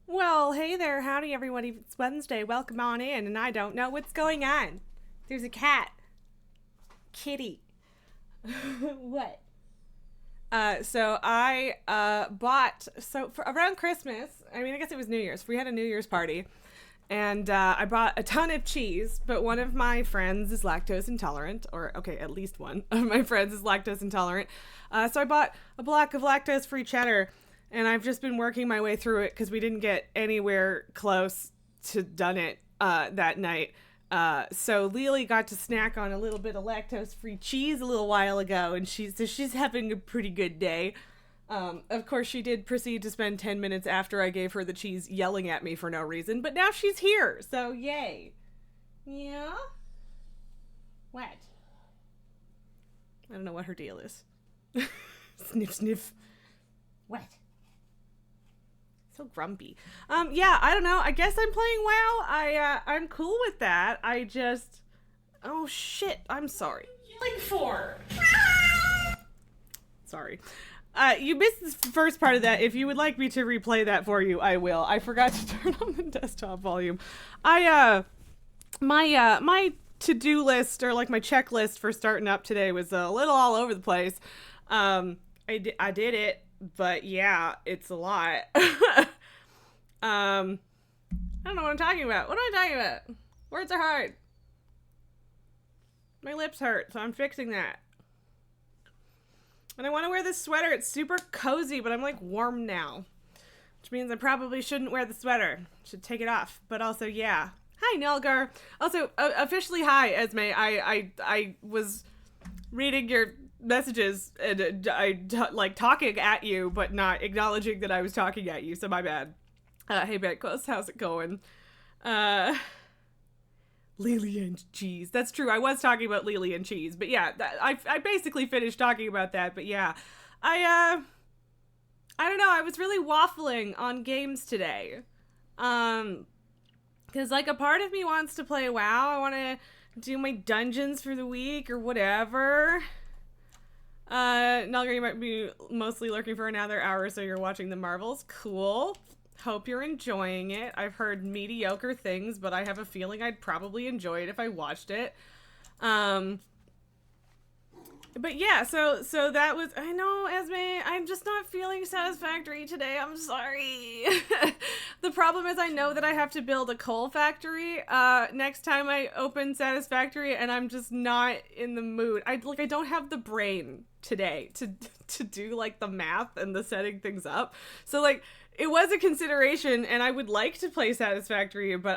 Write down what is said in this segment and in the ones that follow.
Well, hey there, howdy everybody. It's Wednesday. Welcome on in, and I don't know what's going on. There's a cat. Kitty. What? So I bought for around Christmas. I mean, I guess it was New Year's. We had a New Year's party, and I bought a ton of cheese. But one of my friends is lactose intolerant, or okay, at least one of my friends is lactose intolerant. So I bought a block of lactose-free cheddar, and I've just been working my way through it because we didn't get anywhere close to done it that night. So Lily got to snack on a little bit of lactose-free cheese a little while ago, and she's having a pretty good day. Of course, she did proceed to spend 10 minutes after I gave her the cheese yelling at me for no reason, but now she's here, so yay. Yeah? What? I don't know what her deal is. Sniff, sniff. What? So grumpy. Yeah, I don't know. I guess I'm playing WoW. I'm cool with that. Oh shit, I'm sorry. Yelling for. Sorry. You missed the first part of that. If you would like me to replay that for you, I will. I forgot to turn on the desktop volume. My to-do list, or like my checklist for starting up today, was a little all over the place. I did it, but yeah, it's a lot. I don't know what I'm talking about. What am I talking about? Words are hard. My lips hurt, so I'm fixing that. And I want to wear this sweater. It's super cozy, but I'm like warm now, which means I probably shouldn't wear the sweater. Should take it off. But also, yeah. Hi, Nilgar. Also, officially hi, Esme. I was reading your messages, and like talking at you, but not acknowledging that I was talking at you, so my bad. Hey, Betcos, how's it going? Lily and cheese. That's true. I was talking about Lily and cheese, but yeah, I basically finished talking about that. But yeah, I don't know. I was really waffling on games today, because like a part of me wants to play WoW. I want to do my dungeons for the week or whatever. Nalgar, you might be mostly lurking for another hour, so you're watching the Marvels. Cool. Hope you're enjoying it. I've heard mediocre things, but I have a feeling I'd probably enjoy it if I watched it. But yeah, so that was, I know, Esme, I'm just not feeling satisfactory today. I'm sorry. The problem is I know that I have to build a coal factory next time I open Satisfactory, and I'm just not in the mood. I don't have the brain today to do like the math and the setting things up. So like it was a consideration, and I would like to play Satisfactory, but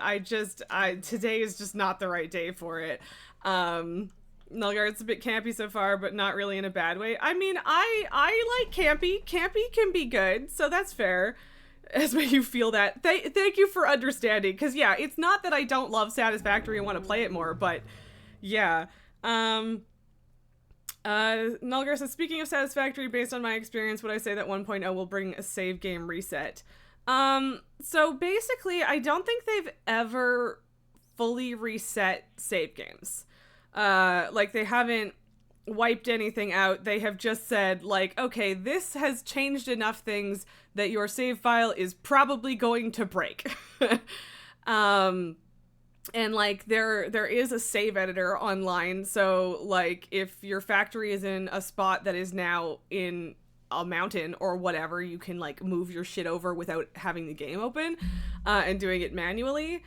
today is just not the right day for it. Nilgar, it's a bit campy so far, but not really in a bad way. I mean, I like campy. Campy can be good, so that's fair. As when you feel that. Thank you for understanding, because yeah, it's not that I don't love Satisfactory and want to play it more, but yeah. Nulgar says, speaking of Satisfactory, based on my experience, would I say that 1.0 will bring a save game reset? So basically, I don't think they've ever fully reset save games. Like, they haven't wiped anything out. They have just said, like, okay, this has changed enough things that your save file is probably going to break. And like there is a save editor online, so like if your factory is in a spot that is now in a mountain or whatever, you can like move your shit over without having the game open and doing it manually.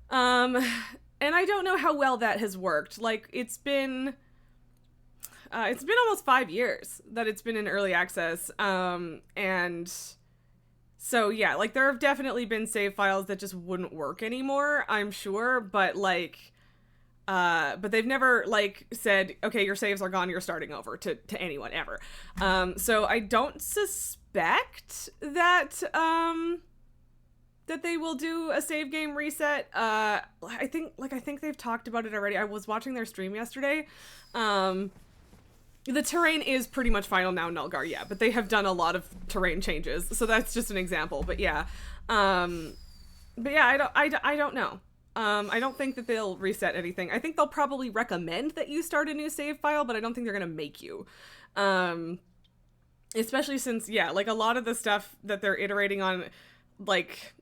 And I don't know how well that has worked. Like it's been almost 5 years that it's been in early access, and so yeah, like there have definitely been save files that just wouldn't work anymore, I'm sure, but like, but they've never like said, okay, your saves are gone, you're starting over to anyone ever. So I don't suspect that, that they will do a save game reset. I think they've talked about it already. I was watching their stream yesterday. The terrain is pretty much final now, Nulgar, yeah, but they have done a lot of terrain changes, so that's just an example, but yeah. But yeah, I don't know. I don't think that they'll reset anything. I think they'll probably recommend that you start a new save file, but I don't think they're gonna make you. Especially since, yeah, like a lot of the stuff that they're iterating on, like,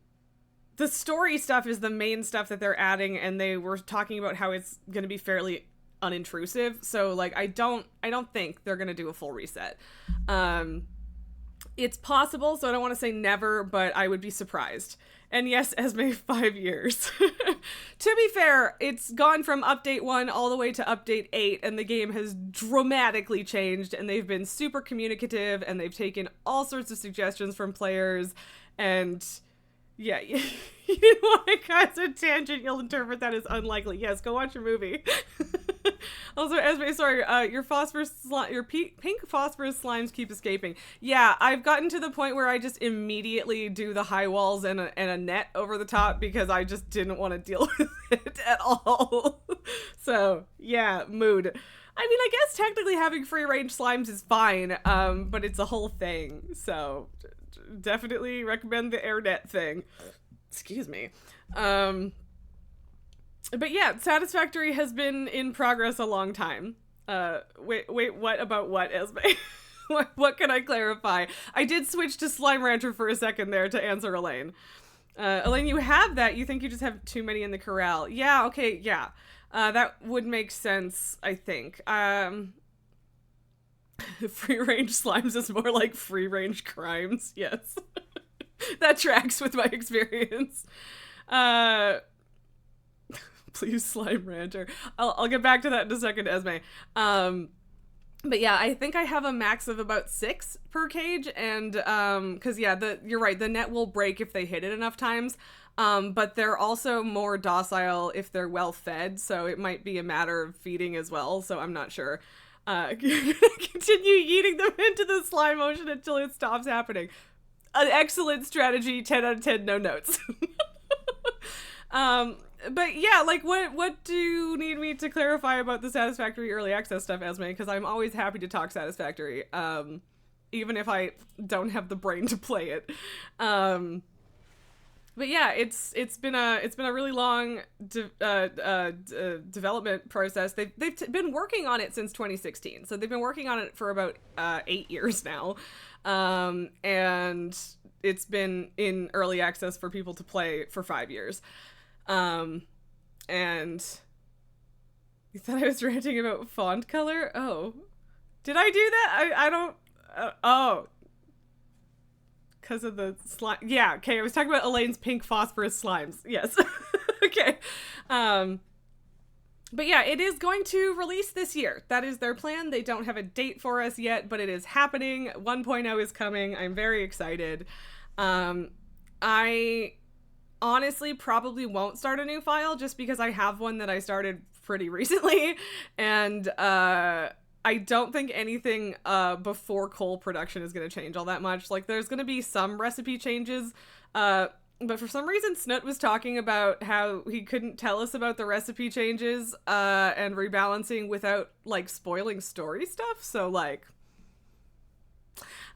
the story stuff is the main stuff that they're adding, and they were talking about how it's going to be fairly unintrusive. So like I don't think they're going to do a full reset. It's possible, so I don't want to say never, but I would be surprised. And yes, Esme, 5 years. To be fair, it's gone from update 1 all the way to update 8, and the game has dramatically changed, and they've been super communicative, and they've taken all sorts of suggestions from players, and yeah, you didn't want to cause a tangent, you'll interpret that as unlikely. Yes, go watch your movie. Also, Esme, sorry, your pink phosphorus slimes keep escaping. Yeah, I've gotten to the point where I just immediately do the high walls and a net over the top because I just didn't want to deal with it at all. So, yeah, mood. I mean, I guess technically having free range slimes is fine, but it's a whole thing. So, definitely recommend the air net thing. Excuse me. But yeah, Satisfactory has been in progress a long time. Wait, what about what, Esme? What can I clarify? I did switch to Slime Rancher for a second there to answer Elaine. Elaine, you have that. You think you just have too many in the corral. Yeah, okay, yeah. That would make sense, I think. Free-range slimes is more like free-range crimes. Yes. That tracks with my experience. Please, Slime Rancher. I'll get back to that in a second, Esme. But yeah, I think I have a max of about 6 per cage, and because yeah, you're right, the net will break if they hit it enough times. But they're also more docile if they're well fed, so it might be a matter of feeding as well. So I'm not sure. Continue yeeting them into the slime ocean until it stops happening. An excellent strategy. 10 out of 10. No notes. But yeah, like what do you need me to clarify about the Satisfactory early access stuff, Esme? Because I'm always happy to talk Satisfactory, even if I don't have the brain to play it. But yeah, it's been a really long development process. They've been working on it since 2016, so they've been working on it for about 8 years now, and it's been in early access for people to play for 5 years. And you thought I was ranting about font color? Oh, did I do that? I don't. Oh. Because of the slime. Yeah, okay, I was talking about Elaine's pink phosphorus slimes. Yes. Okay. But yeah, it is going to release this year. That is their plan. They don't have a date for us yet, but it is happening. 1.0 is coming. I'm very excited. I honestly probably won't start a new file just because I have one that I started pretty recently. And, I don't think anything before coal production is going to change all that much. Like, there's going to be some recipe changes, but for some reason Snoot was talking about how he couldn't tell us about the recipe changes and rebalancing without, like, spoiling story stuff. So, like,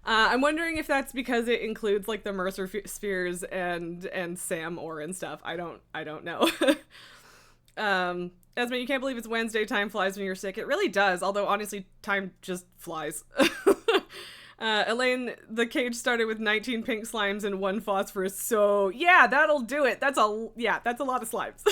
I'm wondering if that's because it includes, like, the Mercer spheres and Sam ore and stuff. I don't know. Esme, you can't believe it's Wednesday. Time flies when you're sick. It really does, although honestly, time just flies. Elaine, the cage started with 19 pink slimes and 1 phosphorus, so yeah, that'll do it. That's a lot of slimes.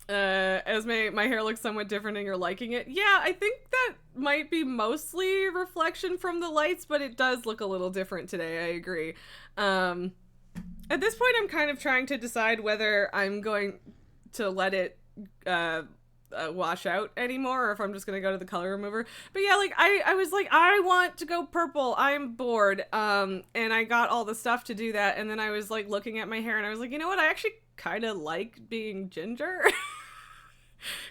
Esme, my hair looks somewhat different and you're liking it. Yeah, I think that might be mostly reflection from the lights, but it does look a little different today. I agree. At this point, I'm kind of trying to decide whether I'm going to let it wash out anymore, or if I'm just going to go to the color remover. But yeah, like, I was like, I want to go purple. I'm bored. And I got all the stuff to do that. And then I was, like, looking at my hair, and I was like, you know what? I actually kind of like being ginger.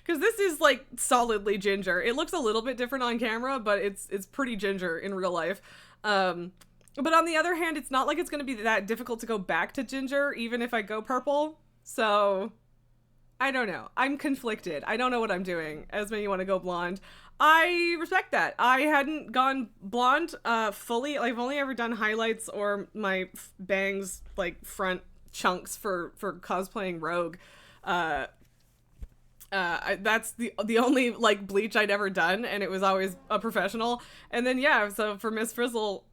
Because this is, like, solidly ginger. It looks a little bit different on camera, but it's pretty ginger in real life. But on the other hand, it's not like it's going to be that difficult to go back to ginger, even if I go purple. So, I don't know. I'm conflicted. I don't know what I'm doing. Esme, you want to go blonde? I respect that. I hadn't gone blonde fully. I've only ever done highlights or my bangs, like, front chunks for cosplaying Rogue. That's the only like bleach I'd ever done, and it was always a professional. And then yeah, so for Miss Frizzle,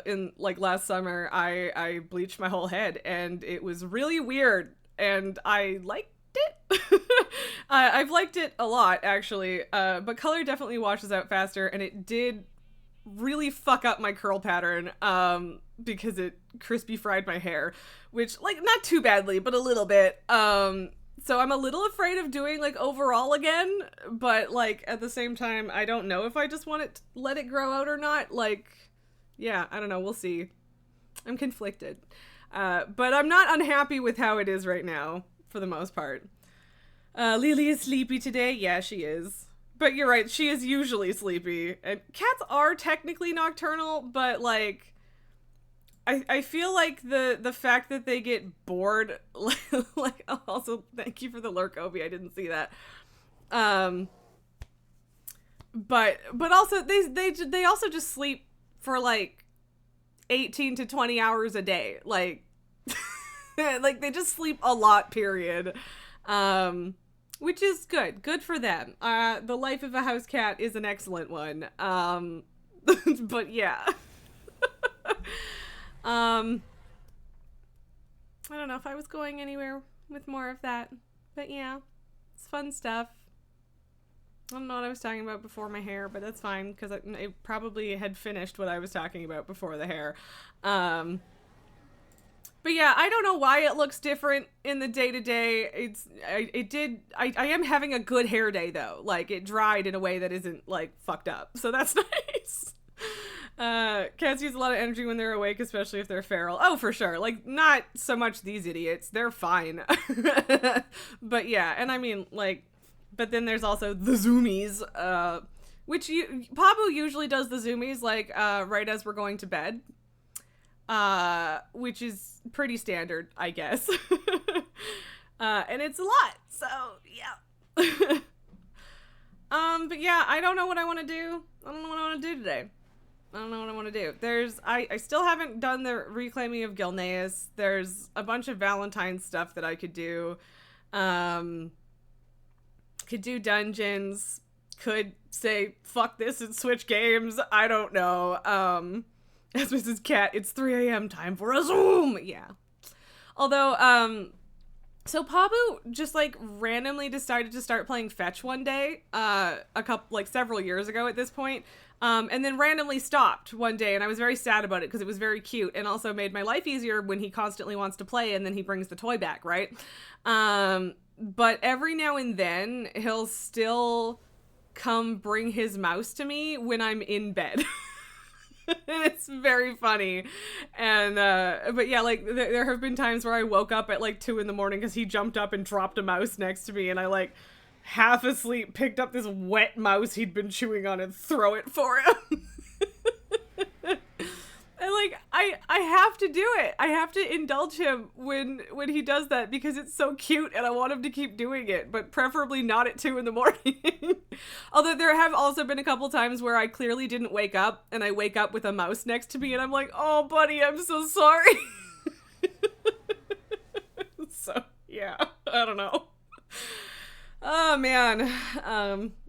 in like last summer, I bleached my whole head, and it was really weird, and I liked it. I've liked it a lot actually, but color definitely washes out faster, and it did really fuck up my curl pattern, because it crispy fried my hair, which like not too badly, but a little bit. So I'm a little afraid of doing like overall again, but like at the same time, I don't know if I just want to let it grow out or not. Like, yeah, I don't know. We'll see. I'm conflicted. But I'm not unhappy with how it is right now for the most part. Lily is sleepy today. Yeah, she is. But you're right. She is usually sleepy, and cats are technically nocturnal, but like, I feel like the fact that they get bored, like also thank you for the lurk, Obi, I didn't see that. But also they also just sleep for like 18 to 20 hours a day, like like they just sleep a lot, period. Which is good for them. The life of a house cat is an excellent one. But yeah. I don't know if I was going anywhere with more of that, but yeah, it's fun stuff. I don't know what I was talking about before my hair, but that's fine, because it probably had finished what I was talking about before the hair. But yeah, I don't know why it looks different in the day-to-day. I am having a good hair day, though. Like, it dried in a way that isn't, like, fucked up, so that's nice. Cats use a lot of energy when they're awake, especially if they're feral. Oh, for sure. Like, not so much these idiots. They're fine. But yeah, and I mean, like, but then there's also the zoomies, which Pabu usually does the zoomies, like, right as we're going to bed. Which is pretty standard, I guess. And it's a lot, so yeah. But yeah, I don't know what I want to do. I don't know what I want to do today. I don't know what I want to do. I still haven't done the reclaiming of Gilneas. There's a bunch of Valentine's stuff that I could do. Could do dungeons. Could say, fuck this and switch games. I don't know. As Mrs. Cat, it's 3 a.m. time for a Zoom! Yeah. Although, so Pabu just, like, randomly decided to start playing Fetch one day, several years ago at this point. And then randomly stopped one day, and I was very sad about it because it was very cute and also made my life easier when he constantly wants to play and then he brings the toy back, right? But every now and then he'll still come bring his mouse to me when I'm in bed. And it's very funny. And but yeah, like there have been times where I woke up at like 2 a.m. because he jumped up and dropped a mouse next to me, and I like half asleep picked up this wet mouse he'd been chewing on and throw it for him. And like I have to do it. I have to indulge him when he does that because it's so cute and I want him to keep doing it, but preferably not at 2 a.m. Although there have also been a couple times where I clearly didn't wake up and I wake up with a mouse next to me and I'm like, oh buddy, I'm so sorry. So yeah, I don't know. Oh man.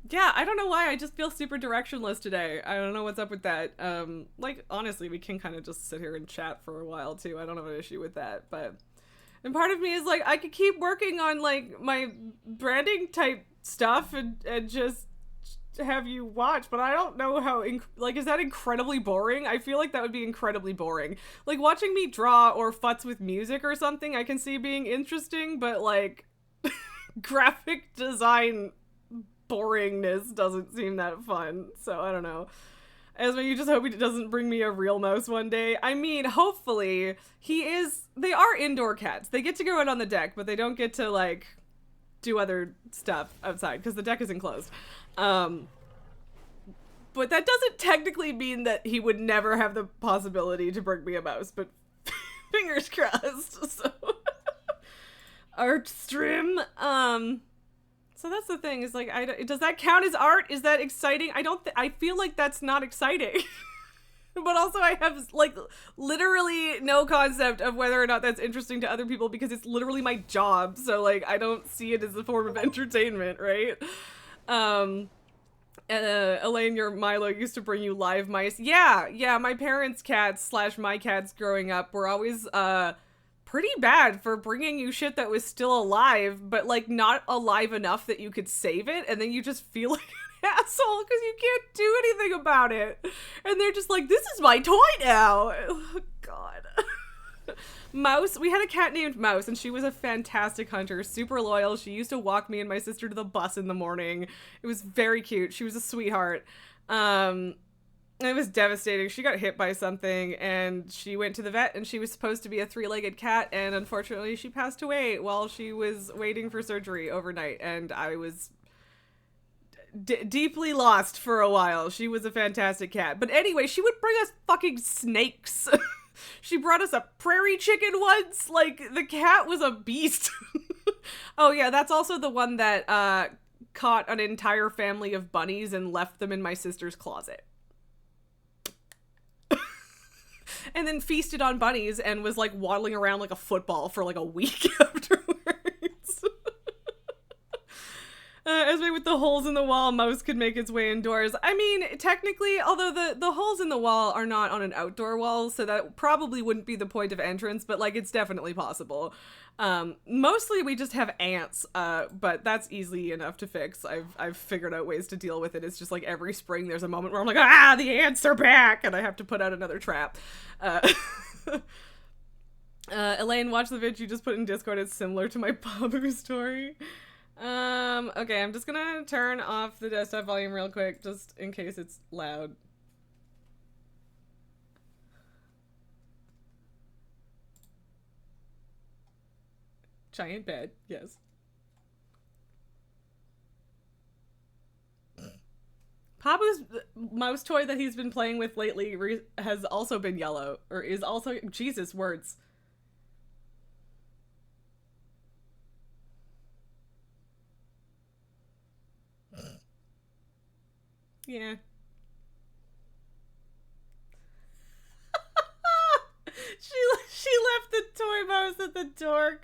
Yeah, I don't know why. I just feel super directionless today. I don't know what's up with that. Like, honestly, we can kind of just sit here and chat for a while, too. I don't have an issue with that, but... And part of me is like, I could keep working on, like, my branding type stuff and just have you watch, but I don't know how... Like, is that incredibly boring? I feel like that would be incredibly boring. Like, watching me draw or futz with music or something, I can see being interesting, but, like, graphic design... boringness doesn't seem that fun, so I don't know. Esme, you just hope he doesn't bring me a real mouse one day. I mean, hopefully. They are indoor cats. They get to go out on the deck, but they don't get to, like, do other stuff outside, because the deck is enclosed. But that doesn't technically mean that he would never have the possibility to bring me a mouse, but fingers crossed, so. Art stream, so that's the thing, is like, does that count as art? Is that exciting? I feel like that's not exciting. But also I have, like, literally no concept of whether or not that's interesting to other people because it's literally my job. So, like, I don't see it as a form of entertainment, right? Elaine, your Milo used to bring you live mice. Yeah, my parents' cats / my cats growing up were always, pretty bad for bringing you shit that was still alive, but, like, not alive enough that you could save it, and then you just feel like asshole because you can't do anything about it, and they're just like, this is my toy now. Oh, God. Mouse, we had a cat named Mouse, and she was a fantastic hunter, super loyal. She used to walk me and my sister to the bus in the morning. It was very cute. She was a sweetheart. It was devastating. She got hit by something, and she went to the vet, and she was supposed to be a 3-legged cat, and unfortunately she passed away while she was waiting for surgery overnight, and I was deeply lost for a while. She was a fantastic cat. But anyway, she would bring us fucking snakes. She brought us a prairie chicken once. Like, the cat was a beast. Oh yeah, that's also the one that caught an entire family of bunnies and left them in my sister's closet. And then feasted on bunnies and was, like, waddling around like a football for, like, a week afterwards. Esme with the holes in the wall, Mouse could make its way indoors. I mean, technically, although the holes in the wall are not on an outdoor wall, so that probably wouldn't be the point of entrance, but, like, it's definitely possible. Mostly we just have ants, but that's easy enough to fix. I've figured out ways to deal with it. It's just like every spring there's a moment where I'm like, ah, the ants are back, and I have to put out another trap. Elaine, watch the vid you just put in Discord. It's similar to my Babu story. Okay, I'm just gonna turn off the desktop volume real quick, just in case it's loud. Giant bed, yes. Pabu's mouse toy that he's been playing with lately has also been yellow, or is also, Jesus, words. Yeah. She left the toy mouse at the door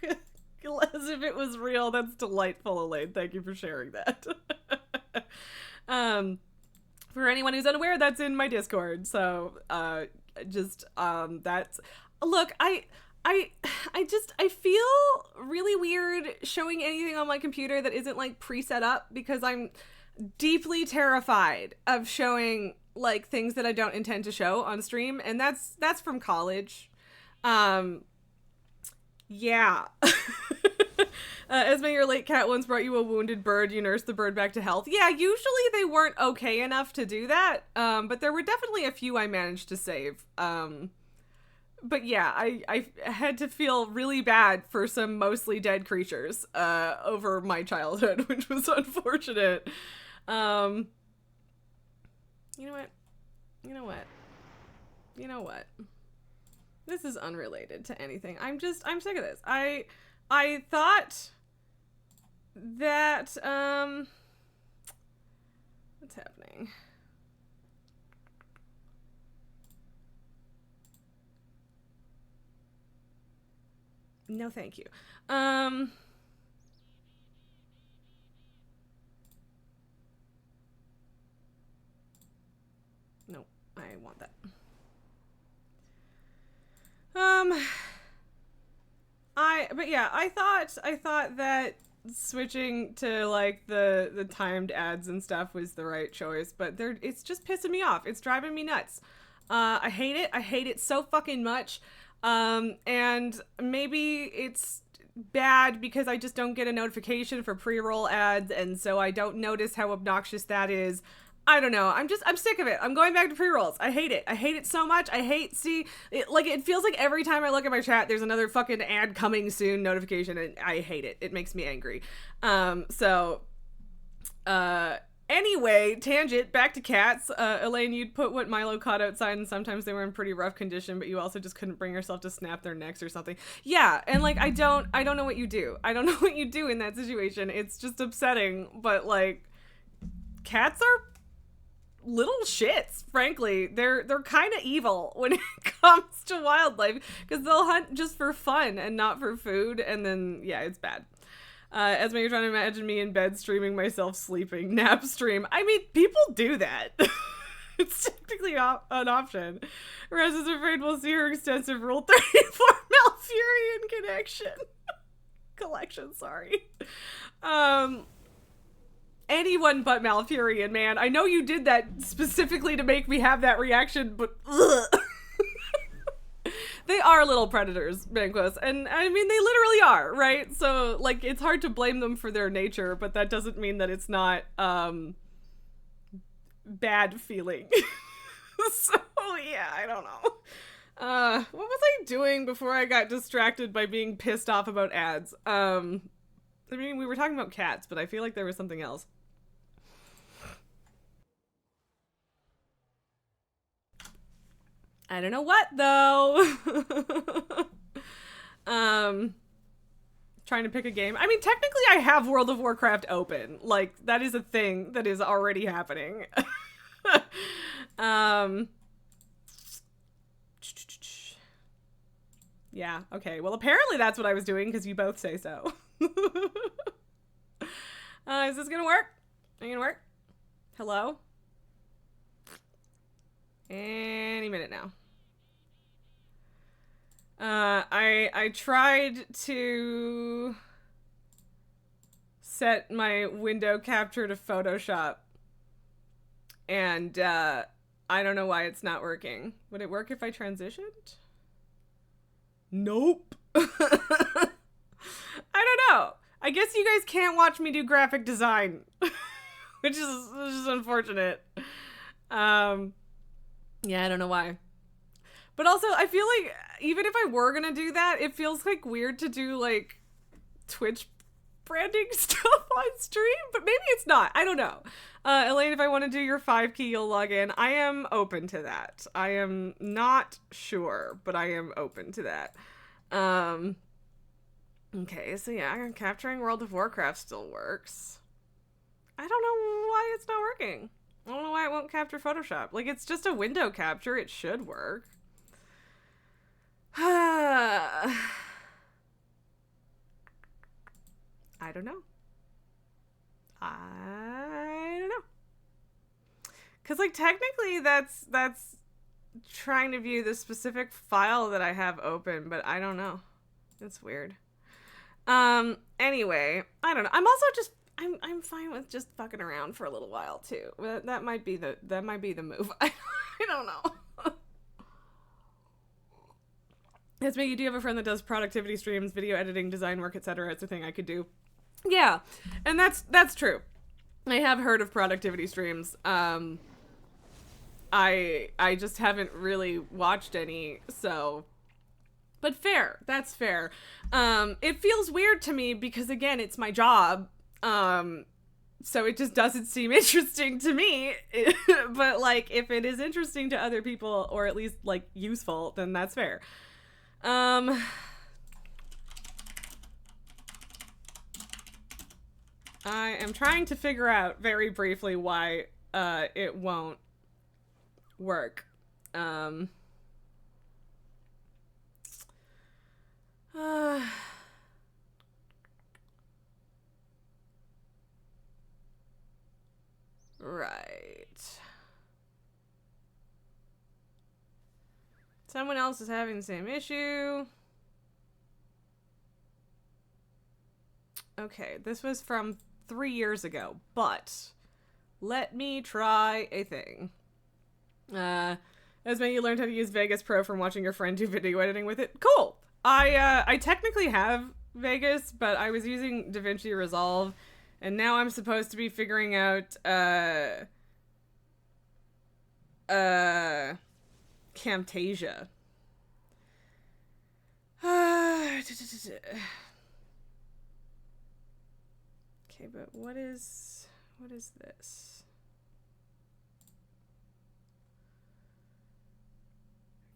as if it was real. That's delightful, Elaine. Thank you for sharing that. For anyone who's unaware, that's in my Discord. So, that's, look, I feel really weird showing anything on my computer that isn't, like, preset up, because I'm deeply terrified of showing, like, things that I don't intend to show on stream, and that's from college. Yeah. Esme, your late cat once brought you a wounded bird. You nursed the bird back to health. Yeah, usually they weren't okay enough to do that, but there were definitely a few I managed to save. But yeah, I had to feel really bad for some mostly dead creatures over my childhood, which was unfortunate. You know what? You know what? You know what? This is unrelated to anything. I'm sick of this. I thought that, what's happening? No, thank you. No, I want that. But yeah, I thought that switching to, like, the timed ads and stuff was the right choice, but it's just pissing me off. It's driving me nuts. I hate it. I hate it so fucking much. And maybe it's bad because I just don't get a notification for pre-roll ads, and so I don't notice how obnoxious that is. I don't know. I'm sick of it. I'm going back to pre-rolls. I hate it. I hate it so much. I hate it feels like every time I look at my chat, there's another fucking ad coming soon notification, and I hate it. It makes me angry. Anyway, tangent, back to cats. Elaine, you'd put what Milo caught outside, and sometimes they were in pretty rough condition, but you also just couldn't bring yourself to snap their necks or something. Yeah, and, like, I don't know what you do. I don't know what you do in that situation. It's just upsetting, but, like, cats are little shits, frankly. They're kind of evil when it comes to wildlife, because they'll hunt just for fun and not for food, and then, yeah, it's bad. Esme, you're trying to imagine me in bed streaming myself sleeping. Nap stream. I mean, people do that. It's technically an option. Rez is afraid we'll see her extensive Rule 34 Malfurion collection, sorry. Anyone but Malfurion, man. I know you did that specifically to make me have that reaction, but ugh. They are little predators, Banquos, and I mean, they literally are, right? So, like, it's hard to blame them for their nature, but that doesn't mean that it's not, bad feeling. So, yeah, I don't know. What was I doing before I got distracted by being pissed off about ads? I mean, we were talking about cats, but I feel like there was something else. I don't know what, though. Trying to pick a game. I mean, technically I have World of Warcraft open. Like, that is a thing that is already happening. Yeah, okay. Well, apparently that's what I was doing, because you both say so. Is this gonna work? Are you gonna work? Hello? Any minute now. I tried to set my window capture to Photoshop, and I don't know why it's not working. Would it work if I transitioned? Nope. I don't know. I guess you guys can't watch me do graphic design, which is unfortunate. Yeah, I don't know why. But also, I feel like even if I were gonna do that, it feels like weird to do like Twitch branding stuff on stream, but maybe it's not. I don't know. Elaine, if I want to do your 5 key, you'll log in. I am open to that. I am not sure, but I am open to that. Okay, so yeah, capturing World of Warcraft still works. I don't know why it's not working. I don't know why it won't capture Photoshop. Like, it's just a window capture. It should work. I don't know. I don't know. Because, like, technically that's trying to view the specific file that I have open, but I don't know. It's weird. Anyway, I don't know. I'm also just I'm fine with just fucking around for a little while too. That might be the move. I don't know. Yes, me, you do have a friend that does productivity streams, video editing, design work, etc. It's a thing I could do. Yeah, and that's true. I have heard of productivity streams. I just haven't really watched any, so. But fair. That's fair. It feels weird to me because, again, it's my job. So it just doesn't seem interesting to me. But, like, if it is interesting to other people, or at least, like, useful, then that's fair. I am trying to figure out very briefly why it won't work. Right. Someone else is having the same issue. Okay, this was from 3 years ago, but let me try a thing. Esme, you learned how to use Vegas Pro from watching your friend do video editing with it. Cool. I technically have Vegas, but I was using DaVinci Resolve, and now I'm supposed to be figuring out Camtasia. Okay, but what is this?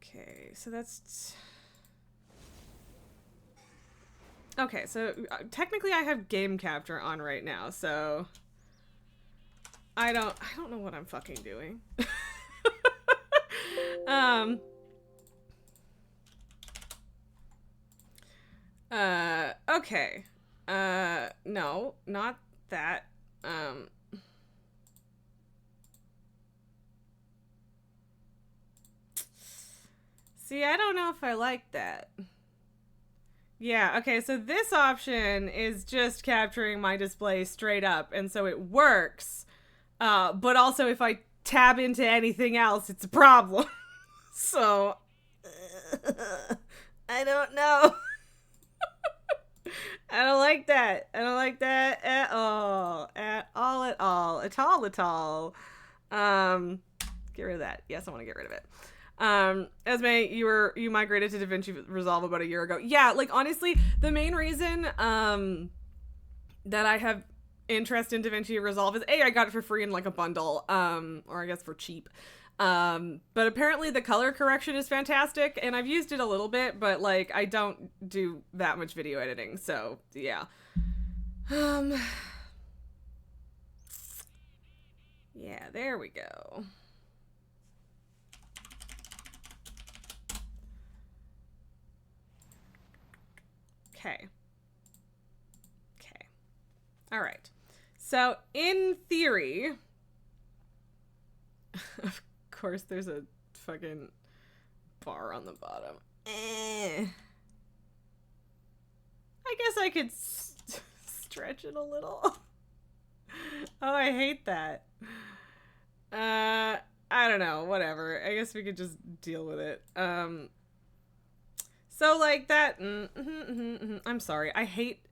Okay, so that's... Okay, so technically I have game capture on right now, so I don't know what I'm fucking doing. Okay. No, not that. See, I don't know if I like that. Yeah, okay, so this option is just capturing my display straight up, and so it works. But also if I tab into anything else, it's a problem. So, I don't know. I don't like that. I don't like that at all. At all, at all. At all, at all. Get rid of that. Yes, I want to get rid of it. Esme, you migrated to DaVinci Resolve about a year ago. Yeah, like honestly, the main reason that I have interest in DaVinci Resolve is I got it for free in like a bundle, or I guess for cheap. But apparently the color correction is fantastic, and I've used it a little bit, but like I don't do that much video editing, so yeah. Yeah, there we go. Okay. Okay. All right. So, in theory, of course, there's a fucking bar on the bottom. I guess I could stretch it a little. Oh, I hate that. I don't know. Whatever. I guess we could just deal with it. So like that. I'm sorry. I hate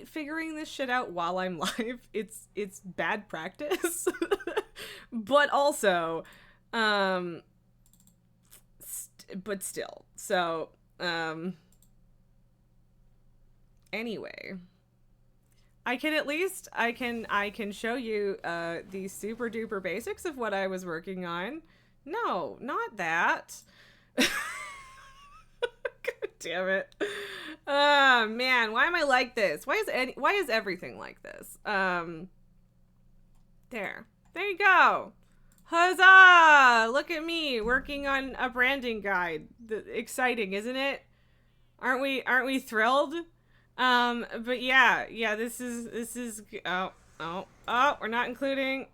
figuring this shit out while I'm live. It's bad practice. But also, but still. So, anyway, I can show you the super duper basics of what I was working on. No, not that. God damn it. Oh man, why am I like this? Why is everything like this? There you go. Huzzah! Look at me working on a branding guide. Exciting, isn't it? Aren't we thrilled? But yeah, this is oh, we're not including.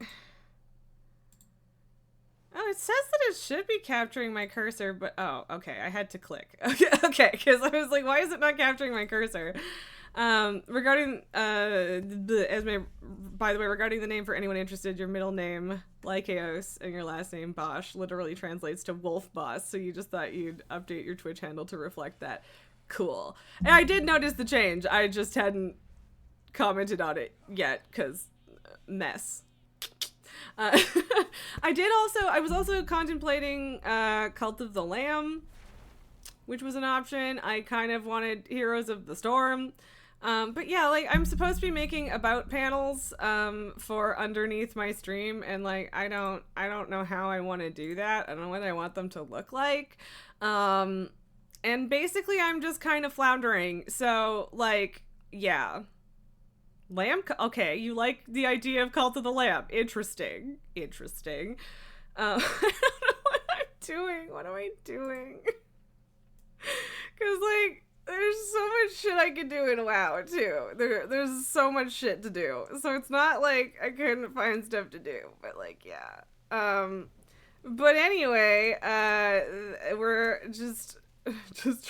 Oh, it says that it should be capturing my cursor, but oh, okay, I had to click. Okay, because I was like, why is it not capturing my cursor? Regarding Esme, by the way, regarding the name for anyone interested, your middle name Lycaos and your last name Bosch literally translates to wolf boss, so you just thought you'd update your Twitch handle to reflect that. Cool. And I did notice the change. I just hadn't commented on it yet because mess. I was also contemplating Cult of the Lamb, which was an option. I kind of wanted Heroes of the Storm. But yeah, like I'm supposed to be making about panels for underneath my stream, and like I don't know how I want to do that. I don't know what I want them to look like. And basically I'm just kind of floundering. So like, yeah. Lamb? Okay, you like the idea of Cult of the Lamb. Interesting. I don't know what I'm doing. What am I doing? Because, like, there's so much shit I could do in WoW, too. There's so much shit to do. So it's not like I couldn't find stuff to do. But, like, yeah. But anyway, we're just a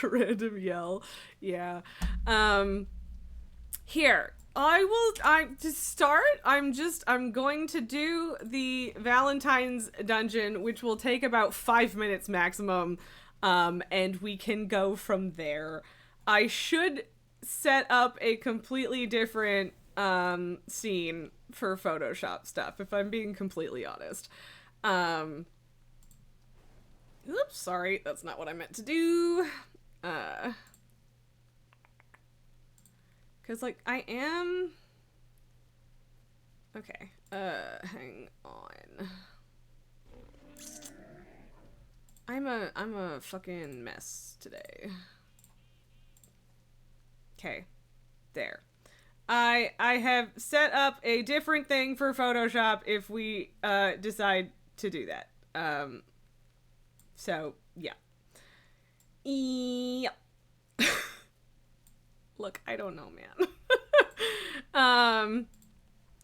random yell. Yeah. Here. To start, I'm going to do the Valentine's dungeon, which will take about 5 minutes maximum, and we can go from there. I should set up a completely different, scene for Photoshop stuff, if I'm being completely honest. Oops, sorry, that's not what I meant to do. Cause like I am. Okay. Hang on. I'm a fucking mess today. Okay. There. I have set up a different thing for Photoshop if we decide to do that. So yeah. Yep. Look, I don't know, man.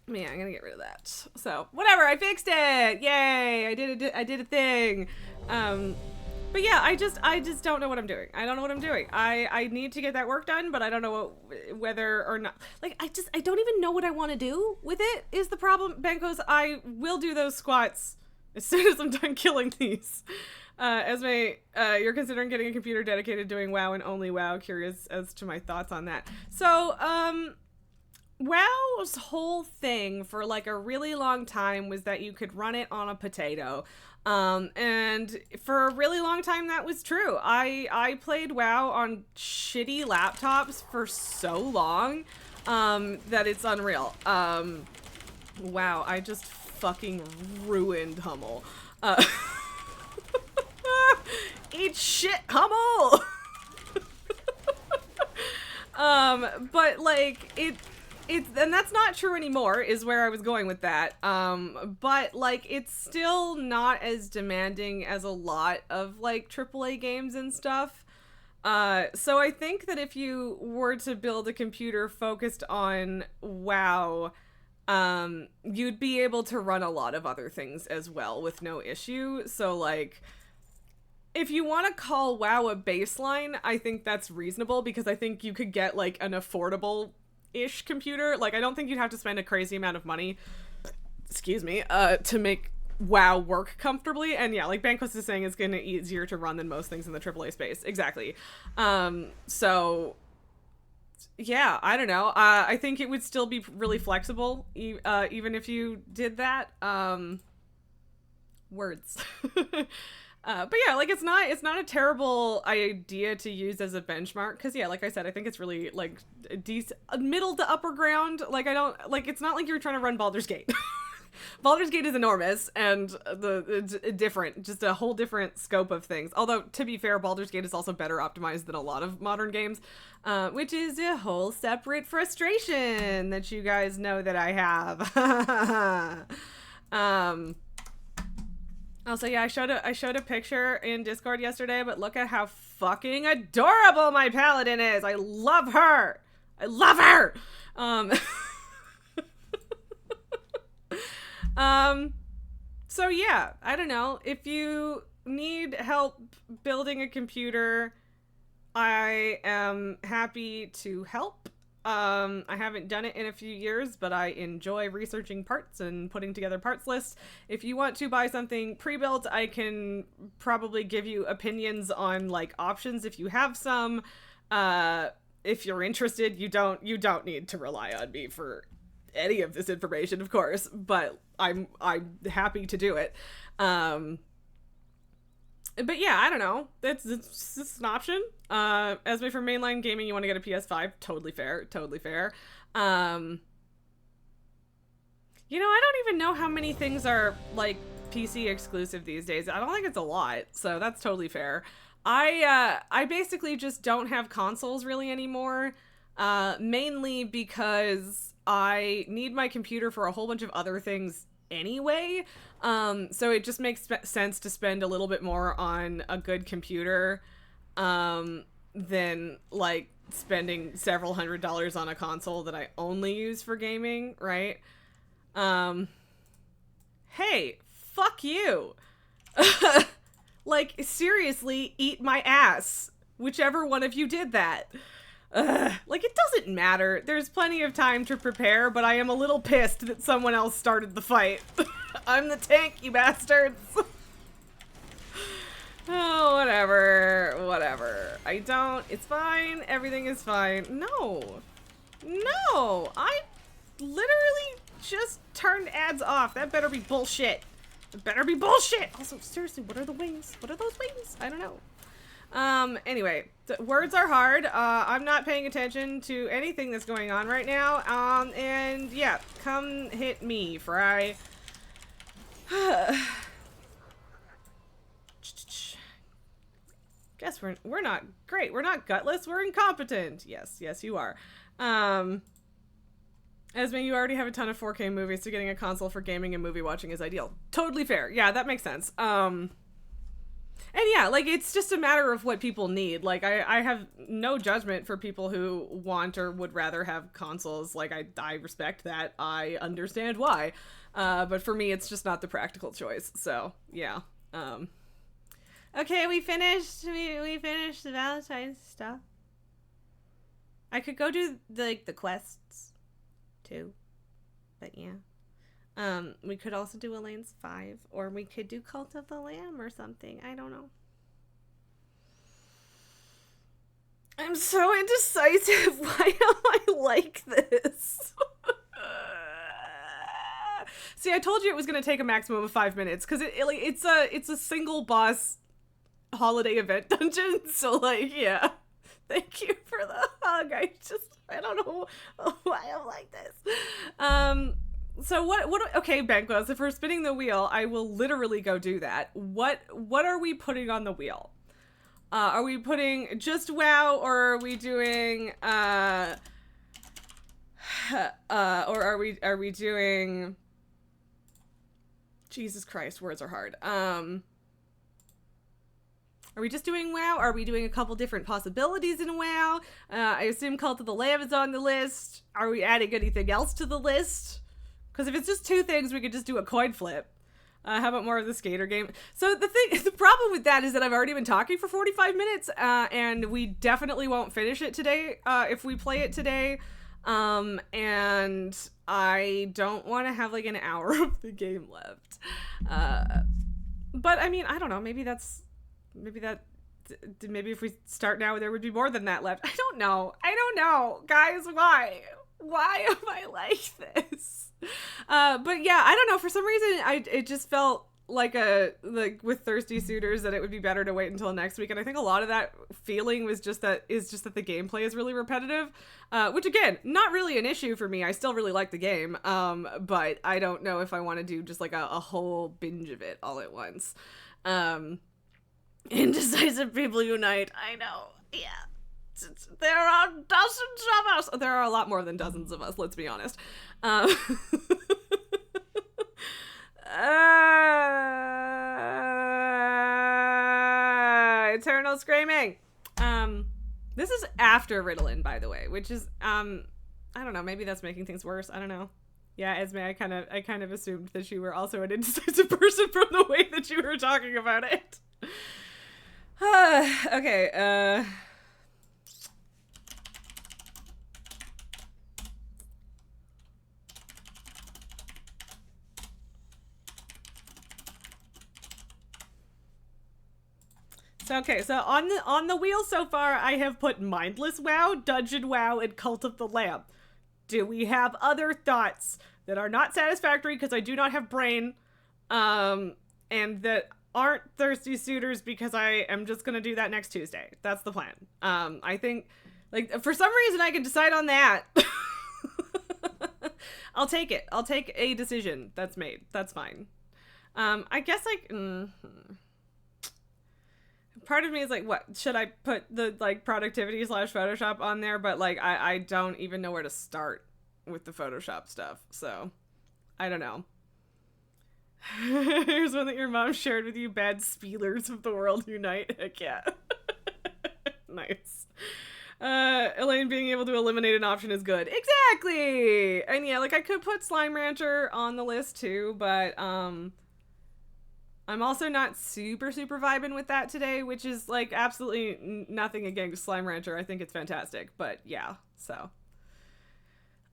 Man, I'm gonna get rid of that. So whatever, I fixed it. Yay! I did a thing. But yeah, I just don't know what I'm doing. I don't know what I'm doing. I need to get that work done, but I don't know whether or not. Like, I don't even know what I want to do with it, is the problem. Benkos, I will do those squats as soon as I'm done killing these. Esme, you're considering getting a computer dedicated to doing WoW and only WoW. Curious as to my thoughts on that. So, WoW's whole thing for like a really long time was that you could run it on a potato. And for a really long time that was true. I played WoW on shitty laptops for so long, that it's unreal. Wow, I just fucking ruined Hummel. Eat shit, Hummel! But like, and that's not true anymore, is where I was going with that. But like, it's still not as demanding as a lot of like AAA games and stuff. So I think that if you were to build a computer focused on WoW, you'd be able to run a lot of other things as well with no issue. So like, if you want to call WoW a baseline, I think that's reasonable, because I think you could get like an affordable-ish computer. Like, I don't think you'd have to spend a crazy amount of money, excuse me, to make WoW work comfortably. And yeah, like Banquist is saying, it's going to be easier to run than most things in the AAA space. Exactly. So yeah, I don't know. I think it would still be really flexible, even if you did that. Words. But yeah, like, it's not a terrible idea to use as a benchmark, because yeah, like I said, I think it's really like middle to upper ground. Like, I don't like, it's not like you're trying to run Baldur's Gate. Baldur's Gate is enormous and it's different, just a whole different scope of things. Although, to be fair, Baldur's Gate is also better optimized than a lot of modern games, which is a whole separate frustration that you guys know that I have. Also, yeah, I showed a picture in Discord yesterday, but look at how fucking adorable my paladin is. I love her. I love her. So yeah, I don't know. If you need help building a computer, I am happy to help. I haven't done it in a few years, but I enjoy researching parts and putting together parts lists. If you want to buy something pre-built, I can probably give you opinions on like options if you have some. If you're interested, you don't need to rely on me for any of this information, of course, but I'm happy to do it. But yeah, I don't know. It's an option. As for mainline gaming, you want to get a PS5. Totally fair. Totally fair. You know, I don't even know how many things are like PC exclusive these days. I don't think it's a lot, so that's totally fair. I basically just don't have consoles really anymore. Mainly because I need my computer for a whole bunch of other things anyway. So it just makes sense to spend a little bit more on a good computer than like spending several $100s on a console that I only use for gaming, right? Hey, fuck you. Like, seriously, eat my ass. Whichever one of you did that. Like, it doesn't matter. There's plenty of time to prepare, but I am a little pissed that someone else started the fight. I'm the tank, you bastards. Oh, whatever. It's fine. Everything is fine. No, I literally just turned ads off. That better be bullshit. It better be bullshit. Also, seriously, what are the wings? What are those wings? I don't know. Anyway, words are hard. I'm not paying attention to anything that's going on right now. And yeah, come hit me, Fry. Guess we're not great. We're not gutless. We're incompetent. Yes, you are. Esme, you already have a ton of 4K movies, so getting a console for gaming and movie watching is ideal. Totally fair. Yeah, that makes sense. And yeah, like, it's just a matter of what people need. Like, I have no judgment for people who want or would rather have consoles. Like, I respect that. I understand why. But for me, it's just not the practical choice. So, yeah. Okay, we finished. We finished the Valentine's stuff. I could go do, the quests, too. But, yeah. We could also do Elaine's 5, or we could do Cult of the Lamb or something. I don't know. I'm so indecisive. Why am I like this? See, I told you it was going to take a maximum of 5 minutes, because it's a single boss holiday event dungeon, so, like, yeah. Thank you for the hug. I don't know why I'm like this. So what, okay, Banquos, if we're spinning the wheel, I will literally go do that. What are we putting on the wheel? Are we putting just WoW, or are we doing, or are we doing, Jesus Christ, words are hard. Are we just doing WoW? Are we doing a couple different possibilities in WoW? I assume Cult of the Lamb is on the list. Are we adding anything else to the list? Because if it's just 2 things, we could just do a coin flip. How about more of the skater game? So the problem with that is that I've already been talking for 45 minutes, and we definitely won't finish it today if we play it today. And I don't want to have like an hour of the game left. But I mean, I don't know. Maybe if we start now, there would be more than that left. I don't know, guys. Why am I like this? But yeah, I don't know. For some reason, it just felt like with Thirsty Suitors that it would be better to wait until next week. And I think a lot of that feeling was just that the gameplay is really repetitive, which again, not really an issue for me. I still really like the game. But I don't know if I want to do just like a whole binge of it all at once. Indecisive people unite. I know. Yeah. There are dozens of us. There are a lot more than dozens of us, let's be honest. Eternal Screaming. This is after Ritalin, by the way, which is, I don't know, maybe that's making things worse. I don't know. Yeah, Esme, I kind of assumed that you were also an indecisive person from the way that you were talking about it. Okay, so on the wheel so far, I have put Mindless WoW, Dungeon WoW, and Cult of the Lamb. Do we have other thoughts that are not satisfactory because I do not have brain, and that aren't Thirsty Suitors because I am just gonna do that next Tuesday? That's the plan. I think, like, for some reason I can decide on that. I'll take it. I'll take a decision that's made. That's fine. I guess part of me is like, what should I put the like productivity / Photoshop on there? But like, I don't even know where to start with the Photoshop stuff. So I don't know. Here's one that your mom shared with you. Bad Spielers of the world unite. Heck yeah. Nice. Elaine being able to eliminate an option is good. Exactly. And yeah, like I could put Slime Rancher on the list too, but I'm also not super vibing with that today, which is like absolutely nothing against Slime Rancher. I think it's fantastic, but yeah, so.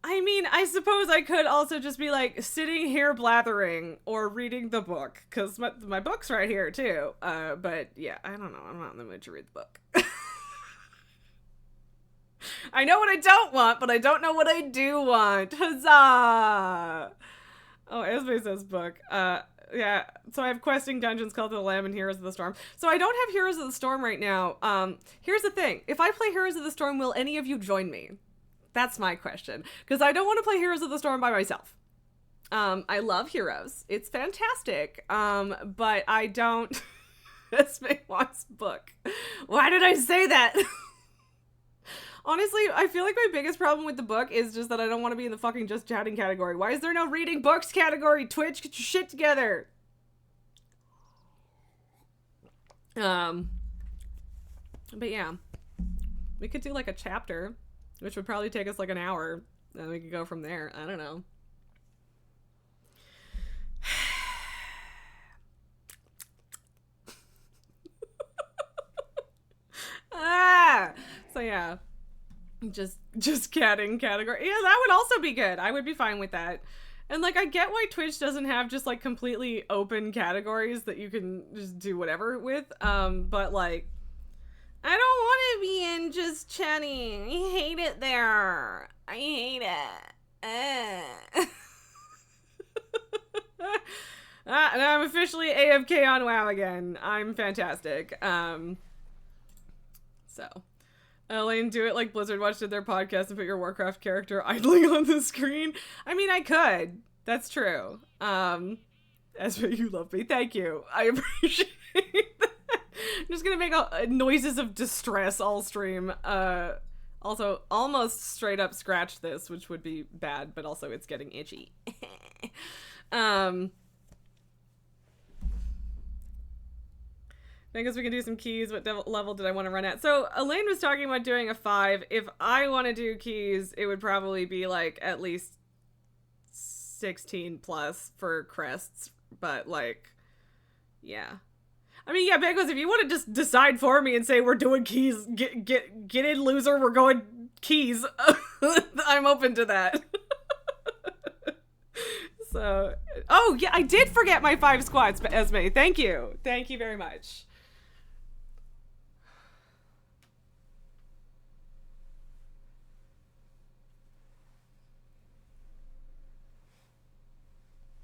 I mean, I suppose I could also just be like sitting here blathering or reading the book, because my book's right here too. But yeah, I don't know. I'm not in the mood to read the book. I know what I don't want, but I don't know what I do want. Huzzah! Oh, Esme says book. Yeah, so I have Questing Dungeons, Cult of the Lamb, and Heroes of the Storm. So I don't have Heroes of the Storm right now. Here's the thing. If I play Heroes of the Storm, will any of you join me? That's my question. Because I don't want to play Heroes of the Storm by myself. I love Heroes. It's fantastic. But I don't... Esme wants book. Why did I say that? Honestly, I feel like my biggest problem with the book is just that I don't want to be in the fucking just chatting category. Why is there no reading books category? Twitch, get your shit together. But yeah, we could do like a chapter, which would probably take us like an hour, and we could go from there. I don't know. So yeah, just catting category. Yeah, that would also be good. I would be fine with that. And like, I get why Twitch doesn't have just like completely open categories that you can just do whatever with. But like, I don't want to be in just chatting. I hate it there. I hate it. And I'm officially AFK on WoW again. I'm fantastic. So, Elaine, do it like Blizzard Watch did their podcast and put your Warcraft character idling on the screen. I mean, I could. That's true. Esme, you love me. Thank you. I appreciate that. I'm just gonna make noises of distress all stream. Also, almost straight up scratch this, which would be bad, but also it's getting itchy. I guess we can do some keys. What level did I want to run at? So Elaine was talking about doing a 5. If I want to do keys, it would probably be like at least 16 plus for crests. But like, yeah. I mean, yeah, Bangos, if you want to just decide for me and say we're doing keys, get in, loser, we're going keys. I'm open to that. So, oh yeah, I did forget my 5 squats, Esme. Thank you. Thank you very much.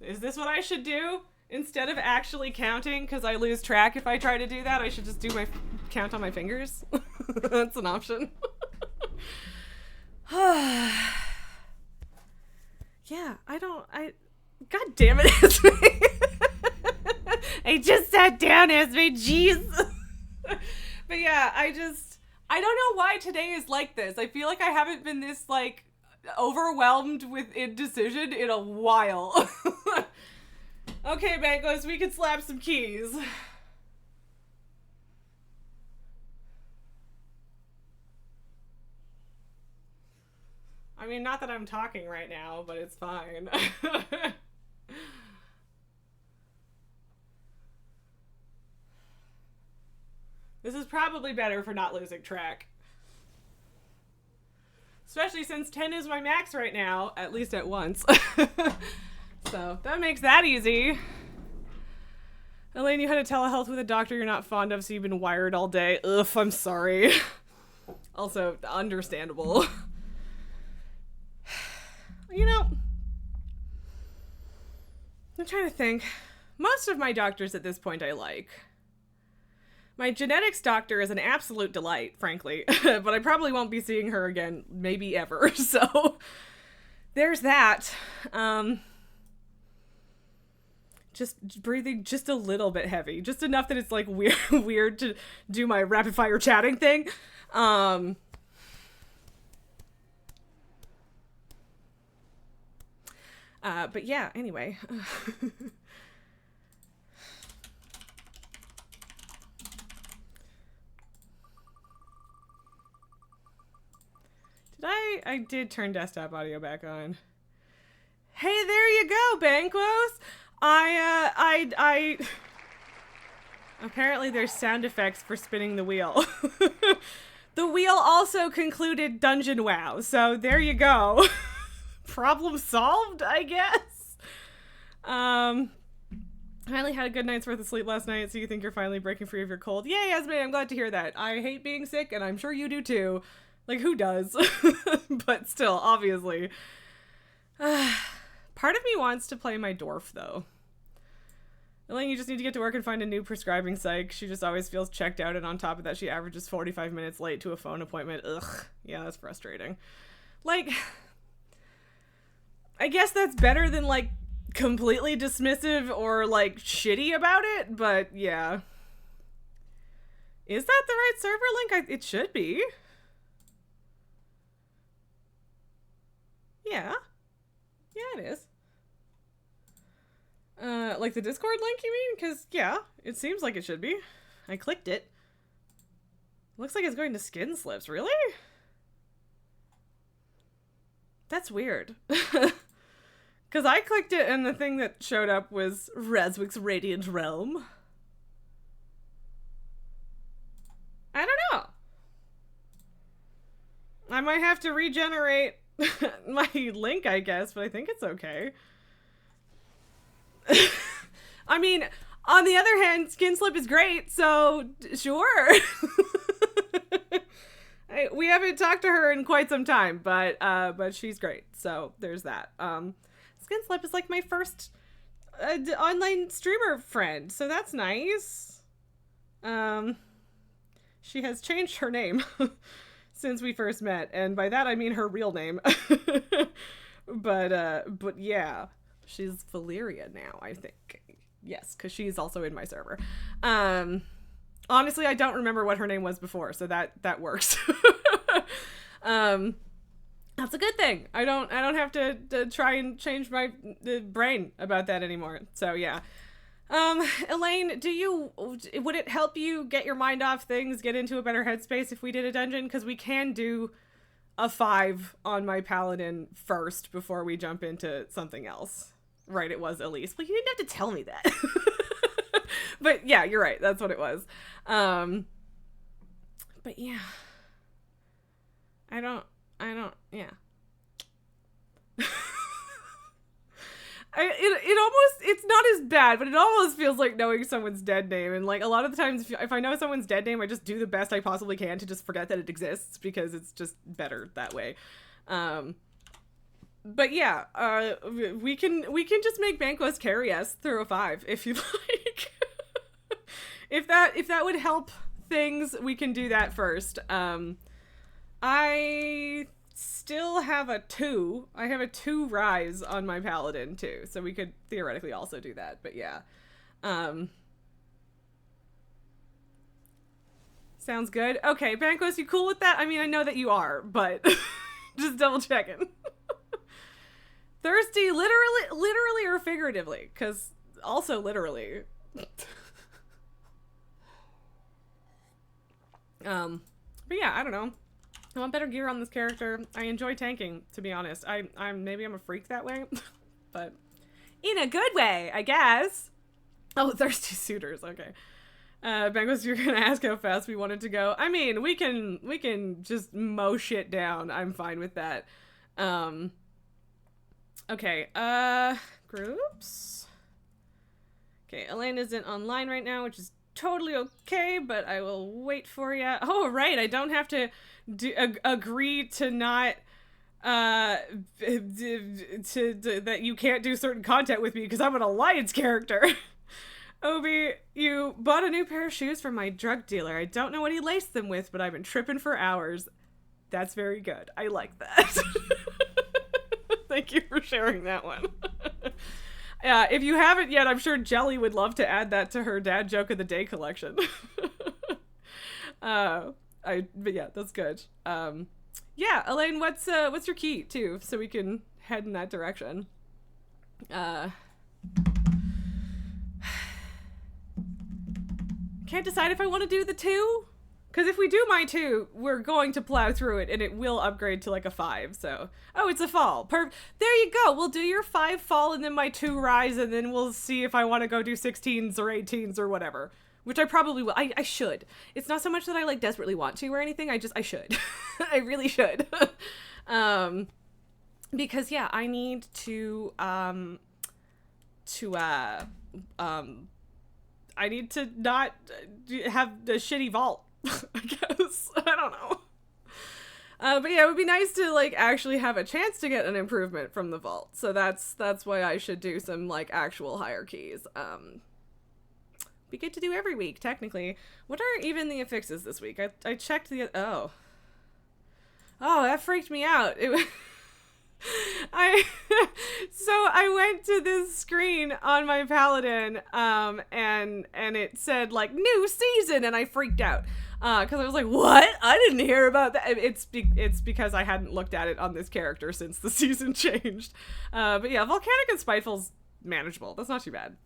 Is this what I should do? Instead of actually counting, because I lose track if I try to do that, I should just do my count on my fingers. That's an option. Yeah, God damn it, Esme. I just sat down, Esme, jeez. But yeah, I don't know why today is like this. I feel like I haven't been this, like, overwhelmed with indecision in a while. Okay, Bangos, we can slap some keys. I mean, not that I'm talking right now, but it's fine. This is probably better for not losing track. Especially since 10 is my max right now, at least at once. So, that makes that easy. Elaine, you had a telehealth with a doctor you're not fond of, so you've been wired all day. Ugh, I'm sorry. Also, understandable. You know, I'm trying to think. Most of my doctors at this point I like. My genetics doctor is an absolute delight, frankly, but I probably won't be seeing her again, maybe ever, so there's that. Just breathing just a little bit heavy, just enough that it's like weird to do my rapid fire chatting thing. But yeah, anyway. I did turn desktop audio back on. Hey, there you go, Banquos. Apparently there's sound effects for spinning the wheel. The wheel also concluded Dungeon WoW, so there you go. Problem solved, I guess. Finally had a good night's worth of sleep last night, so you think you're finally breaking free of your cold. Yay, Esme, I'm glad to hear that. I hate being sick, and I'm sure you do too. Like, who does? But still, obviously. Part of me wants to play my dwarf, though. Elaine, you just need to get to work and find a new prescribing psych. She just always feels checked out, and on top of that, she averages 45 minutes late to a phone appointment. Ugh. Yeah, that's frustrating. Like, I guess that's better than, like, completely dismissive or, like, shitty about it, but yeah. Is that the right server link? It should be. Yeah. Yeah, it is. Like the Discord link, you mean? Because, yeah, it seems like it should be. I clicked it. Looks like it's going to skin slips. Really? That's weird. Because I clicked it and the thing that showed up was Reswick's Radiant Realm. I don't know. I might have to regenerate my link, I guess, but I think it's okay. I mean, on the other hand, skin slip is great, so sure. We haven't talked to her in quite some time, but she's great. So there's that. Skin slip is like my first online streamer friend, so that's nice. She has changed her name since we first met, and by that I mean her real name. But yeah, she's Valeria now, I think. Yes, because she's also in my server. Honestly, I don't remember what her name was before, so that works. That's a good thing. I don't have to try and change my brain about that anymore. So yeah. Elaine, would it help you get your mind off things, get into a better headspace if we did a dungeon? Because we can do a 5 on my paladin first before we jump into something else. Right, it was Elise. Well, you didn't have to tell me that. But yeah, you're right. That's what it was. But yeah. I don't, yeah. It's not as bad, but it almost feels like knowing someone's dead name. And like a lot of the times, if I know someone's dead name, I just do the best I possibly can to just forget that it exists because it's just better that way. But yeah, we can just make Banquos carry us through a 5 if you like. If that would help things, we can do that first. I still have a 2. I have a 2 rise on my paladin too, so we could theoretically also do that. But yeah, sounds good. Okay, Banquos, you cool with that? I mean, I know that you are, but just double checking. Thirsty, literally or figuratively, because also literally. But yeah, I don't know. I want better gear on this character. I enjoy tanking, to be honest. Maybe I'm a freak that way, but in a good way, I guess. Oh, thirsty suitors. Okay. Bengals, you're gonna ask how fast we wanted to go. I mean, we can just mow shit down. I'm fine with that. Okay, groups. Okay, Elaine isn't online right now, which is totally okay, but I will wait for you. Oh, right, I don't have to agree to not, that you can't do certain content with me because I'm an alliance character. Obi, you bought a new pair of shoes from my drug dealer. I don't know what he laced them with, but I've been tripping for hours. That's very good. I like that. Thank you for sharing that one. If you haven't yet, I'm sure Jelly would love to add that to her Dad Joke of the Day collection. But yeah, that's good. Yeah, Elaine, what's your key too, so we can head in that direction? Can't decide if I want to do the 2. Because if we do my 2, we're going to plow through it, and it will upgrade to like a 5, so... Oh, it's a fall. There you go. We'll do your 5 fall, and then my 2 rise, and then we'll see if I want to go do 16s or 18s or whatever. Which I probably will. I should. It's not so much that I, like, desperately want to or anything. I should. I really should. Because, yeah, I need to I need to not have a shitty vault. I guess. I don't know. But yeah, it would be nice to, like, actually have a chance to get an improvement from the vault. So that's why I should do some, like, actual higher keys. We get to do every week, technically. What are even the affixes this week? I checked the... Oh, that freaked me out. So I went to this screen on my paladin, and it said, like, new season, and I freaked out. Because I was like, what? I didn't hear about that. It's because I hadn't looked at it on this character since the season changed. But yeah, Volcanic and Spiteful's manageable. That's not too bad.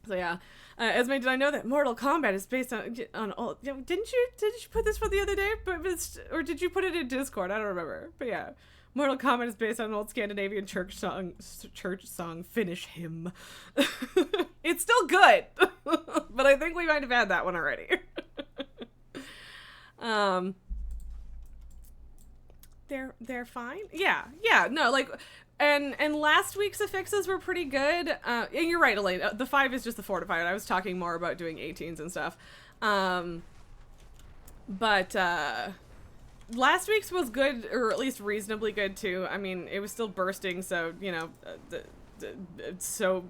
So yeah, Esme, did I know that Mortal Kombat is based on old? Didn't you put this one the other day? Or did you put it in Discord? I don't remember. But yeah, Mortal Kombat is based on an old Scandinavian church song. Finish him. It's still good, but I think we might have had that one already. They're fine. Yeah, no, like, and last week's affixes were pretty good. And you're right, Elaine. The 5 is just the fortified. I was talking more about doing 18s and stuff. But last week's was good, or at least reasonably good too. I mean, it was still bursting, so you know, so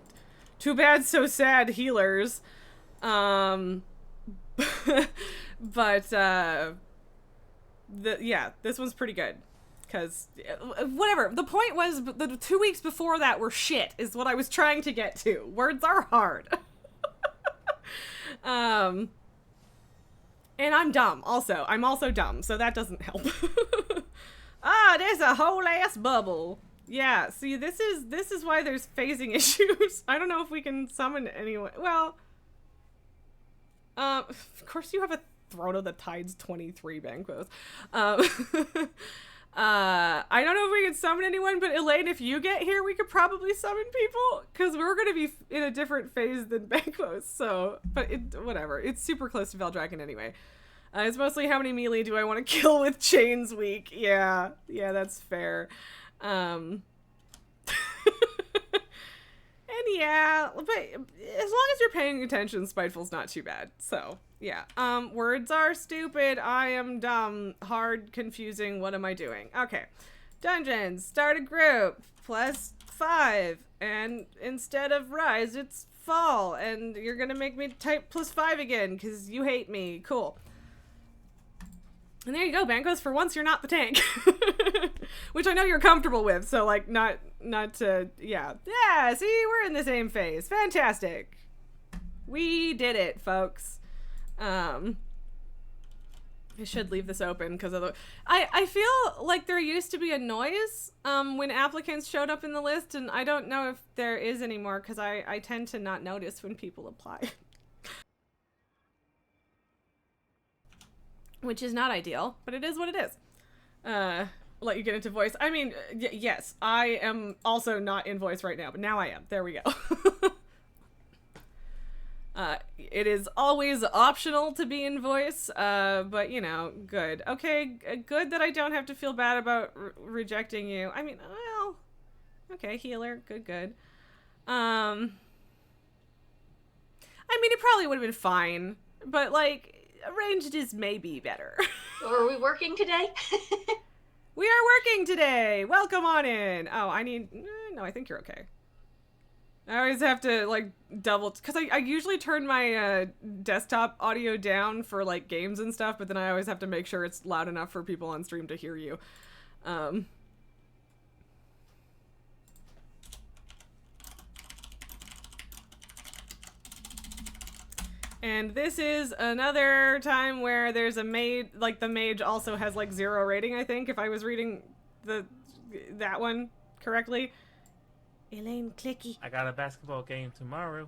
too bad, so sad, healers. But yeah, this one's pretty good. Because, whatever, the point was, the 2 weeks before that were shit, is what I was trying to get to. Words are hard. And I'm dumb, also. I'm also dumb, so that doesn't help. There's a whole ass bubble. Yeah, see, this is why there's phasing issues. I don't know if we can summon anyone. Well, of course you have a Throne of the Tides 23 Banquos. I don't know if we can summon anyone, but Elaine, if you get here, we could probably summon people, because we're going to be in a different phase than Banquos, so, but whatever. It's super close to Veldragon anyway. It's mostly how many melee do I want to kill with Chains week. Yeah, that's fair. And yeah, but as long as you're paying attention, Spiteful's not too bad, so. Yeah. Words are stupid. I am dumb. Hard, confusing. What am I doing? Okay. Dungeons. Start a group. +5. And instead of rise, it's fall. And you're gonna make me type +5 again, because you hate me. Cool. And there you go, Bankos. For once, you're not the tank. Which I know you're comfortable with, so, like, not to, yeah. Yeah, see? We're in the same phase. Fantastic. We did it, folks. I should leave this open because I feel like there used to be a noise when applicants showed up in the list, and I don't know if there is anymore because I tend to not notice when people apply. Which is not ideal, but it is what it is. I'll let you get into voice. I mean, yes, I am also not in voice right now, but now I am. There we go. It is always optional to be in voice, but, you know, good. Okay, good that I don't have to feel bad about rejecting you. I mean, well, okay, healer, good. I mean, it probably would have been fine, but, like, ranged is maybe better. Are we working today? We are working today! Welcome on in! Oh, no, I think you're okay. I always have to, like, double, because I usually turn my desktop audio down for, like, games and stuff, but then I always have to make sure it's loud enough for people on stream to hear you. And this is another time where there's a mage, like, the mage also has, like, 0 rating, I think, if I was reading that one correctly. Elaine, clicky. I got a basketball game tomorrow.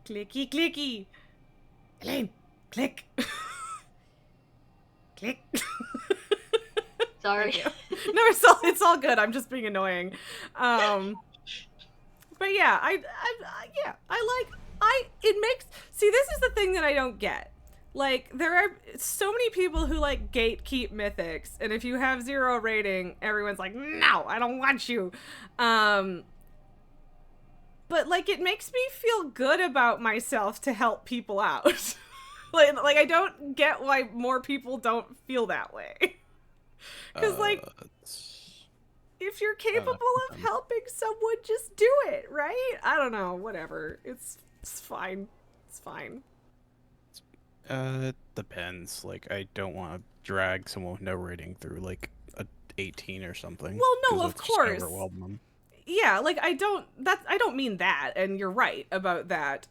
Clicky, clicky. Elaine, click. Click. Sorry. No, it's all good. I'm just being annoying. But yeah, see, this is the thing that I don't get. Like, there are so many people who, like, gatekeep mythics, and if you have 0 rating, everyone's like, no, I don't want you. But, like, it makes me feel good about myself to help people out. like, I don't get why more people don't feel that way. Because, like, if you're capable of helping someone, just do it, right? I don't know, whatever. It's fine. It's fine. It depends. Like, I don't want to drag someone with no rating through, like, a 18 or something. Well, no, of course. Overwhelm them. Yeah, like, I don't mean that, and you're right about that.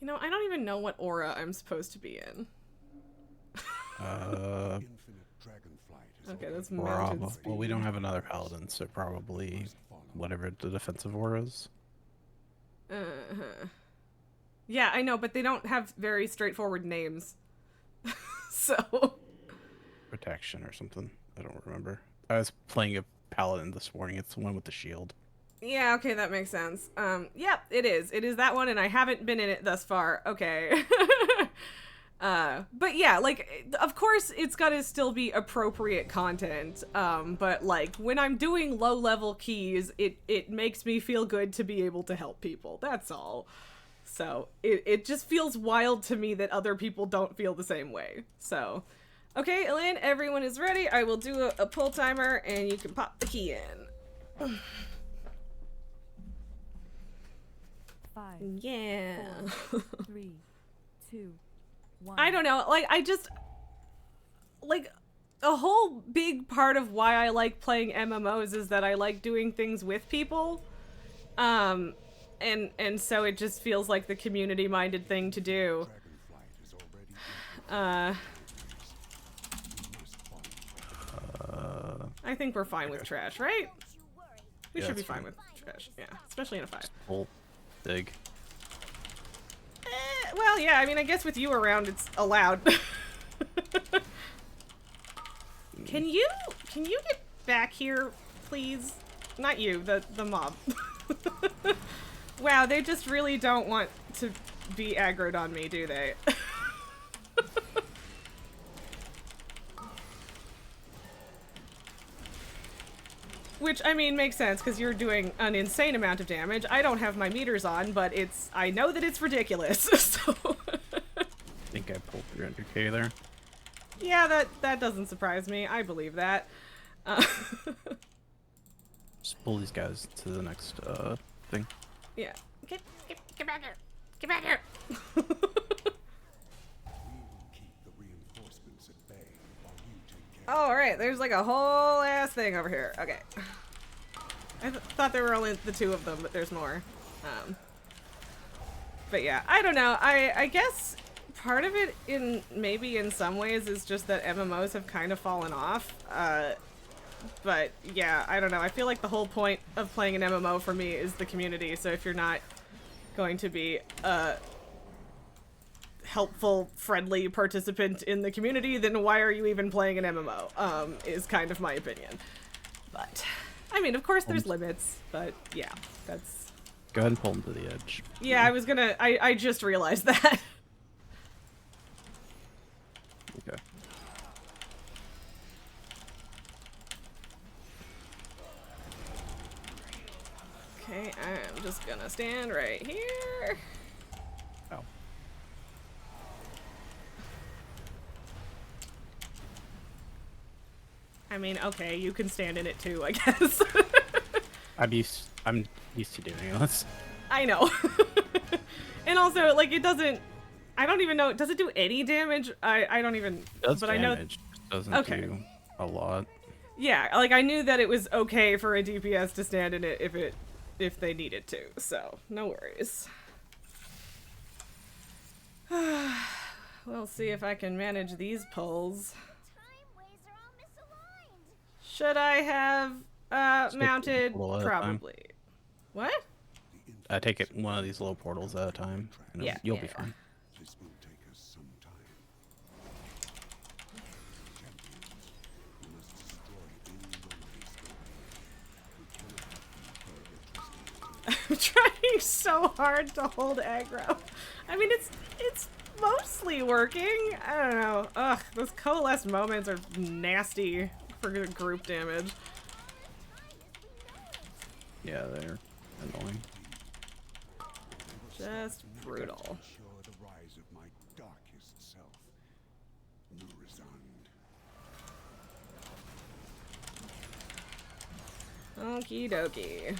You know, I don't even know what aura I'm supposed to be in. Okay, that's mounted speed. Well, we don't have another paladin, so probably whatever the defensive aura is. Yeah, I know, but they don't have very straightforward names. So... Protection or something. I don't remember. I was playing a paladin this morning. It's the one with the shield. Yeah, okay, that makes sense. Yep, it is. It is that one, and I haven't been in it thus far. Okay. But yeah, like, of course it's gotta still be appropriate content, but like, when I'm doing low-level keys, it makes me feel good to be able to help people, that's all. So, it just feels wild to me that other people don't feel the same way. So, okay, Elaine, everyone is ready. I will do a pull timer, and you can pop the key in. 5, Yeah. 4, 3, 2, 1. I don't know, like, I just, like, a whole big part of why I like playing MMOs is that I like doing things with people, and so it just feels like the community-minded thing to do. I think we're fine with trash, right? We should be fine with trash, yeah, especially in a 5. Full dig. Well, yeah, I mean, I guess with you around, it's allowed. Can you get back here, please? Not you, the mob. Wow, they just really don't want to be aggroed on me, do they? Which, I mean, makes sense, because you're doing an insane amount of damage. I don't have my meters on, but I know that it's ridiculous, so... I think I pulled 300k there. Yeah, that doesn't surprise me. I believe that. Just pull these guys to the next, thing. Yeah. Get back here! Get back here! Oh, alright, there's like a whole ass thing over here. Okay. I thought there were only the 2 of them, but there's more. But yeah, I don't know. I guess part of it maybe in some ways is just that MMOs have kind of fallen off. But yeah, I don't know. I feel like the whole point of playing an MMO for me is the community, so if you're not going to be a helpful, friendly participant in the community, then why are you even playing an MMO, is kind of my opinion. But, I mean, of course there's limits, but yeah, that's... Go ahead and pull them to the edge. Yeah, I was gonna... I just realized that. Okay. Okay, I'm just gonna stand right here. Oh. I mean, okay, you can stand in it too, I guess. I'm used to doing this. I know. And also, like, it doesn't... I don't even know... Does it do any damage? I don't even... It does but damage. It doesn't Okay. do a lot. Yeah, like, I knew that it was okay for a DPS to stand in it if they needed to, so no worries. We'll see if I can manage these pulls. Should I have mounted? one at a time. Probably. What? Take it one of these little portals at a time. And Yeah, you'll yeah. be fine. This will take us some time. I'm trying so hard to hold aggro. I mean, it's mostly working. I don't know. Ugh, those coalesced moments are nasty for the group damage. Yeah, they're annoying. Just brutal. Ensure the rise of my darkest self. Nurizand. Okie dokie.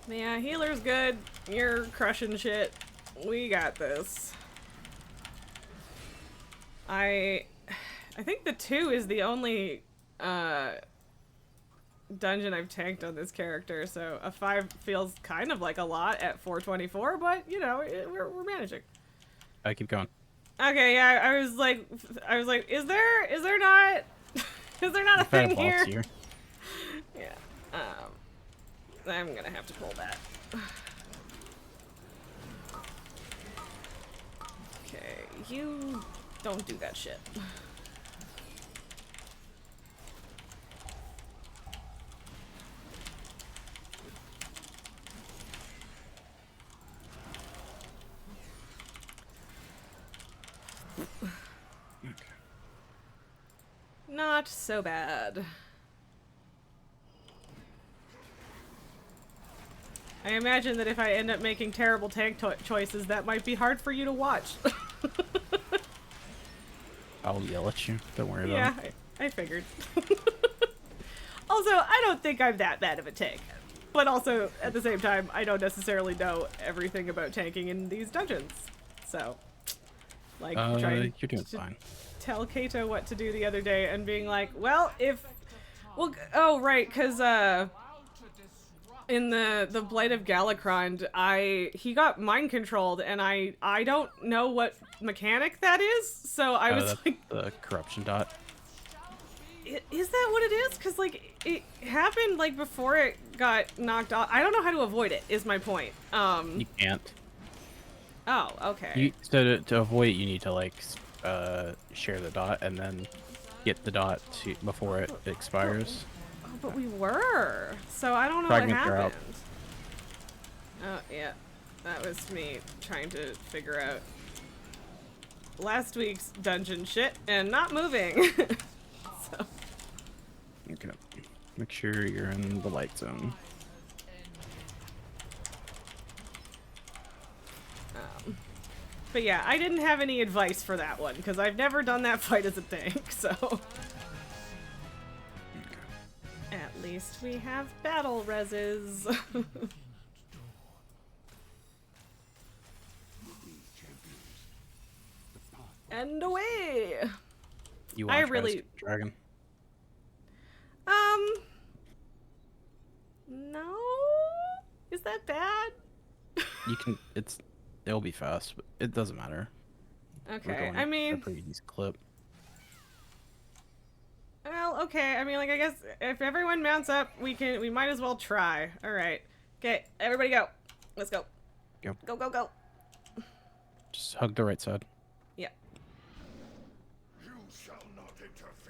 Yeah, healer's good. You're crushing shit. We got this. I think the 2 is the only dungeon I've tanked on this character, so a 5 feels kind of like a lot at 424, but, you know, we're managing. I keep going. Okay, yeah, I was like, is there not a thing here? Yeah, I'm gonna have to pull that. Okay, you don't do that shit. Not so bad. I imagine that if I end up making terrible tank choices, that might be hard for you to watch. I'll yell at you. Don't worry Yeah, about it. I figured. Also, I don't think I'm that bad of a tank. But also, at the same time, I don't necessarily know everything about tanking in these dungeons. So, like, trying You're doing to fine. tell Kato what to do the other day and being like, well, well, oh, right, because, in the Blight of Galakrond, he got mind controlled, and I don't know what mechanic that is, so I was That's like, the corruption dot. is that what it is? Because, like, it happened, like, before it got knocked off. I don't know how to avoid it, is my point. You can't. Oh, okay. So to avoid it, you need to, like, share the dot and then get the dot before it expires. Oh, but we were. So I don't know Fragments what are out. happened. Oh, yeah. That was me trying to figure out last week's dungeon shit and not moving. So. Okay. Make sure you're in the light zone. But yeah, I didn't have any advice for that one because I've never done that fight as a tank, so. At least we have battle reses. And away! You want I to try to really- skip the dragon? No? Is that bad? You can. It'll be fast, but it doesn't matter. We're Okay, going I a mean, pretty decent clip. well, okay, I mean, like, I guess if everyone mounts up, we might as well try. Alright. Okay, everybody go. Let's go. Go. Go, go, go. Just hug the right side. Yeah.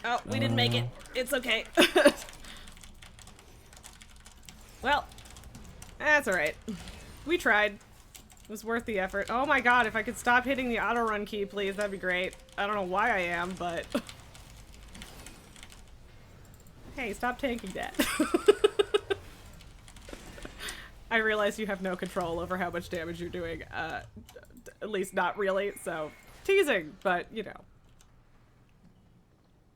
Oh, we didn't make it. It's okay. Well, that's alright. We tried. It was worth the effort. Oh my god, if I could stop hitting the auto run key, please, that'd be great. I don't know why I am, but... Hey, stop tanking that. I realize you have no control over how much damage you're doing. At least not really, so... Teasing, but, you know.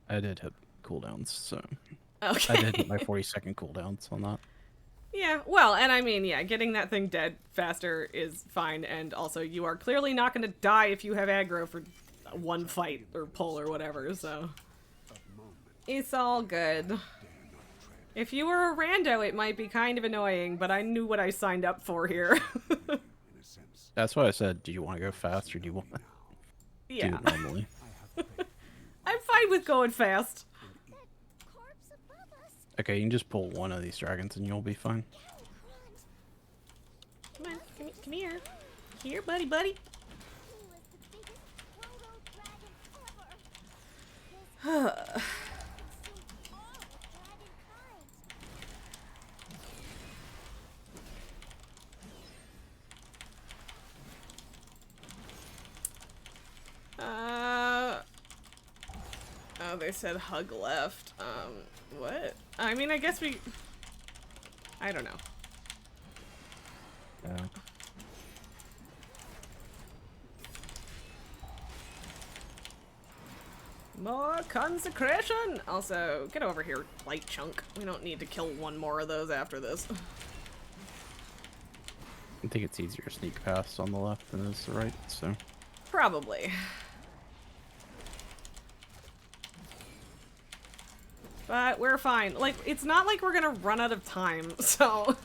I did hit cooldowns, so Okay. I did hit my 40-second cooldowns on that. Yeah, well, and I mean, yeah, getting that thing dead faster is fine, and also you are clearly not going to die if you have aggro for one fight or pull or whatever, so it's all good. If you were a rando, it might be kind of annoying, but I knew what I signed up for here. That's why I said, do you want to go fast or do you want to do Yeah, it normally? I'm fine with going fast. Okay, you can just pull one of these dragons and you'll be fine. Come on, come here. Here, buddy, buddy. Oh, they said hug left. What? I mean, I guess we... I don't know. Yeah. More consecration! Also, get over here, light chunk. We don't need to kill one more of those after this. I think it's easier to sneak past on the left than it is the right, so... Probably. But we're fine. Like, it's not like we're gonna run out of time, so...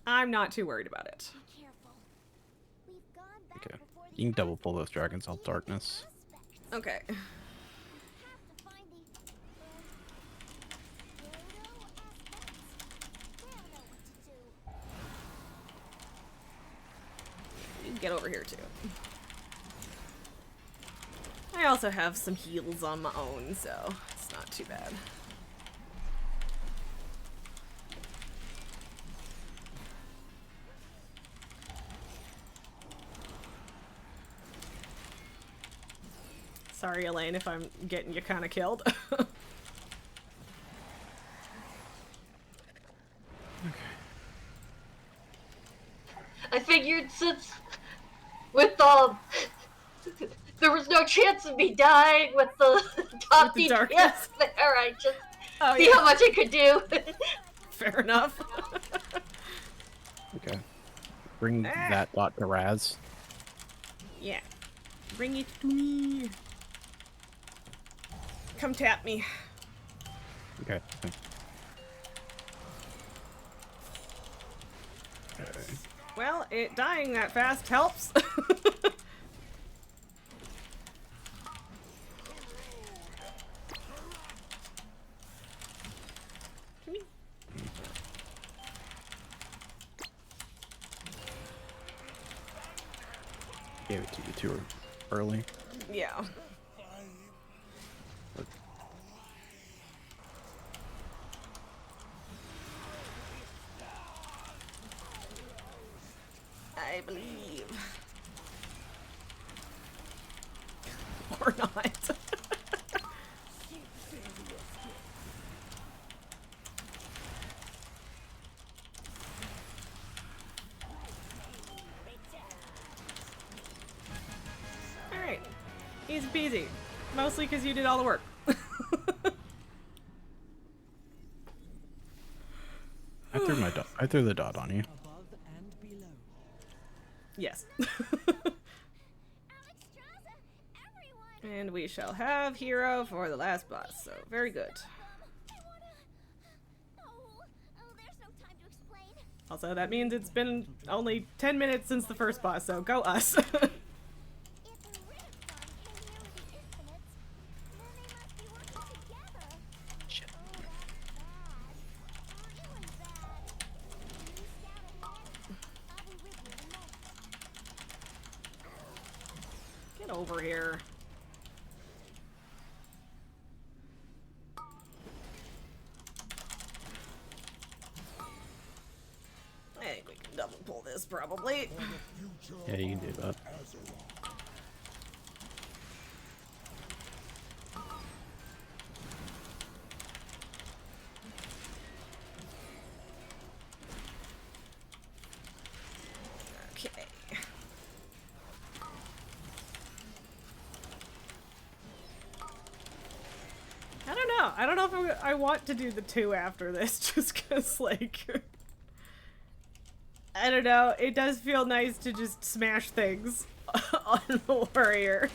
I'm not too worried about it. Okay. You can double pull those dragons out darkness. Okay. You can get over here too. I also have some heals on my own, so it's not too bad. Sorry, Elaine, if I'm getting you kind of killed. I figured since with there was no chance of me dying with the top With the DPS darkness. there, I just Oh, see yeah. how much I could do. Fair enough. Okay. Bring that dot to Raz. Yeah. Bring it to me. Come tap me. Okay. Well, it dying that fast helps. Gave it to you too early. Yeah. I believe. Or not. Alright. Easy peasy. Mostly because you did all the work. I threw the dot on you. Yes. And we shall have hero for the last boss, so very good. Also, that means it's been only 10 minutes since the first boss, so go us. Get over here. I think we can double pull this probably. Yeah, you can do that. Okay. I don't know. I don't know if I want to do the 2 after this, just because, like... I don't know. It does feel nice to just smash things on the warrior.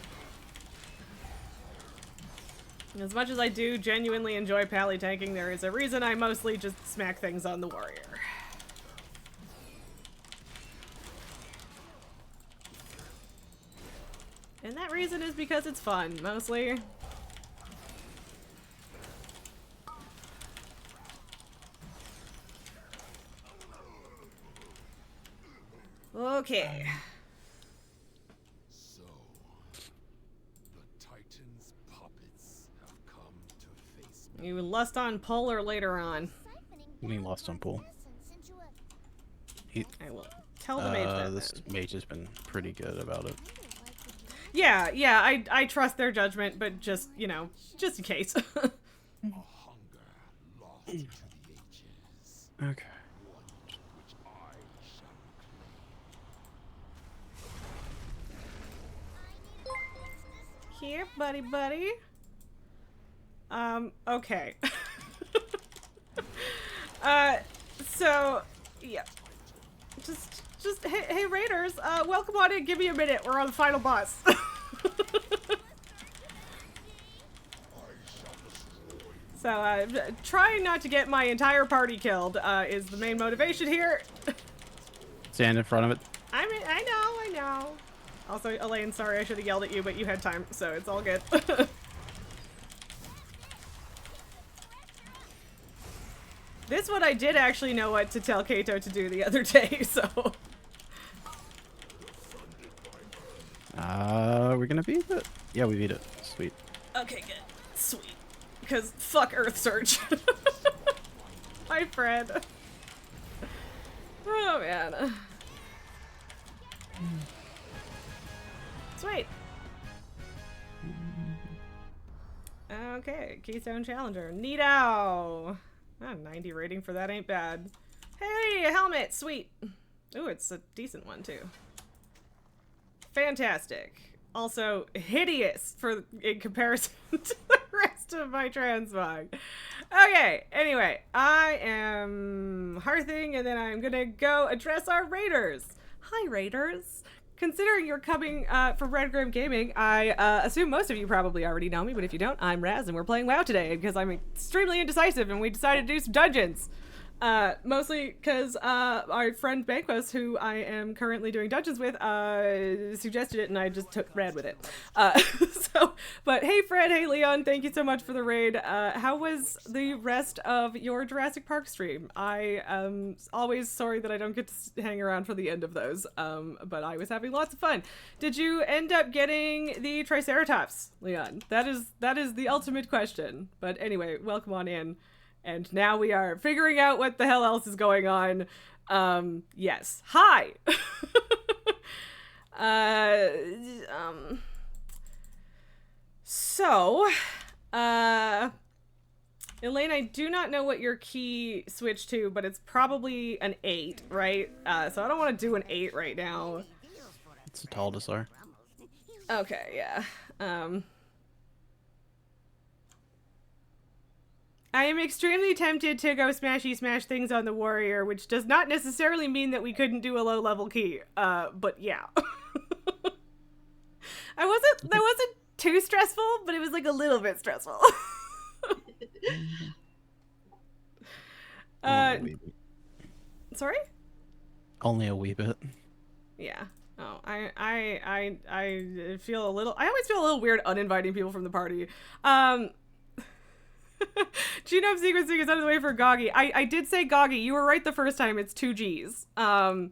As much as I do genuinely enjoy pally tanking, there is a reason I mostly just smack things on the warrior. And that reason is because it's fun, mostly. Okay. So, the Titan's puppets have come to face me. You lust on pull or later on? You mean lost on pool? I will tell the mage that This then. mage has been pretty good about it. Yeah, I trust their judgment, but just, you know, just in case. A hunger lost to the ages, Okay. which I shall reclaim. Here, buddy. Okay. So, yeah. Just, hey, Raiders, welcome on in, give me a minute, we're on the final boss. I So, trying not to get my entire party killed, is the main motivation here. Stand in front of it. I know. Also, Elaine, sorry I should have yelled at you, but you had time, so it's all good. This one I did actually know what to tell Kato to do the other day, so... We're gonna beat it? Yeah, we beat it. Sweet. Okay, good. Sweet. Because fuck Earth Surge. Hi, Fred. Oh, man. Sweet. Okay, Keystone Challenger. Neato! 90 rating for that ain't bad. Hey, a helmet! Sweet. Ooh, it's a decent one, too. Fantastic. Also, hideous in comparison to the rest of my transmog. Okay, anyway, I am hearthing, and then I'm gonna go address our raiders. Hi, raiders. Considering you're coming from Red Grim Gaming, I assume most of you probably already know me, but if you don't, I'm Raz, and we're playing WoW today because I'm extremely indecisive, and we decided to do some dungeons. Mostly because our friend Banquos, who I am currently doing dungeons with, suggested it, and I just ran with it. But hey Fred, hey Leon, thank you so much for the raid. How was the rest of your Jurassic Park stream? I am always sorry that I don't get to hang around for the end of those, but I was having lots of fun. Did you end up getting the Triceratops, Leon? That is the ultimate question. But anyway, welcome on in. And now we are figuring out what the hell else is going on. Yes. Hi! Elaine, I do not know what your key switched to, but it's probably an 8, right? So I don't want to do an 8 right now. It's a Taldasar. Okay, yeah. I am extremely tempted to go smashy smash things on the warrior, which does not necessarily mean that we couldn't do a low level key. But yeah. That wasn't too stressful, but it was like a little bit stressful. Sorry? Only a wee bit. Yeah. Oh, I feel a little, I always feel a little weird uninviting people from the party. Genome sequencing is out of the way for Goggy. I did say Goggy. You were right the first time. It's 2 G's. I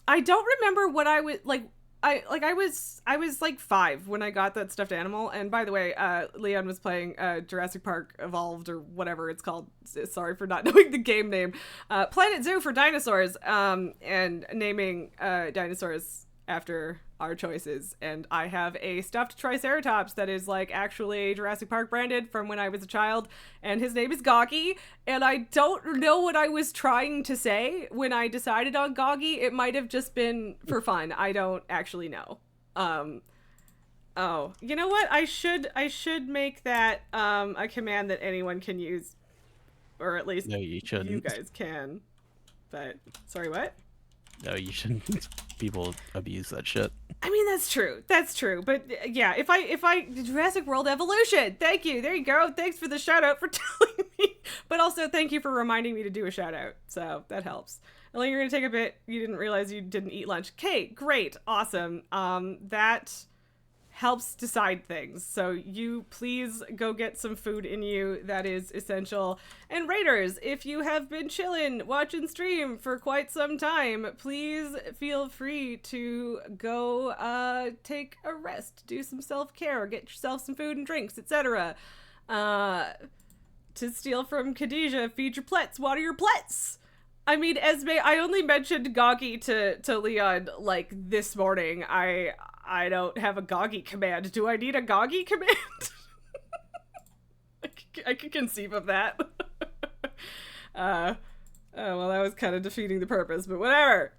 don't remember what I was like. I was like 5 when I got that stuffed animal. And by the way, Leon was playing Jurassic Park Evolved or whatever it's called. Sorry for not knowing the game name. Planet Zoo for dinosaurs. And naming dinosaurs after our choices, and I have a stuffed Triceratops that is like actually Jurassic Park branded from when I was a child, and his name is Goggy, and I don't know what I was trying to say when I decided on Goggy. It might have just been for fun. I don't actually know. Oh, you know what? I should make that a command that anyone can use, or at least No, you shouldn't. You guys can. But sorry, what? No, you shouldn't. People abuse that shit. I mean, that's true. That's true. But yeah, if I Jurassic World Evolution. Thank you. There you go. Thanks for the shout out for telling me. But also thank you for reminding me to do a shout out. So that helps. Elaine, you're gonna take a bit. You didn't realize you didn't eat lunch. Okay, great. Awesome. That helps decide things. So you please go get some food in you. That is essential. And Raiders, if you have been chillin', watching stream for quite some time, please feel free to go take a rest, do some self-care, get yourself some food and drinks, etc. To steal from Khadijah, feed your plets, water your plets. I mean, Esme, I only mentioned Goggy to Leon like this morning. I don't have a Goggy command. Do I need a Goggy command? I could conceive of that. Oh, well, that was kind of defeating the purpose, but whatever.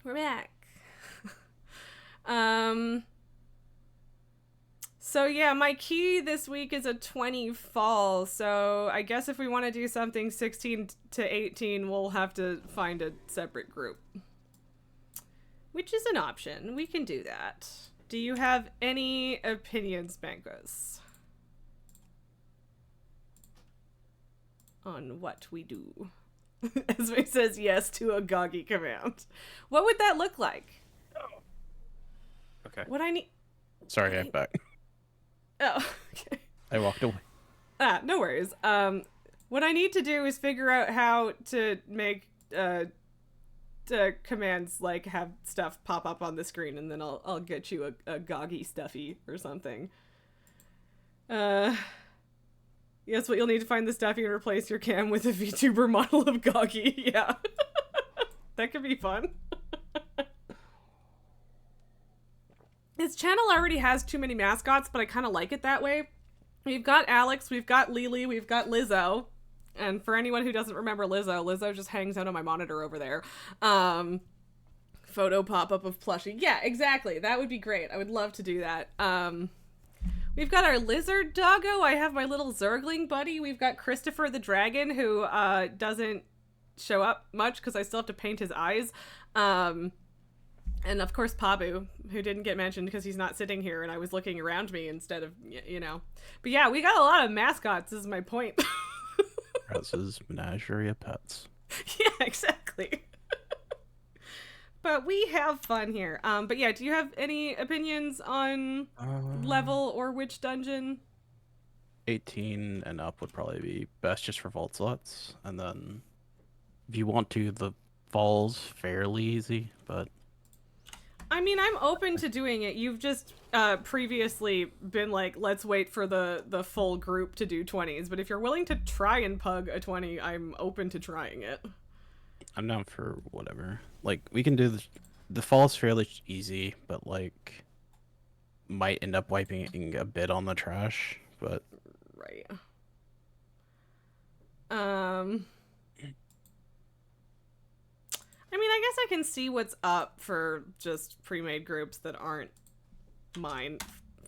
We're back. So yeah, my key this week is a 20 fall, so I guess if we want to do something 16 to 18, we'll have to find a separate group. Which is an option. We can do that. Do you have any opinions, Bankos? on what we do. Esme says yes to a Goggy command. What would that look like? Okay. What I need... Sorry, I'm back. Oh, okay. I walked away. Ah, no worries. What I need to do is figure out how to make commands like have stuff pop up on the screen, and then I'll get you a Goggy stuffy or something. Yes, what you'll need to find the stuffy and replace your cam with a VTuber model of Goggy. Yeah. That could be fun. His channel already has too many mascots, but I kind of like it that way. We've got Alex, we've got Lily, we've got Lizzo. And for anyone who doesn't remember Lizzo, Lizzo just hangs out on my monitor over there. Photo pop-up of plushie. Yeah, exactly. That would be great. I would love to do that. We've got our lizard doggo. I have my little Zergling buddy. We've got Christopher the dragon, who doesn't show up much because I still have to paint his eyes. And of course Pabu, who didn't get mentioned because he's not sitting here and I was looking around me instead of, you know. But yeah, we got a lot of mascots, is my point. House's menagerie of pets. Yeah, exactly. But we have fun here. But yeah, do you have any opinions on level or which dungeon? 18 and up would probably be best just for vault slots. And then if you want to, the fall's fairly easy, but... I mean, I'm open to doing it. You've just previously been like, let's wait for the full group to do 20s. But if you're willing to try and pug a 20, I'm open to trying it. I'm down for whatever. Like, we can do the fall's fairly easy, but like might end up wiping a bit on the trash, but right. I mean, I guess I can see what's up for just pre-made groups that aren't mine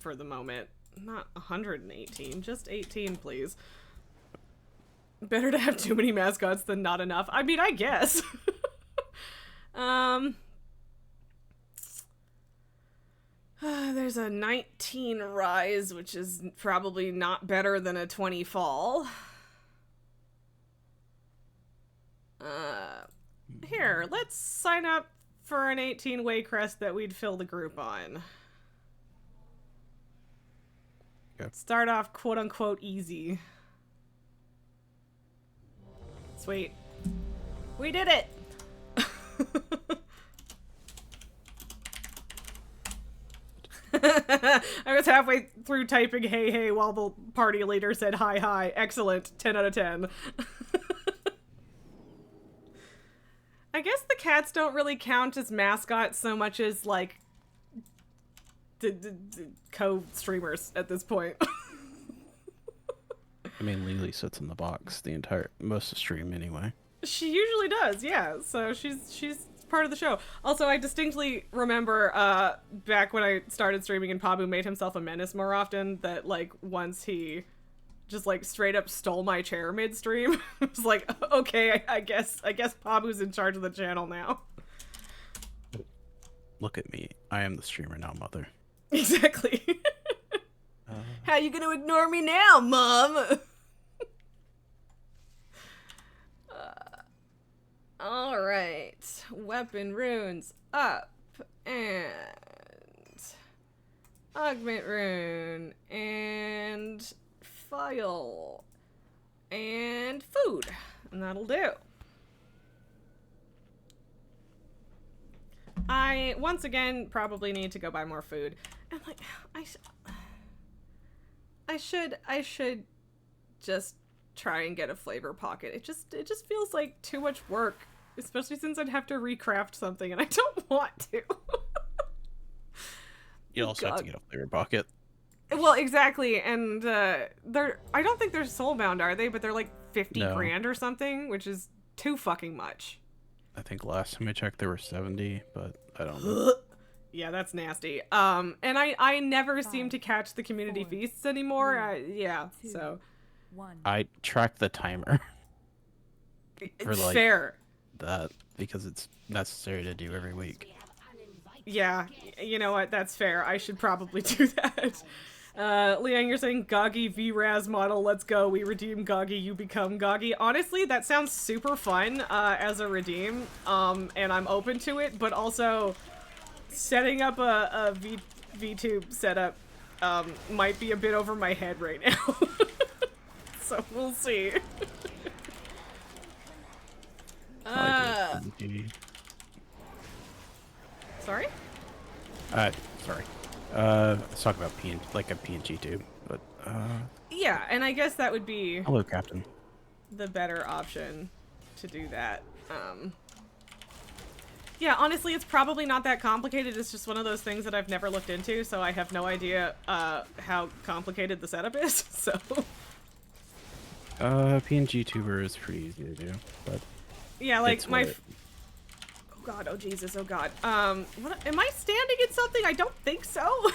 for the moment. Not 118, just 18, please. Better to have too many mascots than not enough. I mean, I guess. There's a 19 rise, which is probably not better than a 20 fall. Here, let's sign up for an 18 Waycrest that we'd fill the group on. Okay. Start off quote-unquote easy. Sweet. We did it! I was halfway through typing hey hey while the party leader said hi hi. Excellent. 10 out of 10. I guess the cats don't really count as mascots so much as, like, co-streamers at this point. I mean, Lily sits in the box most of the stream anyway. She usually does, yeah. So she's part of the show. Also, I distinctly remember back when I started streaming and Pabu made himself a menace more often, that, like, once he just, like, straight up stole my chair mid-stream. I was like, okay, I guess Pabu's in charge of the channel now. Look at me. I am the streamer now, mother. Exactly. How you gonna ignore me now, Mom? Alright. Weapon runes up. And... augment rune. And... file. And food. And that'll do. I, once again, probably need to go buy more food. And, like, I should just try and get a flavor pocket. It just feels like too much work, especially since I'd have to recraft something, and I don't want to. You also have to get a flavor pocket. Well, exactly, and I don't think they're soulbound, are they? But they're like 50 grand or something, which is too fucking much. I think last time I checked there were 70, but I don't know. Yeah, that's nasty. And I never seem to catch the community feasts anymore. Yeah, so. I track the timer. For like fair. That, because it's necessary to do every week. Yeah, you know what? That's fair. I should probably do that. Leon, you're saying Goggy VRAS model, let's go. We redeem Goggy, you become Goggy. Honestly, that sounds super fun as a redeem, and I'm open to it, but also setting up a VTube setup might be a bit over my head right now. So we'll see. Sorry? Sorry. Let's talk about like a PNG tube, but Yeah, and I guess that would be hello, Captain. the better option to do that. Yeah, honestly, it's probably not that complicated. It's just one of those things that I've never looked into, so I have no idea how complicated the setup is. So PNG tuber is pretty easy to do, but yeah, like it's my. what Oh god! Oh Jesus! Oh god! What, am I standing in something? I don't think so.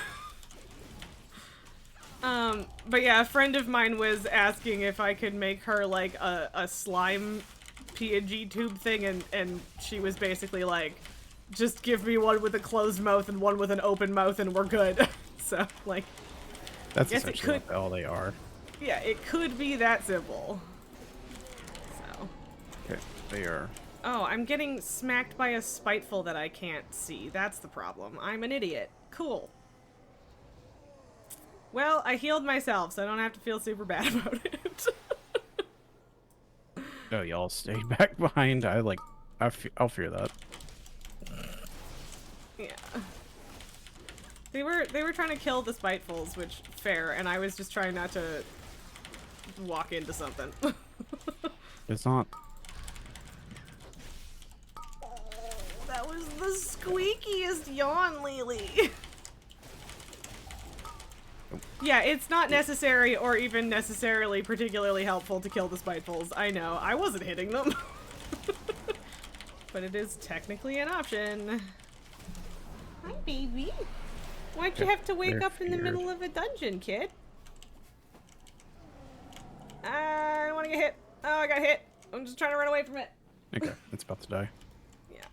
But yeah, a friend of mine was asking if I could make her like a slime PNG tube thing, and she was basically like, just give me one with a closed mouth and one with an open mouth and we're good. So like, that's guess it essentially could- what all they are. yeah, it could be that simple. So. Okay, they are. Oh, I'm getting smacked by a spiteful that I can't see. That's the problem. I'm an idiot. Cool. Well, I healed myself, so I don't have to feel super bad about it. Oh, y'all stayed back behind. I'll fear that. Yeah. They were trying to kill the spitefuls, which fair, and I was just trying not to walk into something. It's not. That was the squeakiest yawn, Lily. Yeah, it's not necessary or even necessarily particularly helpful to kill the spitefuls. I know. I wasn't hitting them. But it is technically an option. Hi, baby. Why'd you have to wake They're up in the feared. middle of a dungeon, kid? I don't want to get hit. Oh, I got hit. I'm just trying to run away from it. Okay, it's about to die. Yeah.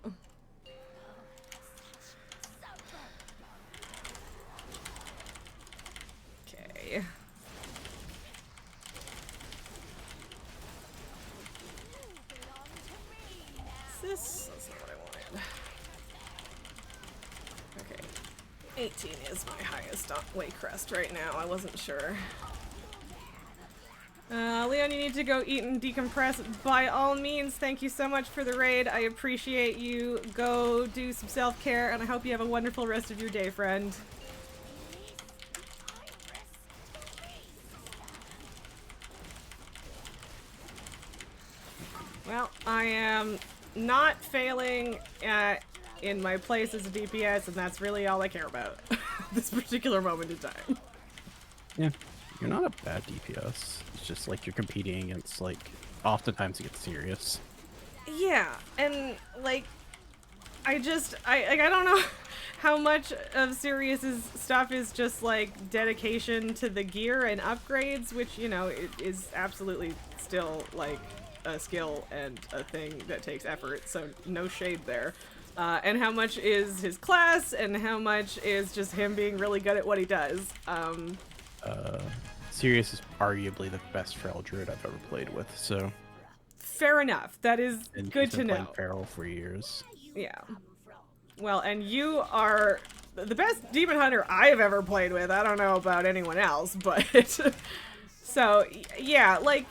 Okay. This? That's not what I wanted. Okay. 18 is my highest way crest right now. I wasn't sure. Leon, you need to go eat and decompress. By all means, thank you so much for the raid. I appreciate you. Go do some self-care, and I hope you have a wonderful rest of your day, friend. Well, I am not failing in my place as a DPS, and that's really all I care about this particular moment in time. Yeah, you're not a bad DPS. It's just like you're competing against, like, oftentimes it gets serious. Yeah, and like, I don't know how much of Sirius's stuff is just like dedication to the gear and upgrades, which, you know, it is absolutely still like a skill and a thing that takes effort, so no shade there. And how much is his class, and how much is just him being really good at what he does. Sirius is arguably the best feral druid I've ever played with, so. Fair enough. That is And good he's to been playing know. feral for years. Yeah. Well, and you are the best demon hunter I've ever played with. I don't know about anyone else, but so yeah, like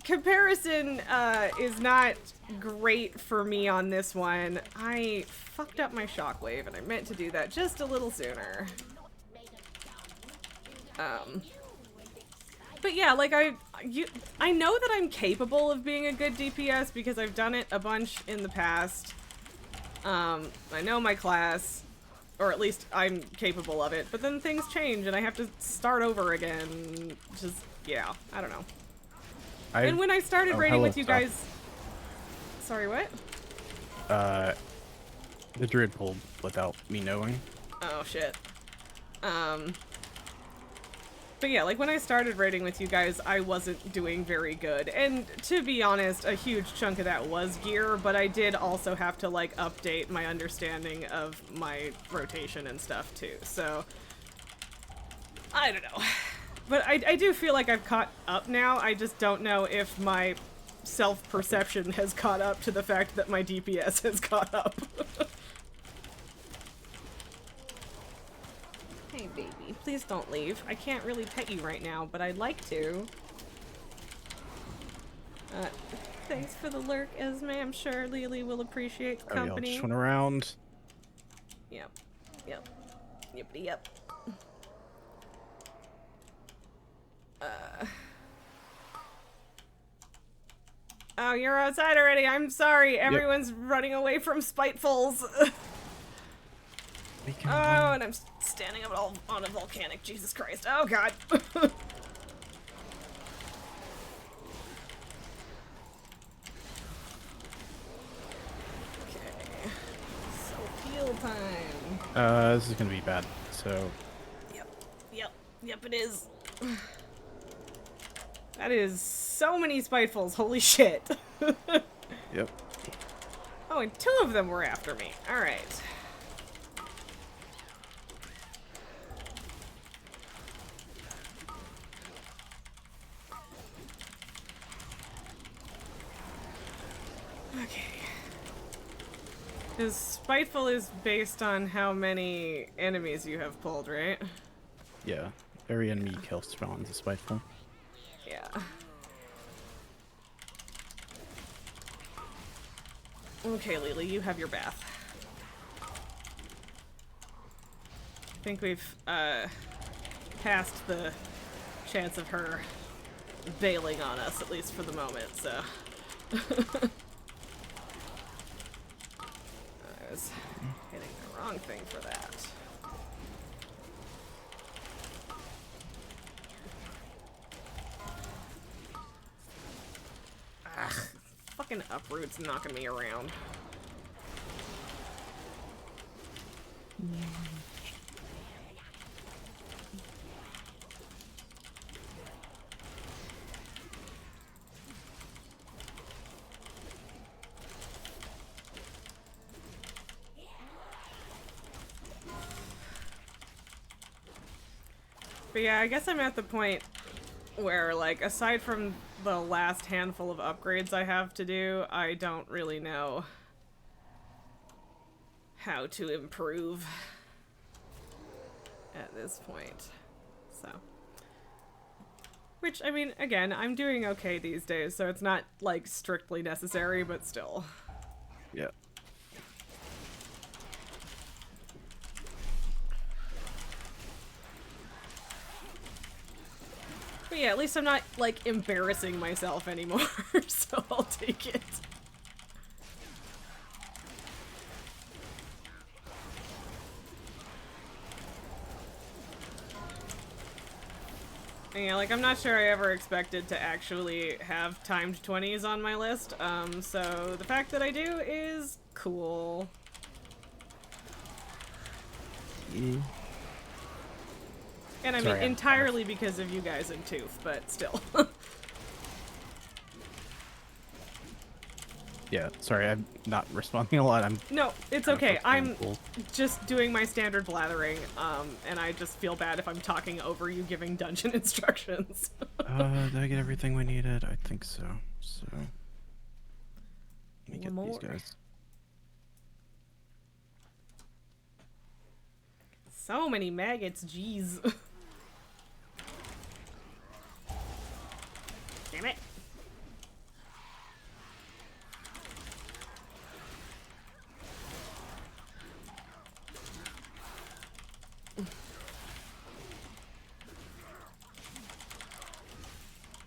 comparison is not great for me on this one. I fucked up my shockwave, and I meant to do that just a little sooner. But yeah, like I know that I'm capable of being a good DPS because I've done it a bunch in the past. I know my class, or at least I'm capable of it, but then things change and I have to start over again. Just, yeah, I don't know. And when I started raiding with you guys... Sorry, what? The druid pulled without me knowing. Oh, shit. But yeah, like when I started raiding with you guys, I wasn't doing very good. And to be honest, a huge chunk of that was gear, but I did also have to like update my understanding of my rotation and stuff too. So I don't know. But I do feel like I've caught up now. I just don't know if my self-perception has caught up to the fact that my DPS has caught up. Hey, baby, please don't leave. I can't really pet you right now, but I'd like to. Thanks for the lurk, Esme. I'm sure Lily will appreciate the Oh, y'all company. just went around. Yep. Yep. Yippity yep. Oh, you're outside already. I'm sorry. Everyone's running away from Spitefuls. We can Oh, run. and I'm standing up all on a volcanic. Jesus Christ. Oh, God. Okay. So, heal time. This is gonna be bad. So, Yep, it is. That is so many Spitefuls. Holy shit. yep. Oh, and 2 of them were after me. Alright. Okay. Because Spiteful is based on how many enemies you have pulled, right? Yeah. Every enemy you kill spawns a spiteful. Yeah. Okay, Lily, you have your bath. I think we've, passed the chance of her bailing on us, at least for the moment, so. I was hitting the wrong thing for that. Ugh, fucking uproot's knocking me around. But yeah, I guess I'm at the point where, like, aside from the last handful of upgrades I have to do, I don't really know how to improve at this point. So. Which, I mean, again, I'm doing okay these days, so it's not, like, strictly necessary, but still. Yeah. But yeah, at least I'm not, like, embarrassing myself anymore, so I'll take it. Yeah, like, I'm not sure I ever expected to actually have timed 20s on my list, so the fact that I do is cool. Mm. And I Sorry, mean, I'm entirely because of you guys and Tooth, but still. Yeah, sorry, I'm not responding a lot. I'm No, it's kind of okay. I'm frustrating. just doing my standard blathering, and I just feel bad if I'm talking over you giving dungeon instructions. Did I get everything we needed? I think so. So, let me get One these more. guys. So many maggots, jeez. Damn it.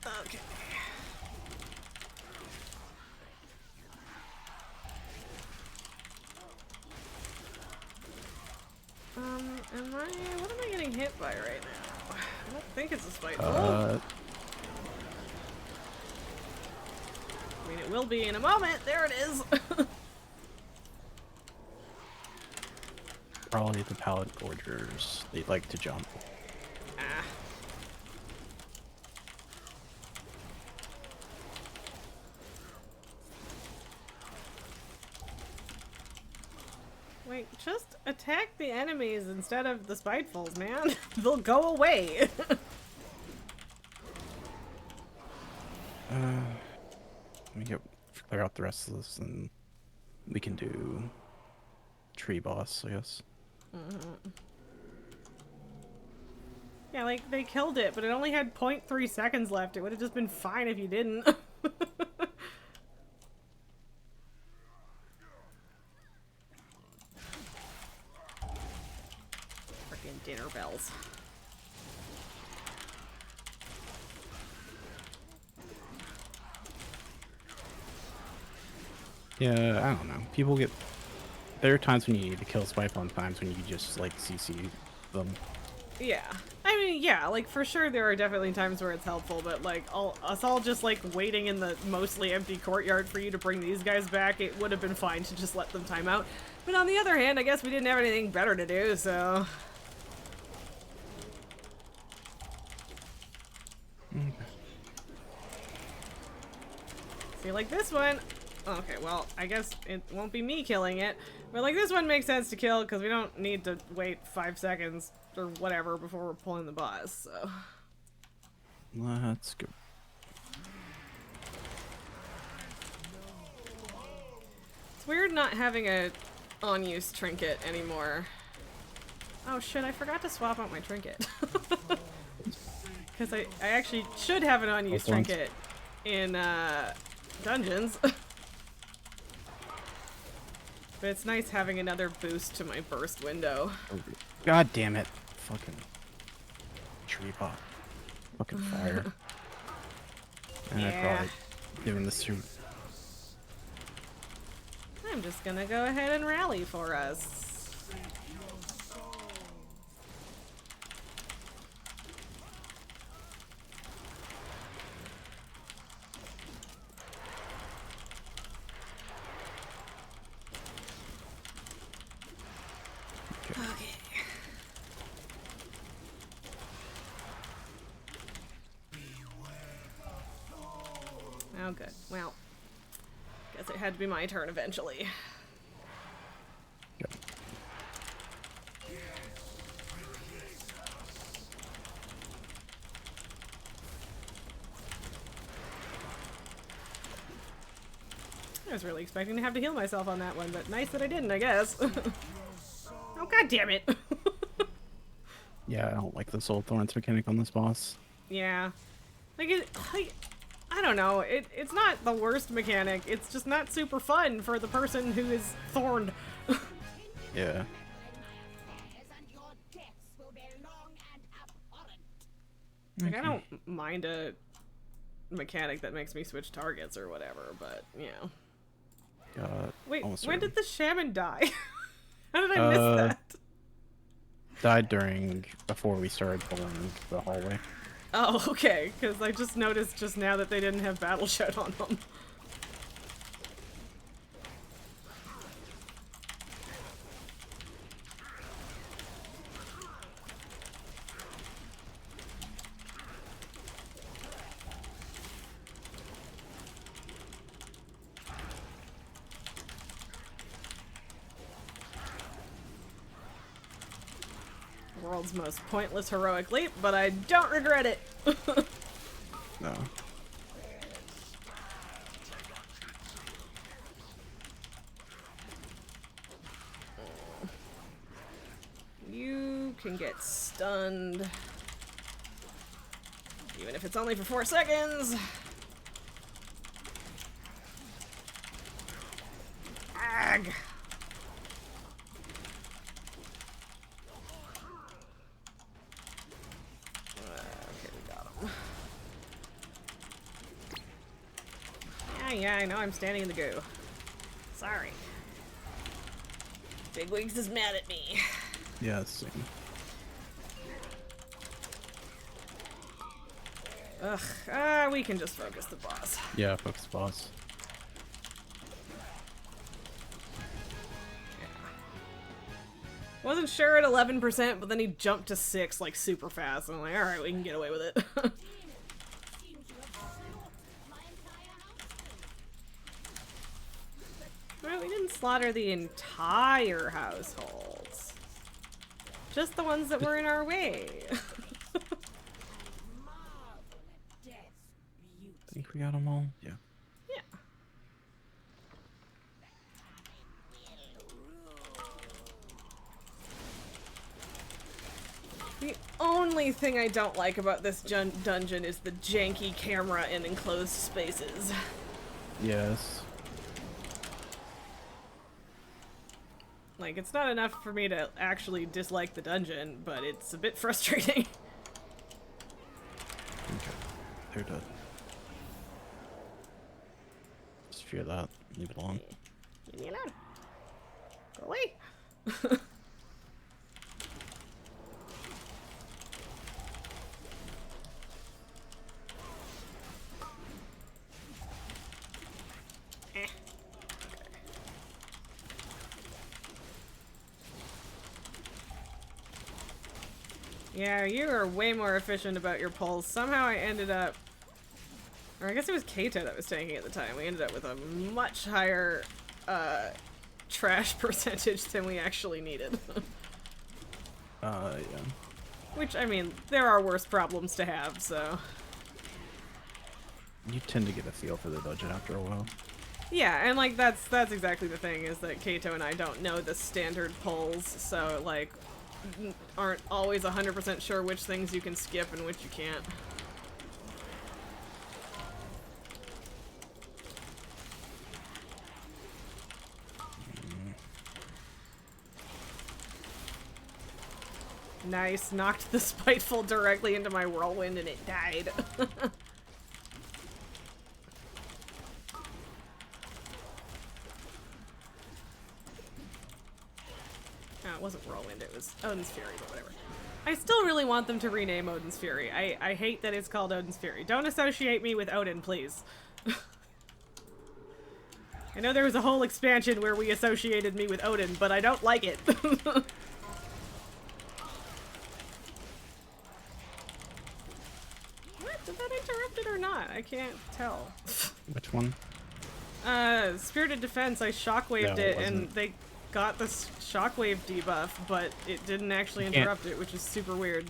Okay. What am I getting hit by right now? I don't think it's a spiteful. I mean, it will be in a moment. There it is. Probably the pallet gorgers. They like to jump. Ah. Like, just attack the enemies instead of the spitefuls, man. They'll go away. Let me clear out the rest of this, and we can do tree boss, I guess. Yeah, like, they killed it, but it only had 0.3 seconds left. It would have just been fine if you didn't. Freaking dinner bells. Yeah, I don't know. People get... There are times when you need to kill Spiteful and times when you just, like, CC them. Yeah. I mean, yeah, like, for sure there are definitely times where it's helpful, but, like, us all just, like, waiting in the mostly empty courtyard for you to bring these guys back, it would have been fine to just let them time out. But on the other hand, I guess we didn't have anything better to do, so... See, like this one... Okay, well, I guess it won't be me killing it. But, like, this one makes sense to kill because we don't need to wait 5 seconds or whatever before we're pulling the boss, so... Let's go. It's weird not having a on-use trinket anymore. Oh shit, I forgot to swap out my trinket. Because I actually should have an on-use trinket in, dungeons. But it's nice having another boost to my burst window. God damn it. Fucking tree pop. Fucking fire. And Yeah. I probably doing this through. I'm just gonna go ahead and rally for us. Oh, good. Well, guess it had to be my turn eventually. Yep. I was really expecting to have to heal myself on that one, but nice that I didn't, I guess. Oh, god damn it! Yeah, I don't like the Soul Thorns mechanic on this boss. Yeah. Like, I don't know. It's not the worst mechanic. It's just not super fun for the person who is thorned. Yeah. Like, I don't mind a mechanic that makes me switch targets or whatever, but, you know. Wait, when did the shaman die? How did I miss that? Died before we started pulling the hallway. Oh, okay, because I just noticed just now that they didn't have battle shed on them. World's most pointless heroic leap, but I don't regret it. No. You can get stunned. Even if it's only for 4 seconds. Ag! Okay, we got him. Yeah, I know I'm standing in the goo. Sorry. Bigwigs is mad at me. Yeah, it's the same. Ugh, we can just focus the boss. Yeah, focus boss. Wasn't sure at 11%, but then he jumped to 6 like super fast, and I'm like, alright, we can get away with it. Well, we didn't slaughter the entire households. Just the ones that were in our way. I think we got them all. Yeah. Yeah. The only thing I don't like about this dungeon is the janky camera in enclosed spaces. Yes. Like, it's not enough for me to actually dislike the dungeon, but it's a bit frustrating. Okay. They're dead. Just fear that. Leave it alone. Leave me alone. Go away. Yeah, you are way more efficient about your pulls. Somehow I ended up... Or I guess it was Kato that was tanking at the time. We ended up with a much higher trash percentage than we actually needed. Yeah. Which, I mean, there are worse problems to have, so... You tend to get a feel for the dungeon after a while. Yeah, and like that's exactly the thing, is that Kato and I don't know the standard pulls, so like aren't always 100% sure which things you can skip and which you can't. Nice, knocked the spiteful directly into my whirlwind and it died. It wasn't Whirlwind, it was Odin's Fury, but whatever. I still really want them to rename Odin's Fury. I hate that it's called Odin's Fury. Don't associate me with Odin, please. I know there was a whole expansion where we associated me with Odin, but I don't like it. What? Did that interrupt it or not? I can't tell. Which one? Spirited Defense, I shockwaved No, it, it and wasn't. they got the shockwave debuff, but it didn't actually interrupt it, which is super weird.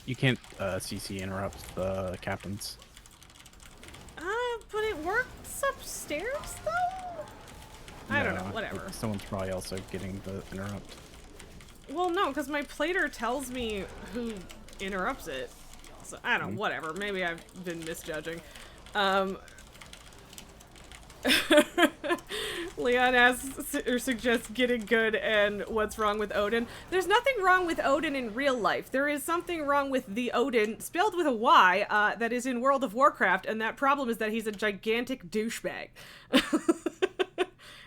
You can't CC interrupt the captains. But it works upstairs, though? I don't know, No, whatever. Someone's probably also getting the interrupt. Well, no, because my plater tells me who interrupts it. So, I don't know, whatever. Maybe I've been misjudging. Leon asks or suggests getting good and what's wrong with Odin. There's nothing wrong with Odin in real life. There is something wrong with the Odin, spelled with a Y, that is in World of Warcraft, and that problem is that he's a gigantic douchebag.